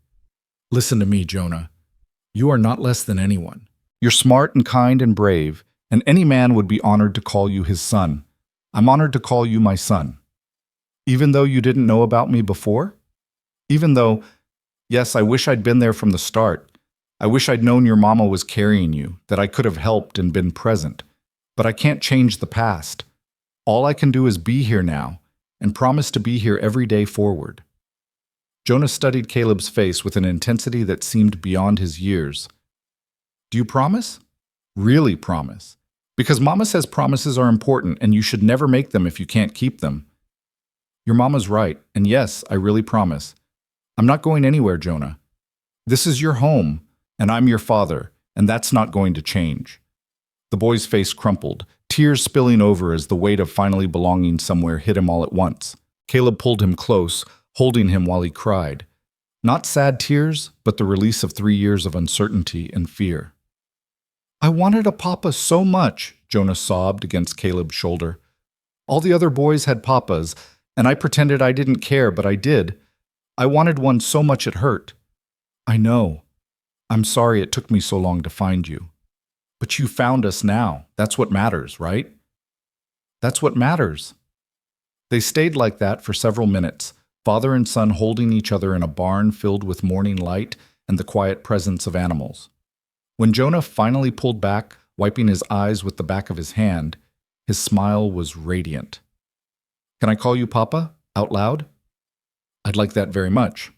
"Listen to me, Jonah. You are not less than anyone. You're smart and kind and brave, and any man would be honored to call you his son. I'm honored to call you my son. Even though you didn't know about me before? Even though, yes, I wish I'd been there from the start. I wish I'd known your mama was carrying you, that I could have helped and been present. But I can't change the past. All I can do is be here now, and promise to be here every day forward." Jonah studied Caleb's face with an intensity that seemed beyond his years. "Do you promise? Really promise? Because Mama says promises are important and you should never make them if you can't keep them." "Your mama's right, and yes, I really promise. I'm not going anywhere, Jonah. This is your home, and I'm your father, and that's not going to change." The boy's face crumpled, tears spilling over as the weight of finally belonging somewhere hit him all at once. Caleb pulled him close, holding him while he cried. Not sad tears, but the release of 3 years of uncertainty and fear. "I wanted a papa so much," Jonah sobbed against Caleb's shoulder. "All the other boys had papas, and I pretended I didn't care, but I did. I wanted one so much it hurt." "I know. I'm sorry it took me so long to find you. But you found us now. That's what matters, right?" "That's what matters." They stayed like that for several minutes, father and son holding each other in a barn filled with morning light and the quiet presence of animals. When Jonah finally pulled back, wiping his eyes with the back of his hand, his smile was radiant. "Can I call you Papa? Out loud?" "I'd like that very much."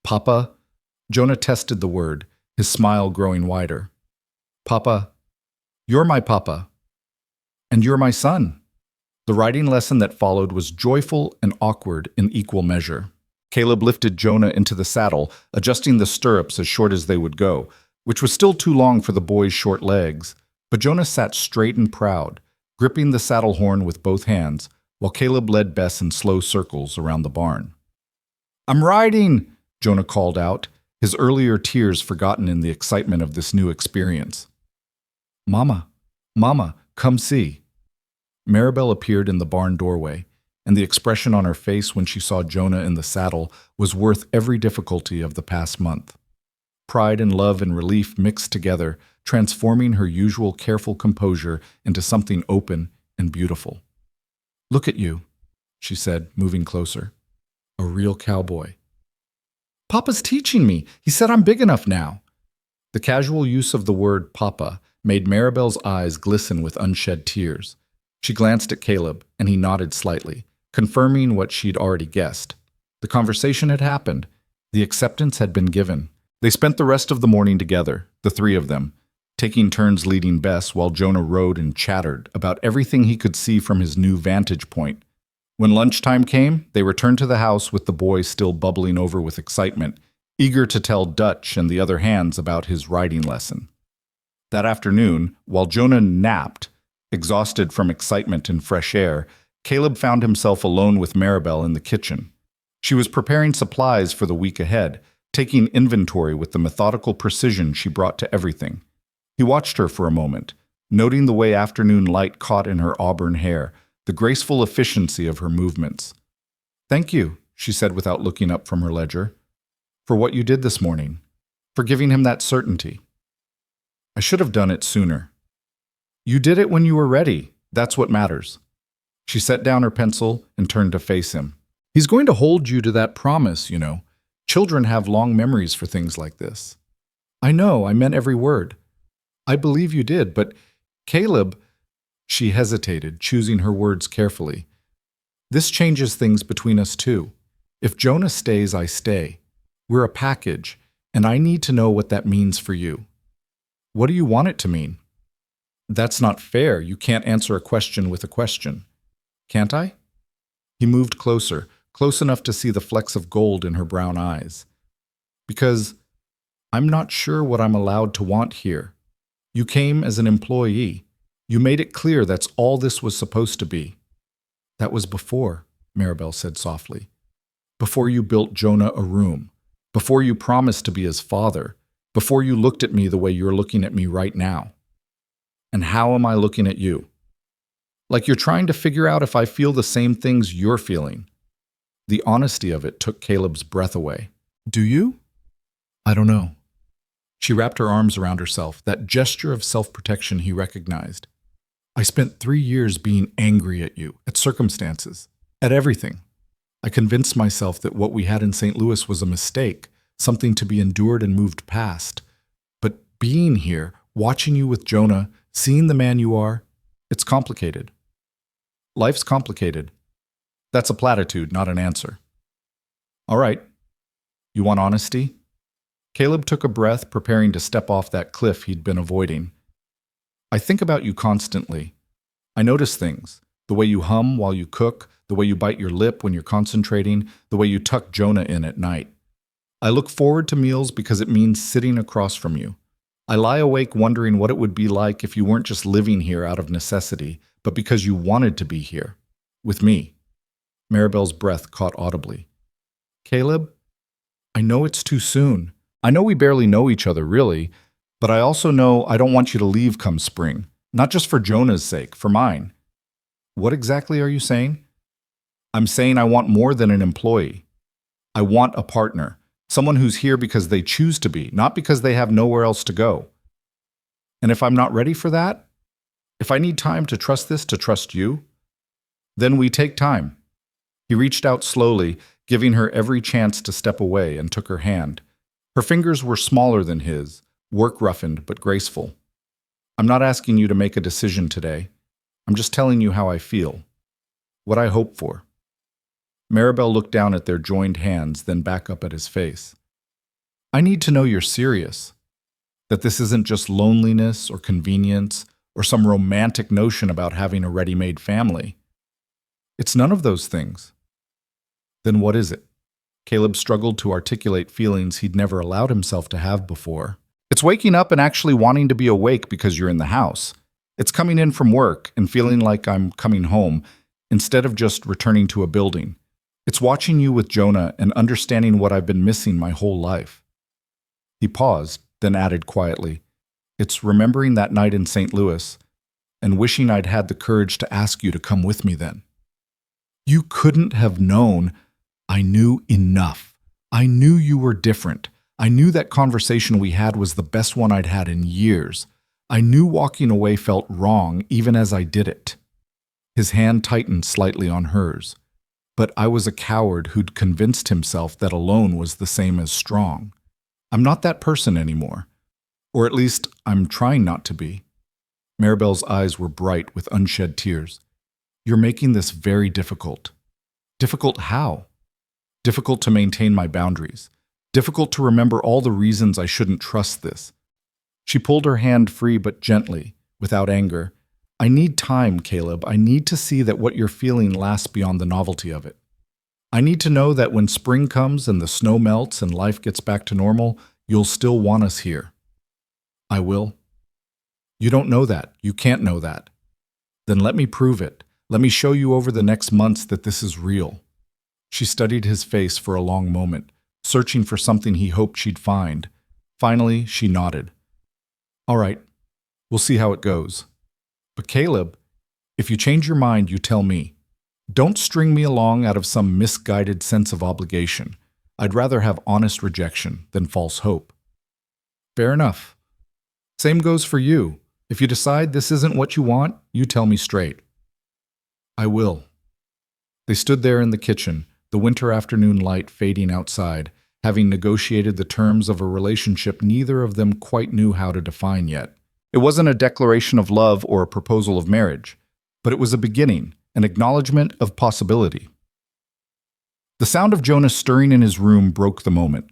"Papa?" Jonah tested the word, his smile growing wider. "Papa, you're my papa. And you're my son." The riding lesson that followed was joyful and awkward in equal measure. Caleb lifted Jonah into the saddle, adjusting the stirrups as short as they would go, which was still too long for the boy's short legs. But Jonah sat straight and proud, gripping the saddle horn with both hands, while Caleb led Bess in slow circles around the barn. "I'm riding!" Jonah called out, his earlier tears forgotten in the excitement of this new experience. "Mama, Mama, come see." Maribel appeared in the barn doorway, and the expression on her face when she saw Jonah in the saddle was worth every difficulty of the past month. Pride and love and relief mixed together, transforming her usual careful composure into something open and beautiful. "Look at you," she said, moving closer. "A real cowboy." "Papa's teaching me. He said I'm big enough now." The casual use of the word Papa made Maribel's eyes glisten with unshed tears. She glanced at Caleb, and he nodded slightly, confirming what she'd already guessed. The conversation had happened. The acceptance had been given. They spent the rest of the morning together, the three of them, taking turns leading Bess while Jonah rode and chattered about everything he could see from his new vantage point. When lunchtime came, they returned to the house with the boy still bubbling over with excitement, eager to tell Dutch and the other hands about his riding lesson. That afternoon, while Jonah napped, exhausted from excitement and fresh air, Caleb found himself alone with Maribel in the kitchen. She was preparing supplies for the week ahead, taking inventory with the methodical precision she brought to everything. He watched her for a moment, noting the way afternoon light caught in her auburn hair, the graceful efficiency of her movements. "Thank you," she said without looking up from her ledger, "for what you did this morning, for giving him that certainty. I should have done it sooner." "You did it when you were ready. That's what matters." She set down her pencil and turned to face him. "He's going to hold you to that promise, you know. Children have long memories for things like this." "I know, I meant every word." "I believe you did, but Caleb—" She hesitated, choosing her words carefully. "This changes things between us too. If Jonah stays, I stay. We're a package, and I need to know what that means for you." "What do you want it to mean?" "That's not fair. You can't answer a question with a question." "Can't I?" He moved closer, close enough to see the flecks of gold in her brown eyes. "Because I'm not sure what I'm allowed to want here. You came as an employee. You made it clear that's all this was supposed to be." "That was before," Maribel said softly. "Before you built Jonah a room. Before you promised to be his father. Before you looked at me the way you're looking at me right now." "And how am I looking at you?" "Like you're trying to figure out if I feel the same things you're feeling." The honesty of it took Caleb's breath away. "Do you?" "I don't know." She wrapped her arms around herself, that gesture of self-protection he recognized. "I spent 3 years being angry at you, at circumstances, at everything. I convinced myself that what we had in St. Louis was a mistake, something to be endured and moved past. But being here, watching you with Jonah, seeing the man you are, it's complicated. Life's complicated." That's a platitude, not an answer. "All right. You want honesty?" Caleb took a breath, preparing to step off that cliff he'd been avoiding. "I think about you constantly. I notice things. The way you hum while you cook, the way you bite your lip when you're concentrating, the way you tuck Jonah in at night. I look forward to meals because it means sitting across from you. I lie awake wondering what it would be like if you weren't just living here out of necessity, but because you wanted to be here. With me." Maribel's breath caught audibly. "Caleb, I know it's too soon. I know we barely know each other, really, but I also know I don't want you to leave come spring. Not just for Jonah's sake, for mine." "What exactly are you saying?" "I'm saying I want more than an employee. I want a partner, someone who's here because they choose to be, not because they have nowhere else to go. And if I'm not ready for that, if I need time to trust this, to trust you, then we take time." He reached out slowly, giving her every chance to step away, and took her hand. Her fingers were smaller than his, work roughened but graceful. I'm not asking you to make a decision today. I'm just telling you how I feel, what I hope for. Maribel looked down at their joined hands, then back up at his face. I need to know you're serious, that this isn't just loneliness or convenience or some romantic notion about having a ready-made family. It's none of those things. Then what is it? Caleb struggled to articulate feelings he'd never allowed himself to have before. It's waking up and actually wanting to be awake because you're in the house. It's coming in from work and feeling like I'm coming home instead of just returning to a building. It's watching you with Jonah and understanding what I've been missing my whole life. He paused, then added quietly, it's remembering that night in St. Louis and wishing I'd had the courage to ask you to come with me then. You couldn't have known. I knew enough. I knew you were different. I knew that conversation we had was the best one I'd had in years. I knew walking away felt wrong even as I did it. His hand tightened slightly on hers. But I was a coward who'd convinced himself that alone was the same as strong. I'm not that person anymore. Or at least, I'm trying not to be. Maribel's eyes were bright with unshed tears. You're making this very difficult. Difficult how? Difficult to maintain my boundaries. Difficult to remember all the reasons I shouldn't trust this. She pulled her hand free but gently, without anger. I need time, Caleb. I need to see that what you're feeling lasts beyond the novelty of it. I need to know that when spring comes and the snow melts and life gets back to normal, you'll still want us here. I will. You don't know that. You can't know that. Then let me prove it. Let me show you over the next months that this is real. She studied his face for a long moment, searching for something he hoped she'd find. Finally, she nodded. All right, we'll see how it goes. But Caleb, if you change your mind, you tell me. Don't string me along out of some misguided sense of obligation. I'd rather have honest rejection than false hope. Fair enough. Same goes for you. If you decide this isn't what you want, you tell me straight. I will. They stood there in the kitchen, the winter afternoon light fading outside, having negotiated the terms of a relationship neither of them quite knew how to define yet. It wasn't a declaration of love or a proposal of marriage, but it was a beginning, an acknowledgement of possibility. The sound of Jonah stirring in his room broke the moment.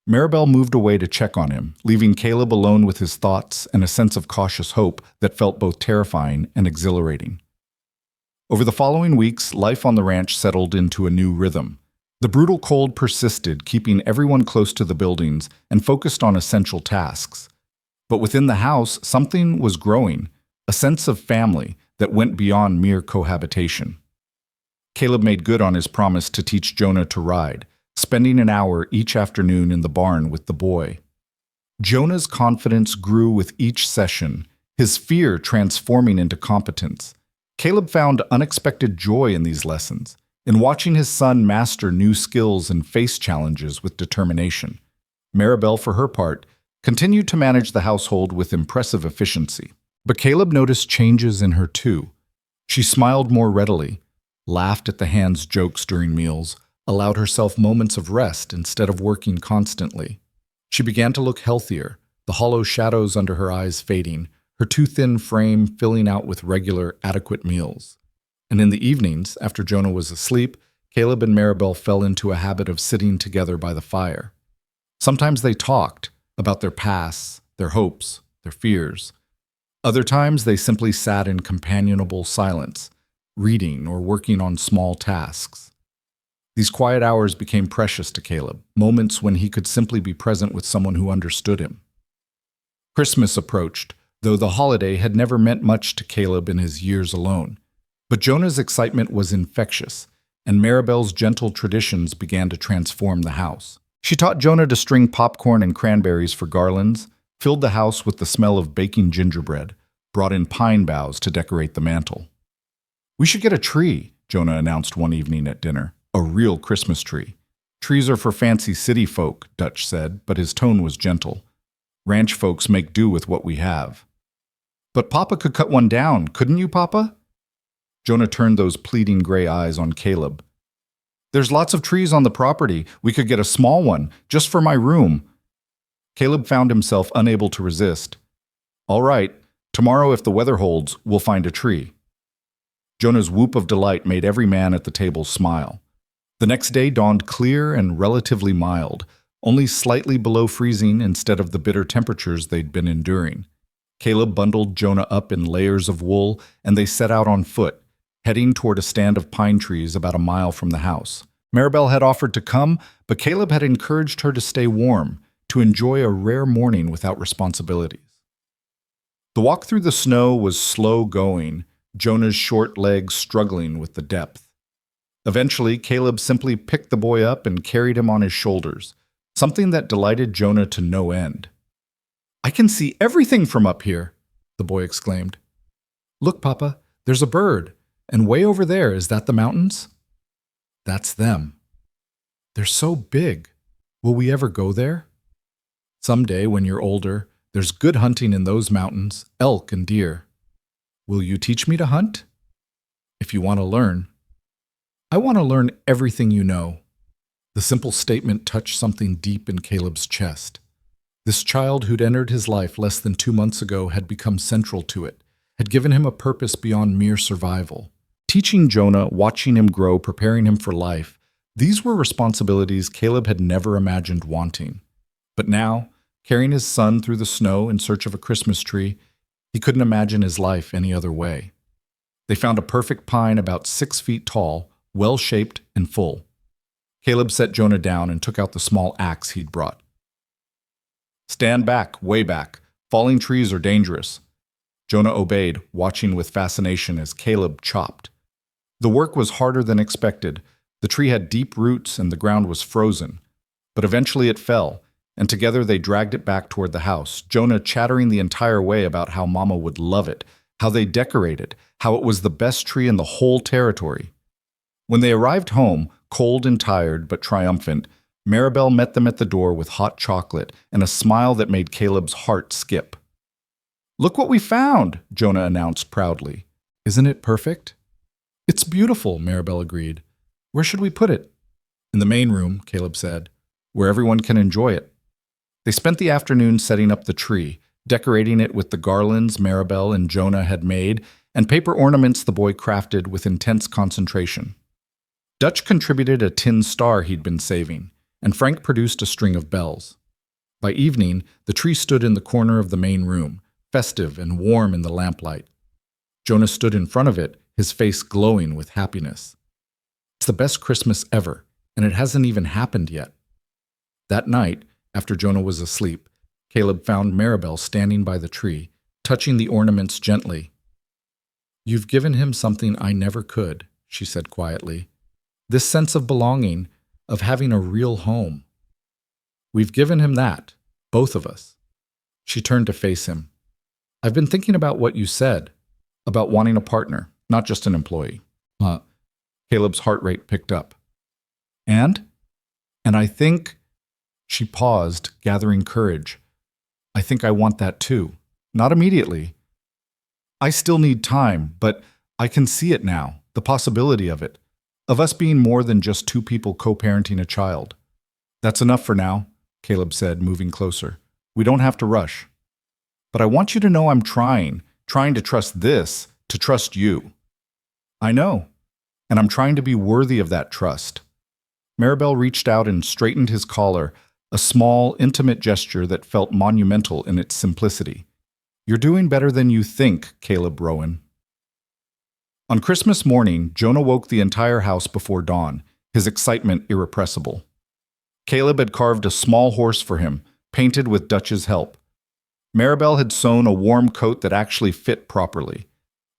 Maribel moved away to check on him, leaving Caleb alone with his thoughts and a sense of cautious hope that felt both terrifying and exhilarating. Over the following weeks, life on the ranch settled into a new rhythm. The brutal cold persisted, keeping everyone close to the buildings and focused on essential tasks. But within the house, something was growing, a sense of family that went beyond mere cohabitation. Caleb made good on his promise to teach Jonah to ride, spending an hour each afternoon in the barn with the boy. Jonah's confidence grew with each session, his fear transforming into competence. Caleb found unexpected joy in these lessons, in watching his son master new skills and face challenges with determination. Maribel, for her part, continued to manage the household with impressive efficiency. But Caleb noticed changes in her too. She smiled more readily, laughed at the hands' jokes during meals, allowed herself moments of rest instead of working constantly. She began to look healthier, the hollow shadows under her eyes fading, her too thin frame filling out with regular, adequate meals. And in the evenings, after Jonah was asleep, Caleb and Maribel fell into a habit of sitting together by the fire. Sometimes they talked about their pasts, their hopes, their fears. Other times they simply sat in companionable silence, reading or working on small tasks. These quiet hours became precious to Caleb, moments when he could simply be present with someone who understood him. Christmas approached, though the holiday had never meant much to Caleb in his years alone. But Jonah's excitement was infectious, and Maribel's gentle traditions began to transform the house. She taught Jonah to string popcorn and cranberries for garlands, filled the house with the smell of baking gingerbread, brought in pine boughs to decorate the mantel. We should get a tree, Jonah announced one evening at dinner. A real Christmas tree. Trees are for fancy city folk, Dutch said, but his tone was gentle. Ranch folks make do with what we have. But Papa could cut one down, couldn't you, Papa? Jonah turned those pleading gray eyes on Caleb. There's lots of trees on the property. We could get a small one, just for my room. Caleb found himself unable to resist. "All right, tomorrow if the weather holds, we'll find a tree." Jonah's whoop of delight made every man at the table smile. The next day dawned clear and relatively mild, only slightly below freezing instead of the bitter temperatures they'd been enduring. Caleb bundled Jonah up in layers of wool, and they set out on foot, heading toward a stand of pine trees about a mile from the house. Maribel had offered to come, but Caleb had encouraged her to stay warm, to enjoy a rare morning without responsibilities. The walk through the snow was slow going, Jonah's short legs struggling with the depth. Eventually, Caleb simply picked the boy up and carried him on his shoulders, something that delighted Jonah to no end. "I can see everything from up here," the boy exclaimed. "Look, Papa, there's a bird, and way over there, is that the mountains?" "That's them. They're so big. Will we ever go there?" "Someday, when you're older, there's good hunting in those mountains, elk and deer. Will you teach me to hunt?" "If you want to learn." "I want to learn everything you know." The simple statement touched something deep in Caleb's chest. This child who'd entered his life less than 2 months ago had become central to it, had given him a purpose beyond mere survival. Teaching Jonah, watching him grow, preparing him for life, these were responsibilities Caleb had never imagined wanting. But now, carrying his son through the snow in search of a Christmas tree, he couldn't imagine his life any other way. They found a perfect pine about 6 feet tall, well-shaped and full. Caleb set Jonah down and took out the small axe he'd brought. "Stand back, way back. Falling trees are dangerous." Jonah obeyed, watching with fascination as Caleb chopped. The work was harder than expected. The tree had deep roots and the ground was frozen. But eventually it fell, and together they dragged it back toward the house, Jonah chattering the entire way about how Mama would love it, how they decorated, how it was the best tree in the whole territory. When they arrived home, cold and tired but triumphant, Maribel met them at the door with hot chocolate and a smile that made Caleb's heart skip. "Look what we found," Jonah announced proudly. "Isn't it perfect?" "It's beautiful," Maribel agreed. "Where should we put it?" "In the main room," Caleb said, "where everyone can enjoy it." They spent the afternoon setting up the tree, decorating it with the garlands Maribel and Jonah had made, and paper ornaments the boy crafted with intense concentration. Dutch contributed a tin star he'd been saving, and Frank produced a string of bells. By evening, the tree stood in the corner of the main room, festive and warm in the lamplight. Jonah stood in front of it, his face glowing with happiness. "It's the best Christmas ever, and it hasn't even happened yet." That night, after Jonah was asleep, Caleb found Maribel standing by the tree, touching the ornaments gently. "You've given him something I never could," she said quietly. "This sense of belonging, of having a real home. We've given him that, both of us." She turned to face him. "I've been thinking about what you said, about wanting a partner, not just an employee." Caleb's heart rate picked up. And I think," she paused, gathering courage, "I think I want that too. Not immediately. I still need time, but I can see it now, the possibility of it. Of us being more than just 2 people co-parenting a child." "That's enough for now," Caleb said, moving closer. "We don't have to rush. But I want you to know I'm trying to trust this, to trust you." "I know, and I'm trying to be worthy of that trust." Maribel reached out and straightened his collar, a small, intimate gesture that felt monumental in its simplicity. "You're doing better than you think, Caleb Rowan." On Christmas morning, Jonah woke the entire house before dawn, his excitement irrepressible. Caleb had carved a small horse for him, painted with Dutch's help. Maribel had sewn a warm coat that actually fit properly.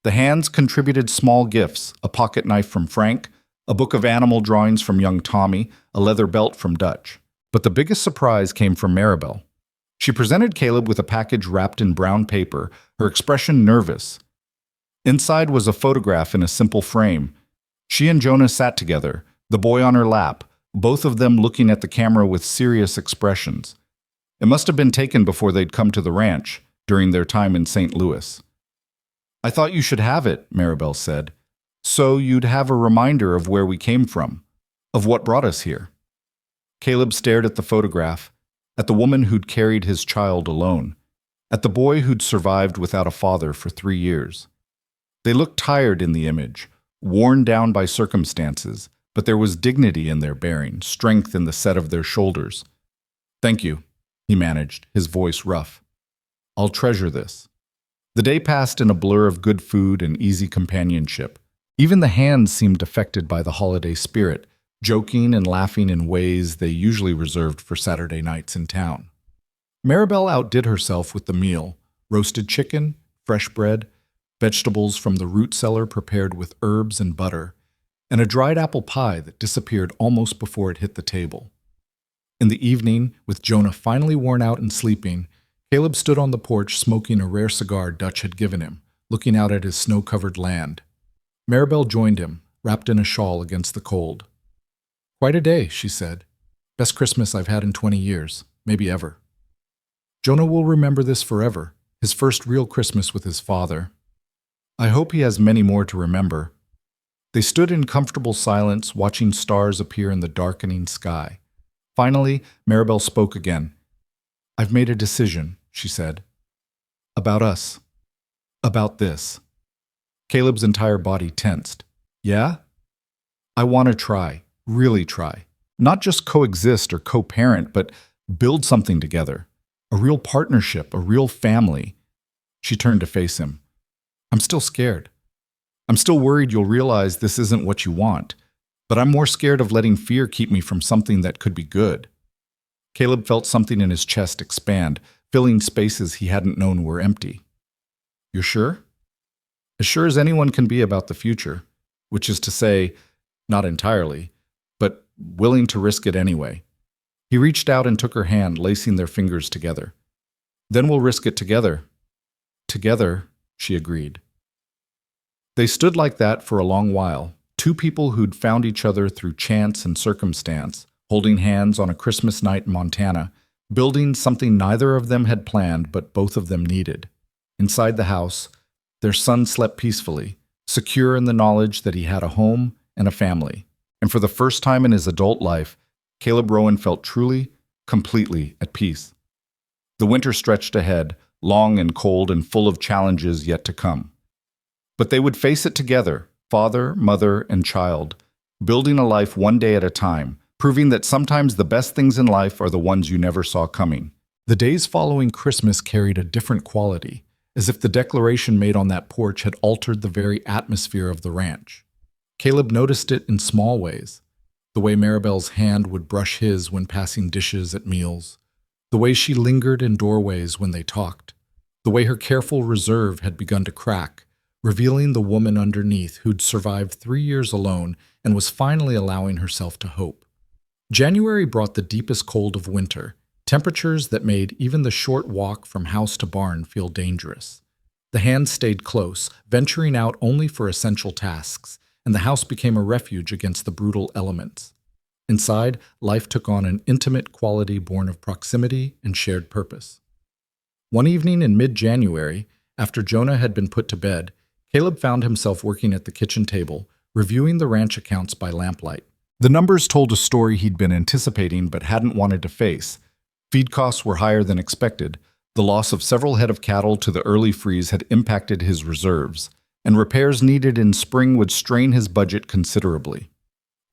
The hands contributed small gifts, a pocket knife from Frank, a book of animal drawings from young Tommy, a leather belt from Dutch. But the biggest surprise came from Maribel. She presented Caleb with a package wrapped in brown paper, her expression nervous. Inside was a photograph in a simple frame. She and Jonah sat together, the boy on her lap, both of them looking at the camera with serious expressions. It must have been taken before they'd come to the ranch, during their time in St. Louis. "I thought you should have it," Maribel said, "so you'd have a reminder of where we came from, of what brought us here." Caleb stared at the photograph. at the woman who'd carried his child alone, at the boy who'd survived without a father for 3 years. They looked tired in the image, worn down by circumstances, but there was dignity in their bearing, strength in the set of their shoulders. "Thank you," he managed, his voice rough. "I'll treasure this." The day passed in a blur of good food and easy companionship. Even the hands seemed affected by the holiday spirit, joking and laughing in ways they usually reserved for Saturday nights in town. Maribel outdid herself with the meal: roasted chicken, fresh bread, vegetables from the root cellar prepared with herbs and butter, and a dried apple pie that disappeared almost before it hit the table. In the evening, with Jonah finally worn out and sleeping, Caleb stood on the porch smoking a rare cigar Dutch had given him, looking out at his snow-covered land. Maribel joined him, wrapped in a shawl against the cold. "Quite a day," she said. "Best Christmas I've had in 20 years, maybe ever." Jonah will remember this forever, his first real Christmas with his father. I hope he has many more to remember. They stood in comfortable silence, watching stars appear in the darkening sky. Finally, Maribel spoke again. "I've made a decision," she said. "About us. About this." Caleb's entire body tensed. "Yeah? I want to try, really try. Not just coexist or co-parent, but build something together. A real partnership, a real family." She turned to face him. "I'm still scared. I'm still worried you'll realize this isn't what you want, but I'm more scared of letting fear keep me from something that could be good." Caleb felt something in his chest expand, filling spaces he hadn't known were empty. "You're sure?" "As sure as anyone can be about the future, which is to say, not entirely, but willing to risk it anyway." He reached out and took her hand, lacing their fingers together. "Then we'll risk it together." "Together," she agreed. They stood like that for a long while, two people who'd found each other through chance and circumstance, holding hands on a Christmas night in Montana, building something neither of them had planned but both of them needed. Inside the house, their son slept peacefully, secure in the knowledge that he had a home and a family. And for the first time in his adult life, Caleb Rowan felt truly, completely at peace. The winter stretched ahead, long and cold and full of challenges yet to come. But they would face it together, father, mother, and child, building a life one day at a time, proving that sometimes the best things in life are the ones you never saw coming. The days following Christmas carried a different quality, as if the declaration made on that porch had altered the very atmosphere of the ranch. Caleb noticed it in small ways: the way Maribel's hand would brush his when passing dishes at meals, the way she lingered in doorways when they talked, the way her careful reserve had begun to crack, revealing the woman underneath who'd survived 3 years alone and was finally allowing herself to hope. January brought the deepest cold of winter, temperatures that made even the short walk from house to barn feel dangerous. The hands stayed close, venturing out only for essential tasks, and the house became a refuge against the brutal elements. Inside, life took on an intimate quality born of proximity and shared purpose. One evening in mid-January, after Jonah had been put to bed, Caleb found himself working at the kitchen table, reviewing the ranch accounts by lamplight. The numbers told a story he'd been anticipating but hadn't wanted to face. Feed costs were higher than expected, the loss of several head of cattle to the early freeze had impacted his reserves, and repairs needed in spring would strain his budget considerably.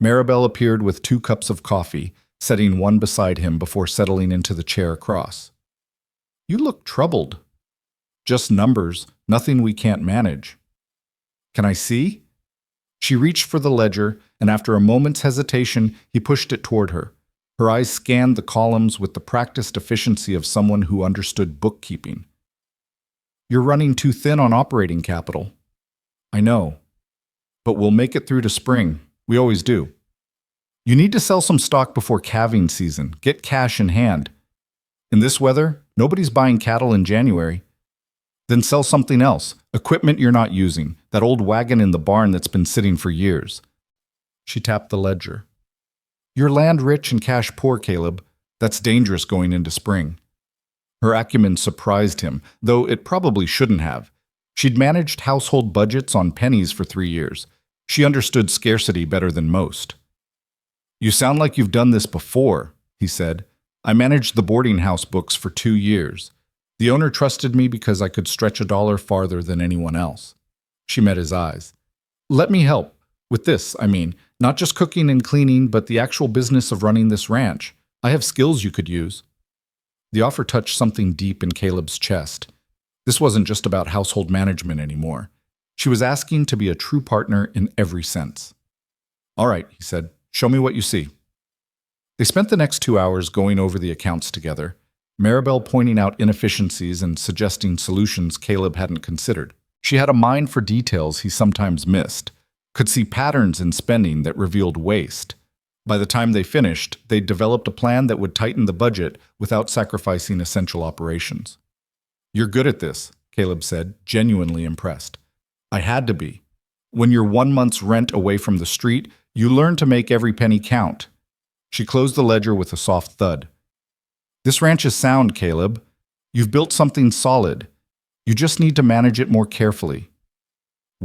Maribel appeared with 2 cups of coffee, setting one beside him before settling into the chair across. "You look troubled." "Just numbers, nothing we can't manage." "Can I see?" She reached for the ledger, and after a moment's hesitation, he pushed it toward her. Her eyes scanned the columns with the practiced efficiency of someone who understood bookkeeping. "You're running too thin on operating capital." "I know. But we'll make it through to spring. We always do." "You need to sell some stock before calving season. Get cash in hand." "In this weather, nobody's buying cattle in January." "Then sell something else. Equipment you're not using. That old wagon in the barn that's been sitting for years." She tapped the ledger. "You're land rich and cash poor, Caleb. That's dangerous going into spring." Her acumen surprised him, though it probably shouldn't have. She'd managed household budgets on pennies for 3 years. She understood scarcity better than most. "You sound like you've done this before," he said. I managed the boarding house books for 2 years. The owner trusted me because I could stretch a dollar farther than anyone else. She met his eyes. Let me help. With this, I mean, not just cooking and cleaning, but the actual business of running this ranch. I have skills you could use. The offer touched something deep in Caleb's chest. This wasn't just about household management anymore. She was asking to be a true partner in every sense. All right, he said, show me what you see. They spent the next 2 hours going over the accounts together, Maribel pointing out inefficiencies and suggesting solutions Caleb hadn't considered. She had a mind for details he sometimes missed, could see patterns in spending that revealed waste. By the time they finished, they'd developed a plan that would tighten the budget without sacrificing essential operations. You're good at this, Caleb said, genuinely impressed. I had to be. When you're 1 month's rent away from the street, you learn to make every penny count. She closed the ledger with a soft thud. This ranch is sound, Caleb. You've built something solid. You just need to manage it more carefully.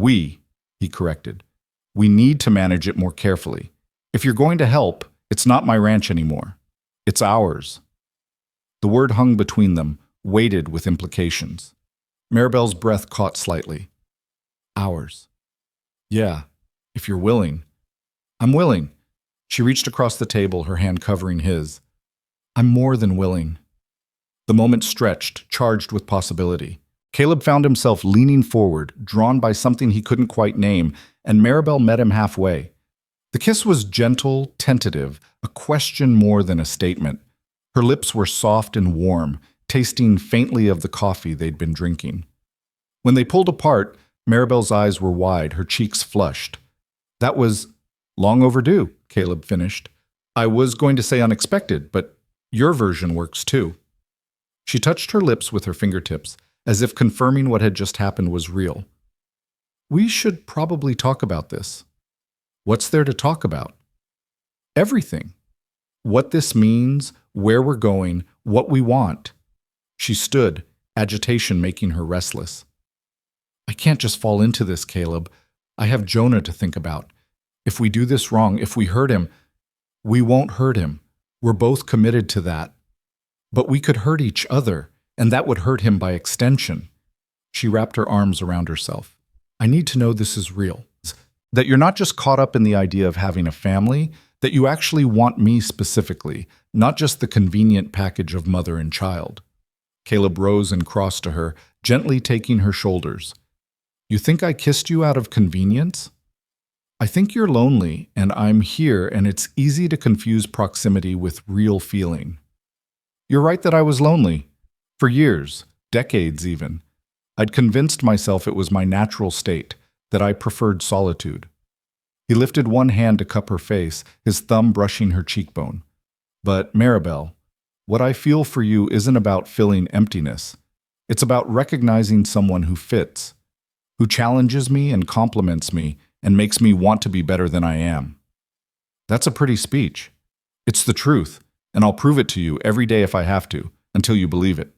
He corrected. We need to manage it more carefully. If you're going to help, it's not my ranch anymore. It's ours. The word hung between them, weighted with implications. Maribel's breath caught slightly. Ours. Yeah, if you're willing. I'm willing. She reached across the table, her hand covering his. I'm more than willing. The moment stretched, charged with possibility. Caleb found himself leaning forward, drawn by something he couldn't quite name, and Maribel met him halfway. The kiss was gentle, tentative, a question more than a statement. Her lips were soft and warm, tasting faintly of the coffee they'd been drinking. When they pulled apart, Maribel's eyes were wide, her cheeks flushed. That was long overdue, Caleb finished. I was going to say unexpected, but your version works too. She touched her lips with her fingertips, as if confirming what had just happened was real. We should probably talk about this. What's there to talk about? Everything. What this means, where we're going, what we want. She stood, agitation making her restless. I can't just fall into this, Caleb. I have Jonah to think about. If we do this wrong, if we hurt him, we won't hurt him. We're both committed to that. But we could hurt each other, and that would hurt him by extension. She wrapped her arms around herself. I need to know this is real. That you're not just caught up in the idea of having a family, that you actually want me specifically, not just the convenient package of mother and child. Caleb rose and crossed to her, gently taking her shoulders. You think I kissed you out of convenience? I think you're lonely, and I'm here, and it's easy to confuse proximity with real feeling. You're right that I was lonely. For years, decades even. I'd convinced myself it was my natural state, that I preferred solitude. He lifted one hand to cup her face, his thumb brushing her cheekbone. But, Maribel, what I feel for you isn't about filling emptiness. It's about recognizing someone who fits, who challenges me and compliments me and makes me want to be better than I am. That's a pretty speech. It's the truth, and I'll prove it to you every day if I have to, until you believe it.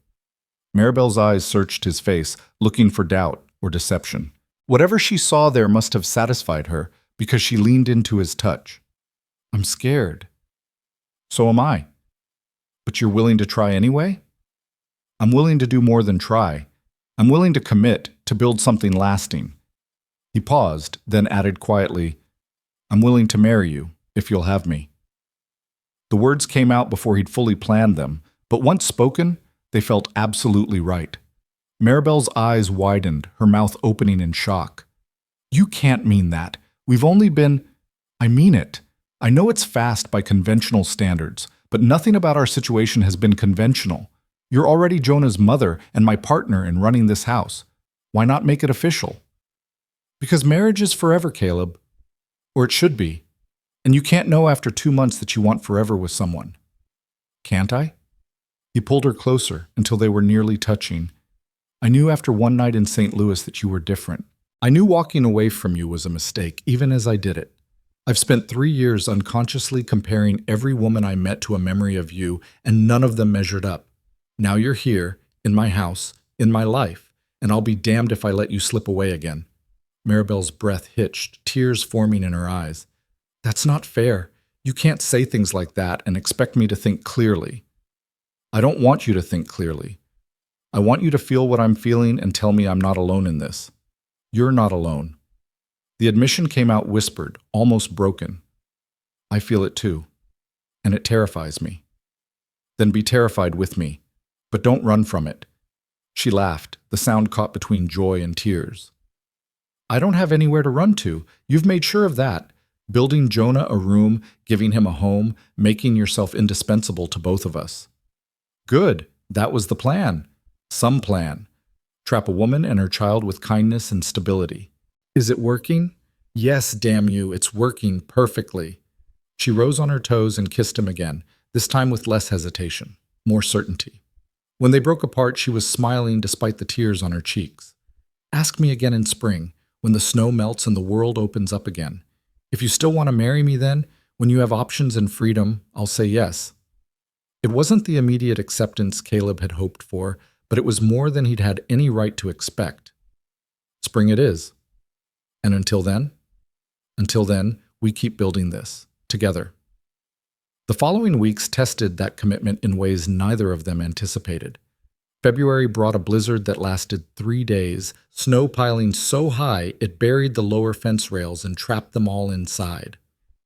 Maribel's eyes searched his face, looking for doubt or deception. Whatever she saw there must have satisfied her, because she leaned into his touch. I'm scared. So am I. But you're willing to try anyway? I'm willing to do more than try. I'm willing to commit, to build something lasting. He paused, then added quietly, I'm willing to marry you, if you'll have me. The words came out before he'd fully planned them, but once spoken, they felt absolutely right. Maribel's eyes widened, her mouth opening in shock. You can't mean that. We've only been… I mean it. I know it's fast by conventional standards, but nothing about our situation has been conventional. You're already Jonah's mother and my partner in running this house. Why not make it official? Because marriage is forever, Caleb. Or it should be. And you can't know after 2 months that you want forever with someone. Can't I? He pulled her closer until they were nearly touching. I knew after one night in St. Louis that you were different. I knew walking away from you was a mistake, even as I did it. I've spent 3 years unconsciously comparing every woman I met to a memory of you, and none of them measured up. Now you're here, in my house, in my life, and I'll be damned if I let you slip away again. Maribel's breath hitched, tears forming in her eyes. That's not fair. You can't say things like that and expect me to think clearly. I don't want you to think clearly. I want you to feel what I'm feeling and tell me I'm not alone in this. You're not alone. The admission came out whispered, almost broken. I feel it too, and it terrifies me. Then be terrified with me, but don't run from it. She laughed, the sound caught between joy and tears. I don't have anywhere to run to. You've made sure of that. Building Jonah a room, giving him a home, making yourself indispensable to both of us. Good. That was the plan. Some plan. Trap a woman and her child with kindness and stability. Is it working? Yes, damn you, it's working perfectly. She rose on her toes and kissed him again, this time with less hesitation, more certainty. When they broke apart, she was smiling despite the tears on her cheeks. Ask me again in spring, when the snow melts and the world opens up again. If you still want to marry me then, when you have options and freedom, I'll say yes. It wasn't the immediate acceptance Caleb had hoped for, but it was more than he'd had any right to expect. Spring it is. And until then, we keep building this, together. The following weeks tested that commitment in ways neither of them anticipated. February brought a blizzard that lasted 3 days, snow piling so high it buried the lower fence rails and trapped them all inside.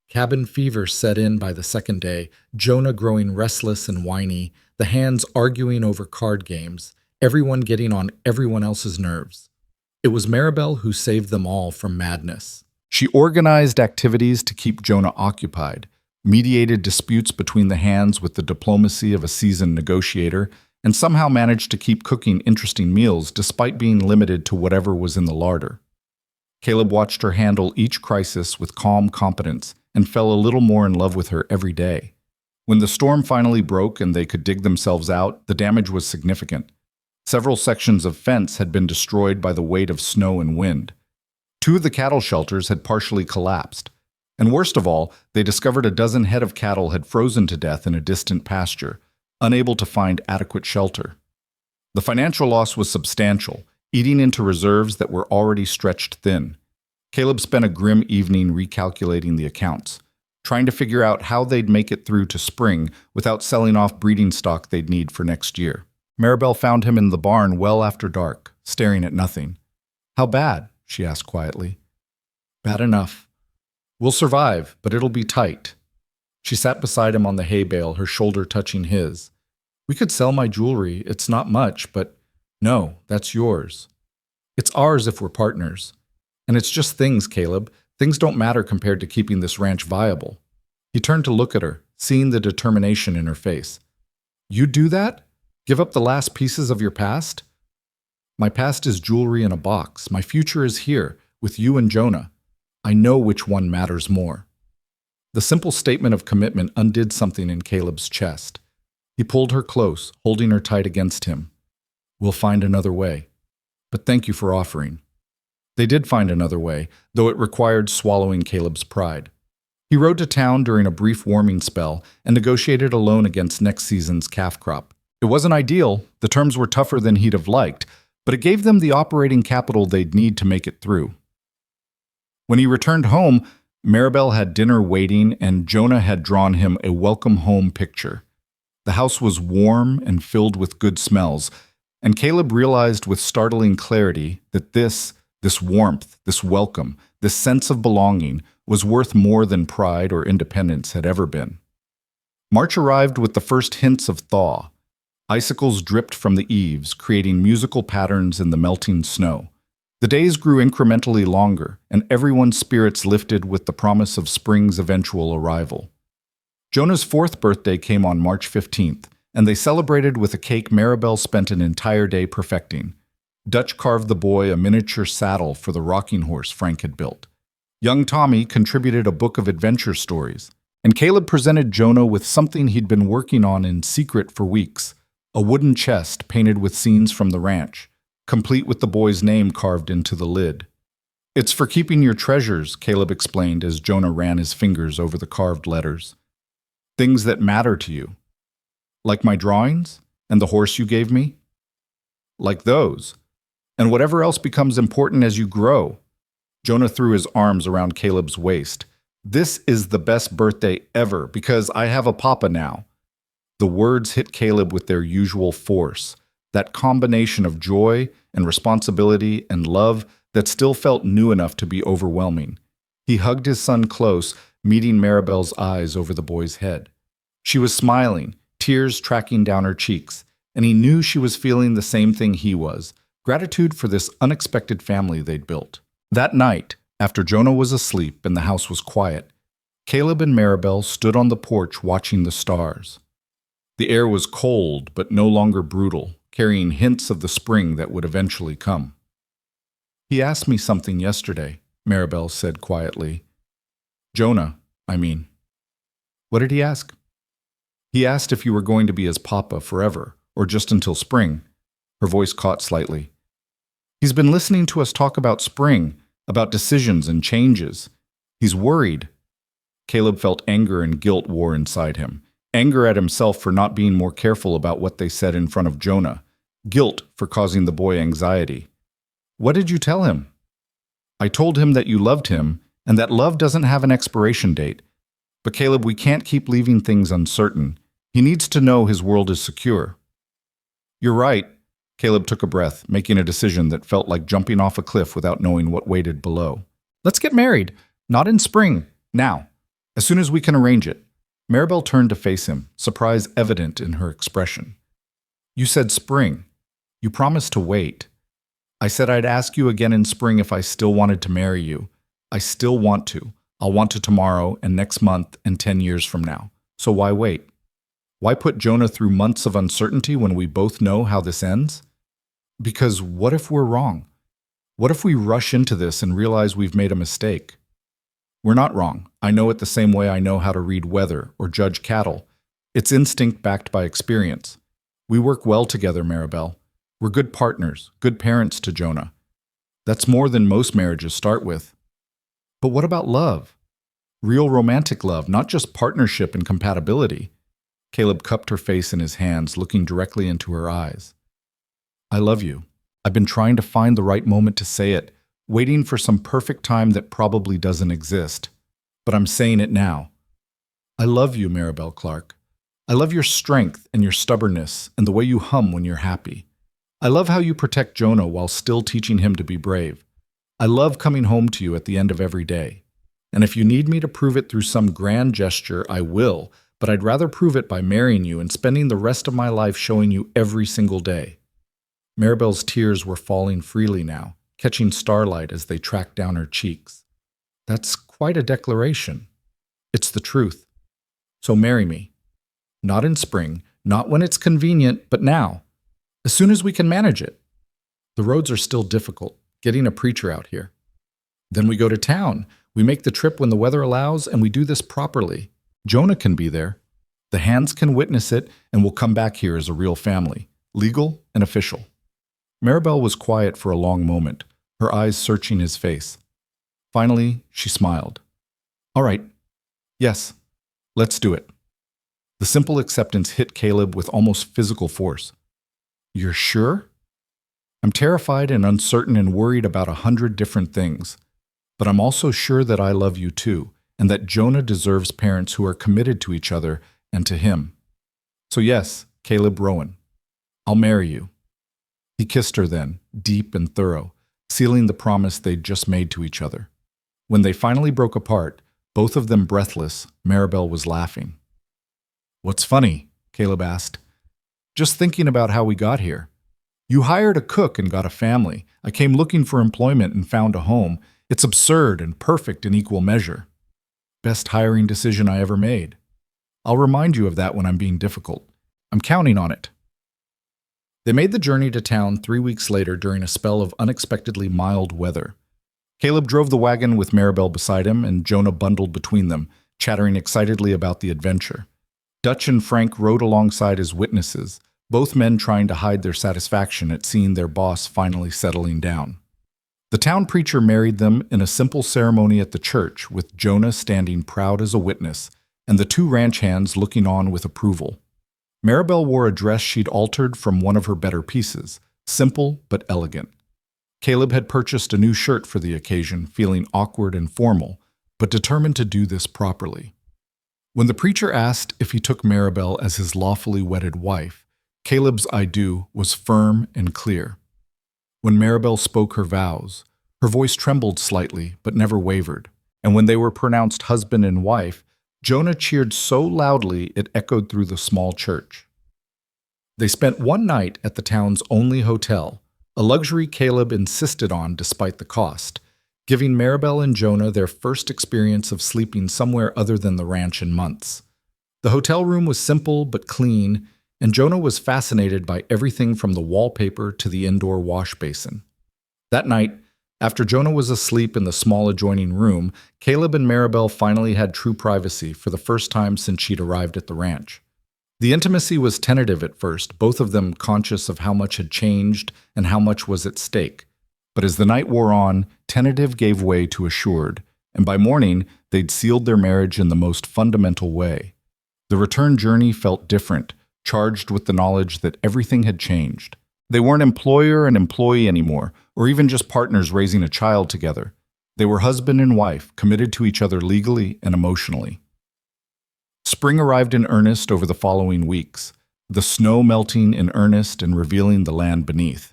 Cabin fever set in by the second day, Jonah growing restless and whiny, the hands arguing over card games, everyone getting on everyone else's nerves. It was Maribel who saved them all from madness. She organized activities to keep Jonah occupied, mediated disputes between the hands with the diplomacy of a seasoned negotiator, and somehow managed to keep cooking interesting meals despite being limited to whatever was in the larder. Caleb watched her handle each crisis with calm competence and fell a little more in love with her every day. When the storm finally broke and they could dig themselves out, the damage was significant. Several sections of fence had been destroyed by the weight of snow and wind. 2 of the cattle shelters had partially collapsed. And worst of all, they discovered a dozen head of cattle had frozen to death in a distant pasture, unable to find adequate shelter. The financial loss was substantial, eating into reserves that were already stretched thin. Caleb spent a grim evening recalculating the accounts, trying to figure out how they'd make it through to spring without selling off breeding stock they'd need for next year. Maribel found him in the barn well after dark, staring at nothing. How bad? She asked quietly. Bad enough. We'll survive, but it'll be tight. She sat beside him on the hay bale, her shoulder touching his. We could sell my jewelry. It's not much, but no, that's yours. It's ours if we're partners. And it's just things, Caleb. Things don't matter compared to keeping this ranch viable. He turned to look at her, seeing the determination in her face. You'd do that? Give up the last pieces of your past? My past is jewelry in a box. My future is here, with you and Jonah. I know which one matters more. The simple statement of commitment undid something in Caleb's chest. He pulled her close, holding her tight against him. We'll find another way. But thank you for offering. They did find another way, though it required swallowing Caleb's pride. He rode to town during a brief warming spell and negotiated a loan against next season's calf crop. It wasn't ideal, the terms were tougher than he'd have liked, but it gave them the operating capital they'd need to make it through. When he returned home, Maribel had dinner waiting and Jonah had drawn him a welcome home picture. The house was warm and filled with good smells, and Caleb realized with startling clarity that this warmth, this welcome, this sense of belonging was worth more than pride or independence had ever been. March arrived with the first hints of thaw. Icicles dripped from the eaves, creating musical patterns in the melting snow. The days grew incrementally longer, and everyone's spirits lifted with the promise of spring's eventual arrival. Jonah's 4th birthday came on March 15th, and they celebrated with a cake Maribel spent an entire day perfecting. Dutch carved the boy a miniature saddle for the rocking horse Frank had built. Young Tommy contributed a book of adventure stories, and Caleb presented Jonah with something he'd been working on in secret for weeks, a wooden chest painted with scenes from the ranch, complete with the boy's name carved into the lid. It's for keeping your treasures, Caleb explained as Jonah ran his fingers over the carved letters. Things that matter to you. Like my drawings and the horse you gave me? Like those. And whatever else becomes important as you grow. Jonah threw his arms around Caleb's waist. This is the best birthday ever because I have a papa now. The words hit Caleb with their usual force, that combination of joy and responsibility and love that still felt new enough to be overwhelming. He hugged his son close, meeting Maribel's eyes over the boy's head. She was smiling, tears tracking down her cheeks, and he knew she was feeling the same thing he was, gratitude for this unexpected family they'd built. That night, after Jonah was asleep and the house was quiet, Caleb and Maribel stood on the porch watching the stars. The air was cold but no longer brutal, carrying hints of the spring that would eventually come. "He asked me something yesterday," Maribel said quietly. "Jonah, I mean." "What did he ask?" "He asked if you were going to be his papa forever, or just until spring." Her voice caught slightly. "He's been listening to us talk about spring, about decisions and changes. He's worried." Caleb felt anger and guilt war inside him. Anger at himself for not being more careful about what they said in front of Jonah. Guilt for causing the boy anxiety. "What did you tell him?" "I told him that you loved him, and that love doesn't have an expiration date. But Caleb, we can't keep leaving things uncertain. He needs to know his world is secure." "You're right." Caleb took a breath, making a decision that felt like jumping off a cliff without knowing what waited below. "Let's get married. Not in spring. Now. As soon as we can arrange it." Maribel turned to face him, surprise evident in her expression. "You said spring. You promised to wait. I said I'd ask you again in spring if I still wanted to marry you. I still want to. I'll want to tomorrow and next month and 10 years from now. So why wait? Why put Jonah through months of uncertainty when we both know how this ends? Because what if we're wrong? What if we rush into this and realize we've made a mistake? We're not wrong. I know it the same way I know how to read weather or judge cattle. It's instinct backed by experience. We work well together, Maribel. We're good partners, good parents to Jonah. That's more than most marriages start with. But what about love? Real romantic love, not just partnership and compatibility. Caleb cupped her face in his hands, looking directly into her eyes. "I love you. I've been trying to find the right moment to say it, waiting for some perfect time that probably doesn't exist. But I'm saying it now. I love you, Maribel Clark. I love your strength and your stubbornness and the way you hum when you're happy. I love how you protect Jonah while still teaching him to be brave. I love coming home to you at the end of every day. And if you need me to prove it through some grand gesture, I will, but I'd rather prove it by marrying you and spending the rest of my life showing you every single day." Maribel's tears were falling freely now, catching starlight as they tracked down her cheeks. "That's quite a declaration. It's the truth. So marry me. Not in spring, not when it's convenient, but now. As soon as we can manage it. The roads are still difficult, getting a preacher out here. Then we go to town. We make the trip when the weather allows, and we do this properly. Jonah can be there. The hands can witness it, and we'll come back here as a real family, legal and official." Maribel was quiet for a long moment, her eyes searching his face. Finally, she smiled. "All right. Yes, let's do it." The simple acceptance hit Caleb with almost physical force. "You're sure?" "I'm terrified and uncertain and worried about 100 different things. But I'm also sure that I love you too, and that Jonah deserves parents who are committed to each other and to him. So yes, Caleb Rowan, I'll marry you." He kissed her then, deep and thorough, sealing the promise they'd just made to each other. When they finally broke apart, both of them breathless, Maribel was laughing. "What's funny?" Caleb asked. "Just thinking about how we got here. You hired a cook and got a family. I came looking for employment and found a home. It's absurd and perfect in equal measure. Best hiring decision I ever made. I'll remind you of that when I'm being difficult. I'm counting on it." They made the journey to town 3 weeks later during a spell of unexpectedly mild weather. Caleb drove the wagon with Maribel beside him, and Jonah bundled between them, chattering excitedly about the adventure. Dutch and Frank rode alongside as witnesses, both men trying to hide their satisfaction at seeing their boss finally settling down. The town preacher married them in a simple ceremony at the church, with Jonah standing proud as a witness, and the two ranch hands looking on with approval. Maribel wore a dress she'd altered from one of her better pieces, simple but elegant. Caleb had purchased a new shirt for the occasion, feeling awkward and formal, but determined to do this properly. When the preacher asked if he took Maribel as his lawfully wedded wife, Caleb's "I do" was firm and clear. When Maribel spoke her vows, her voice trembled slightly but never wavered, and when they were pronounced husband and wife, Jonah cheered so loudly it echoed through the small church. They spent one night at the town's only hotel, a luxury Caleb insisted on despite the cost, giving Maribel and Jonah their first experience of sleeping somewhere other than the ranch in months. The hotel room was simple but clean, and Jonah was fascinated by everything from the wallpaper to the indoor wash basin. That night, after Jonah was asleep in the small adjoining room, Caleb and Maribel finally had true privacy for the first time since she'd arrived at the ranch. The intimacy was tentative at first, both of them conscious of how much had changed and how much was at stake. But as the night wore on, tentative gave way to assured, and by morning, they'd sealed their marriage in the most fundamental way. The return journey felt different, charged with the knowledge that everything had changed. They weren't employer and employee anymore, or even just partners raising a child together. They were husband and wife, committed to each other legally and emotionally. Spring arrived in earnest over the following weeks, the snow melting in earnest and revealing the land beneath.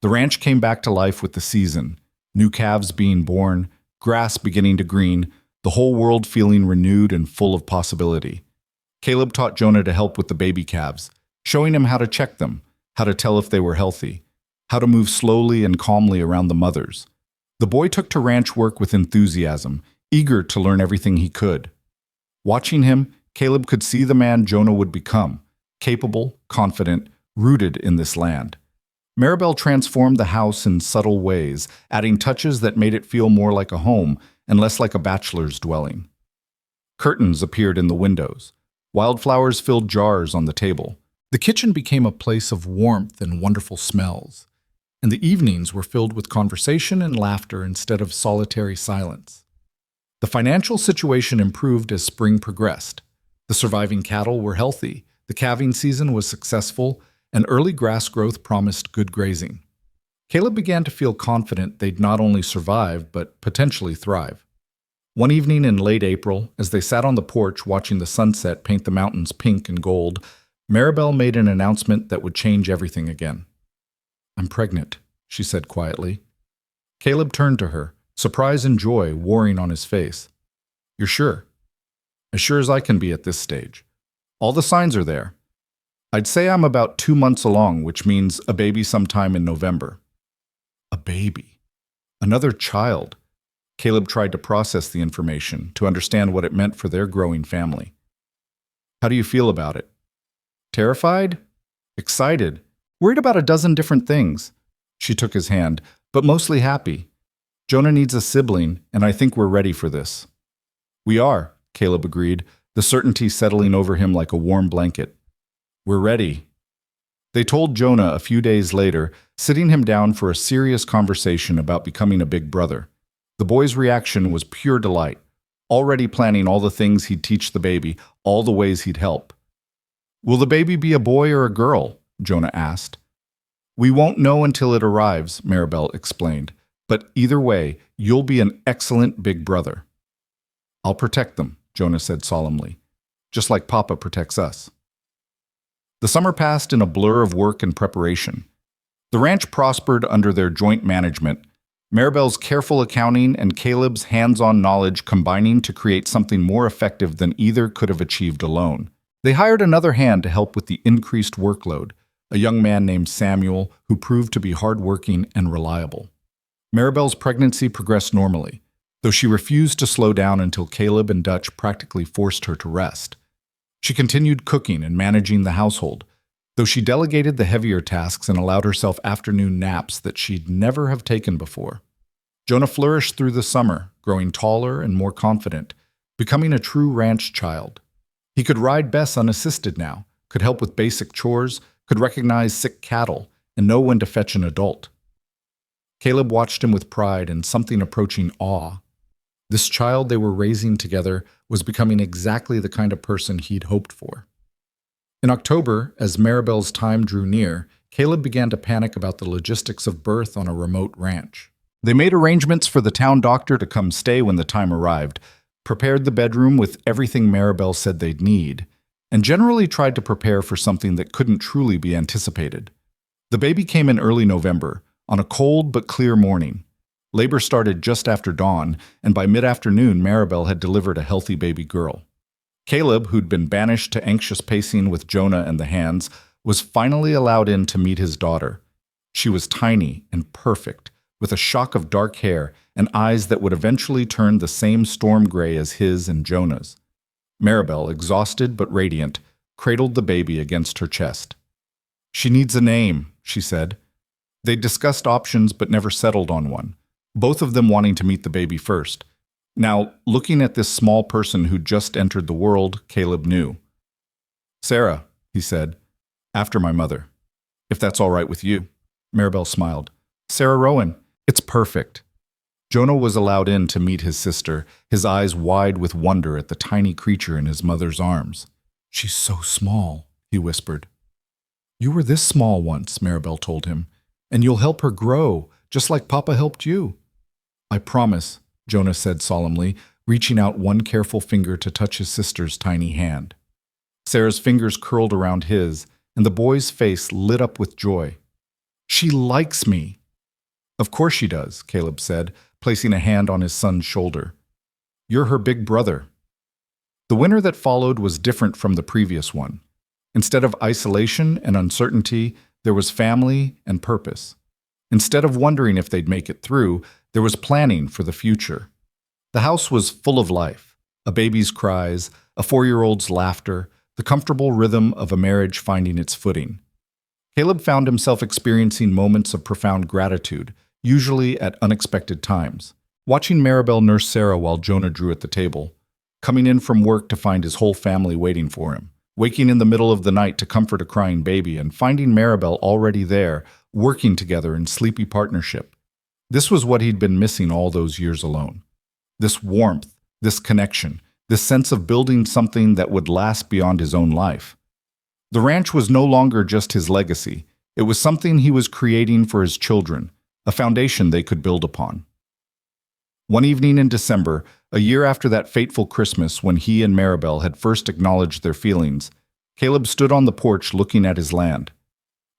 The ranch came back to life with the season, new calves being born, grass beginning to green, the whole world feeling renewed and full of possibility. Caleb taught Jonah to help with the baby calves, showing him how to check them, how to tell if they were healthy, how to move slowly and calmly around the mothers. The boy took to ranch work with enthusiasm, eager to learn everything he could. Watching him, Caleb could see the man Jonah would become, capable, confident, rooted in this land. Maribel transformed the house in subtle ways, adding touches that made it feel more like a home and less like a bachelor's dwelling. Curtains appeared in the windows. Wildflowers filled jars on the table. The kitchen became a place of warmth and wonderful smells, and the evenings were filled with conversation and laughter instead of solitary silence. The financial situation improved as spring progressed. The surviving cattle were healthy, the calving season was successful, and early grass growth promised good grazing. Caleb began to feel confident they'd not only survive, but potentially thrive. One evening in late April, as they sat on the porch watching the sunset paint the mountains pink and gold, Maribel made an announcement that would change everything again. "I'm pregnant," she said quietly. Caleb turned to her, surprise and joy warring on his face. "You're sure?" "As sure as I can be at this stage. All the signs are there. I'd say I'm about 2 months along, which means a baby sometime in November." A baby. Another child. Caleb tried to process the information, to understand what it meant for their growing family. "How do you feel about it?" "Terrified? Excited? Worried about a dozen different things." She took his hand, "but mostly happy. Jonah needs a sibling, and I think we're ready for this." "We are," Caleb agreed, the certainty settling over him like a warm blanket. "We're ready." They told Jonah a few days later, sitting him down for a serious conversation about becoming a big brother. The boy's reaction was pure delight, already planning all the things he'd teach the baby, all the ways he'd help. "Will the baby be a boy or a girl?" Jonah asked. "We won't know until it arrives," Maribel explained. "But either way, you'll be an excellent big brother." "I'll protect them," Jonah said solemnly, "just like Papa protects us." The summer passed in a blur of work and preparation. The ranch prospered under their joint management, Maribel's careful accounting and Caleb's hands-on knowledge combining to create something more effective than either could have achieved alone. They hired another hand to help with the increased workload, a young man named Samuel who proved to be hardworking and reliable. Maribel's pregnancy progressed normally, though she refused to slow down until Caleb and Dutch practically forced her to rest. She continued cooking and managing the household, though she delegated the heavier tasks and allowed herself afternoon naps that she'd never have taken before. Jonah flourished through the summer, growing taller and more confident, becoming a true ranch child. He could ride Bess unassisted now, could help with basic chores, could recognize sick cattle, and know when to fetch an adult. Caleb watched him with pride and something approaching awe. This child they were raising together was becoming exactly the kind of person he'd hoped for. In October, as Maribel's time drew near, Caleb began to panic about the logistics of birth on a remote ranch. They made arrangements for the town doctor to come stay when the time arrived, prepared the bedroom with everything Maribel said they'd need, and generally tried to prepare for something that couldn't truly be anticipated. The baby came in early November, on a cold but clear morning. Labor started just after dawn, and by mid-afternoon Maribel had delivered a healthy baby girl. Caleb, who'd been banished to anxious pacing with Jonah and the hands, was finally allowed in to meet his daughter. She was tiny and perfect, with a shock of dark hair and eyes that would eventually turn the same storm gray as his and Jonah's. Maribel, exhausted but radiant, cradled the baby against her chest. "She needs a name," she said. They discussed options but never settled on one, both of them wanting to meet the baby first. Now, looking at this small person who'd just entered the world, Caleb knew. "Sarah," he said, "after my mother. If that's all right with you." Maribel smiled. "Sarah Rowan, it's perfect." Jonah was allowed in to meet his sister, his eyes wide with wonder at the tiny creature in his mother's arms. "She's so small," he whispered. "You were this small once," Maribel told him, "and you'll help her grow, just like Papa helped you." "I promise," Jonah said solemnly, reaching out one careful finger to touch his sister's tiny hand. Sarah's fingers curled around his, and the boy's face lit up with joy. "She likes me." "Of course she does," Caleb said, placing a hand on his son's shoulder. "You're her big brother." The winter that followed was different from the previous one. Instead of isolation and uncertainty, there was family and purpose. Instead of wondering if they'd make it through, there was planning for the future. The house was full of life, a baby's cries, a 4-year-old's laughter, the comfortable rhythm of a marriage finding its footing. Caleb found himself experiencing moments of profound gratitude, usually at unexpected times. Watching Maribel nurse Sarah while Jonah drew at the table, coming in from work to find his whole family waiting for him, waking in the middle of the night to comfort a crying baby, and finding Maribel already there, working together in sleepy partnership. This was what he'd been missing all those years alone. This warmth, this connection, this sense of building something that would last beyond his own life. The ranch was no longer just his legacy. It was something he was creating for his children, a foundation they could build upon. One evening in December, a year after that fateful Christmas when he and Maribel had first acknowledged their feelings, Caleb stood on the porch looking at his land.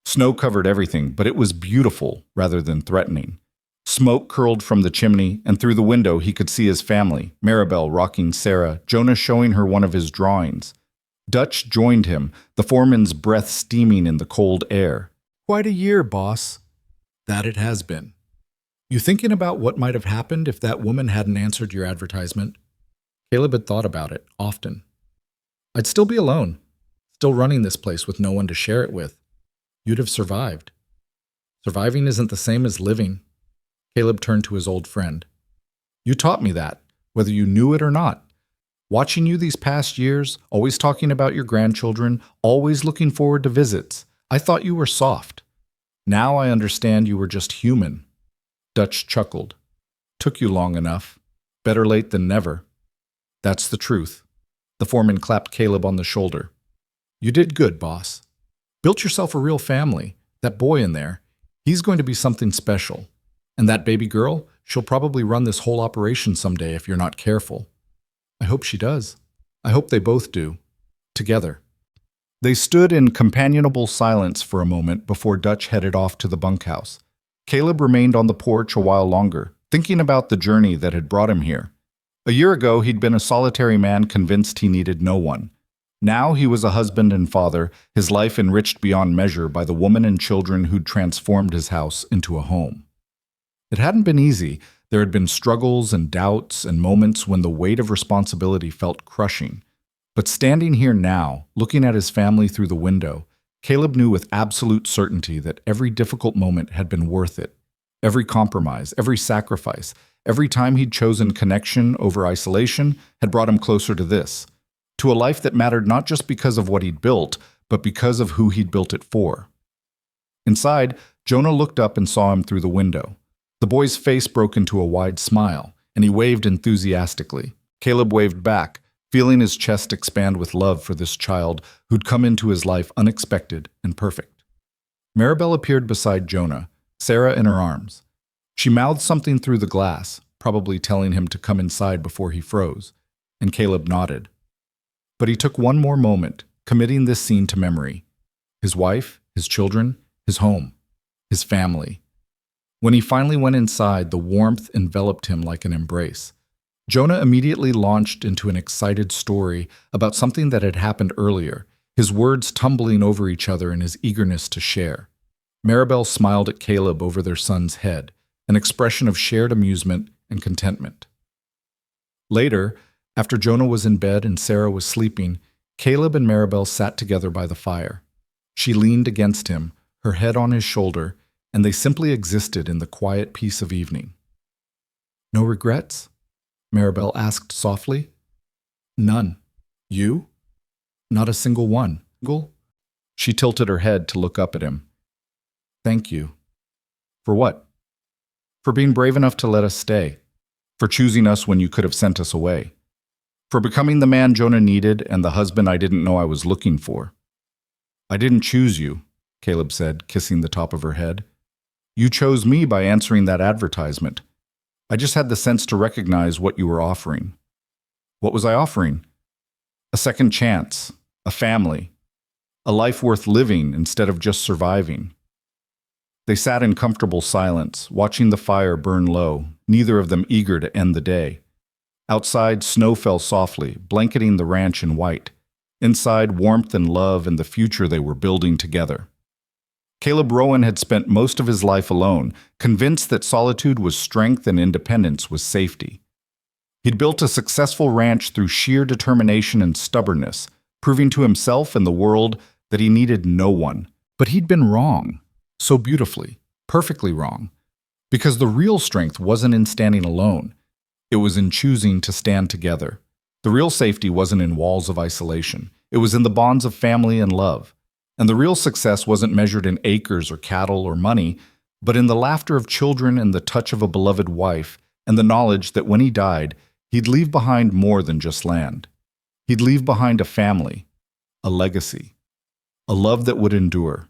Snow covered everything, but it was beautiful rather than threatening. Smoke curled from the chimney, and through the window he could see his family, Maribel rocking Sarah, Jonah showing her one of his drawings. Dutch joined him, the foreman's breath steaming in the cold air. "Quite a year, boss." "That it has been." "You thinking about what might have happened if that woman hadn't answered your advertisement?" Caleb had thought about it, often. "I'd still be alone, still running this place with no one to share it with. You'd have survived." "Surviving isn't the same as living." Caleb turned to his old friend. "You taught me that, whether you knew it or not. Watching you these past years, always talking about your grandchildren, always looking forward to visits, I thought you were soft. Now I understand you were just human." Dutch chuckled. "Took you long enough. Better late than never." "That's the truth." The foreman clapped Caleb on the shoulder. "You did good, boss. Built yourself a real family. That boy in there, he's going to be something special. And that baby girl, she'll probably run this whole operation someday if you're not careful." "I hope she does. I hope they both do. Together." They stood in companionable silence for a moment before Dutch headed off to the bunkhouse. Caleb remained on the porch a while longer, thinking about the journey that had brought him here. A year ago, he'd been a solitary man convinced he needed no one. Now he was a husband and father, his life enriched beyond measure by the woman and children who'd transformed his house into a home. It hadn't been easy. There had been struggles and doubts and moments when the weight of responsibility felt crushing. But standing here now, looking at his family through the window, Caleb knew with absolute certainty that every difficult moment had been worth it. Every compromise, every sacrifice, every time he'd chosen connection over isolation had brought him closer to this, to a life that mattered not just because of what he'd built, but because of who he'd built it for. Inside, Jonah looked up and saw him through the window. The boy's face broke into a wide smile, and he waved enthusiastically. Caleb waved back, feeling his chest expand with love for this child who'd come into his life unexpected and perfect. Maribel appeared beside Jonah, Sarah in her arms. She mouthed something through the glass, probably telling him to come inside before he froze. and Caleb nodded. But he took one more moment, committing this scene to memory. His wife, his children, his home, his family. When he finally went inside, the warmth enveloped him like an embrace. Jonah immediately launched into an excited story about something that had happened earlier, his words tumbling over each other in his eagerness to share. Maribel smiled at Caleb over their son's head, an expression of shared amusement and contentment. Later, after Jonah was in bed and Sarah was sleeping, Caleb and Maribel sat together by the fire. She leaned against him, her head on his shoulder, and they simply existed in the quiet peace of evening. "No regrets?" Maribel asked softly. "None. You?" "Not a single one." She tilted her head to look up at him. "Thank you." "For what?" "For being brave enough to let us stay. For choosing us when you could have sent us away. For becoming the man Jonah needed and the husband I didn't know I was looking for." "I didn't choose you," Caleb said, kissing the top of her head. "You chose me by answering that advertisement. I just had the sense to recognize what you were offering." "What was I offering?" "A second chance, a family, a life worth living instead of just surviving." They sat in comfortable silence, watching the fire burn low, neither of them eager to end the day. Outside, snow fell softly, blanketing the ranch in white. Inside, warmth and love and the future they were building together. Caleb Rowan had spent most of his life alone, convinced that solitude was strength and independence was safety. He'd built a successful ranch through sheer determination and stubbornness, proving to himself and the world that he needed no one. But he'd been wrong, so beautifully, perfectly wrong, because the real strength wasn't in standing alone. It was in choosing to stand together. The real safety wasn't in walls of isolation. It was in the bonds of family and love. And the real success wasn't measured in acres or cattle or money, but in the laughter of children and the touch of a beloved wife, and the knowledge that when he died, he'd leave behind more than just land. He'd leave behind a family, a legacy, a love that would endure.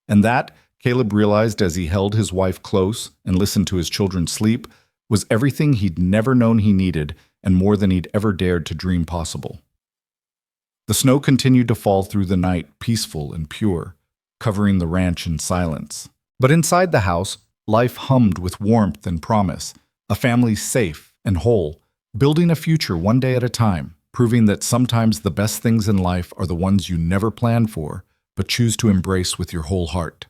And that, Caleb realized as he held his wife close and listened to his children sleep, was everything he'd never known he needed and more than he'd ever dared to dream possible. The snow continued to fall through the night, peaceful and pure, covering the ranch in silence. But inside the house, life hummed with warmth and promise, a family safe and whole, building a future one day at a time, proving that sometimes the best things in life are the ones you never planned for, but choose to embrace with your whole heart.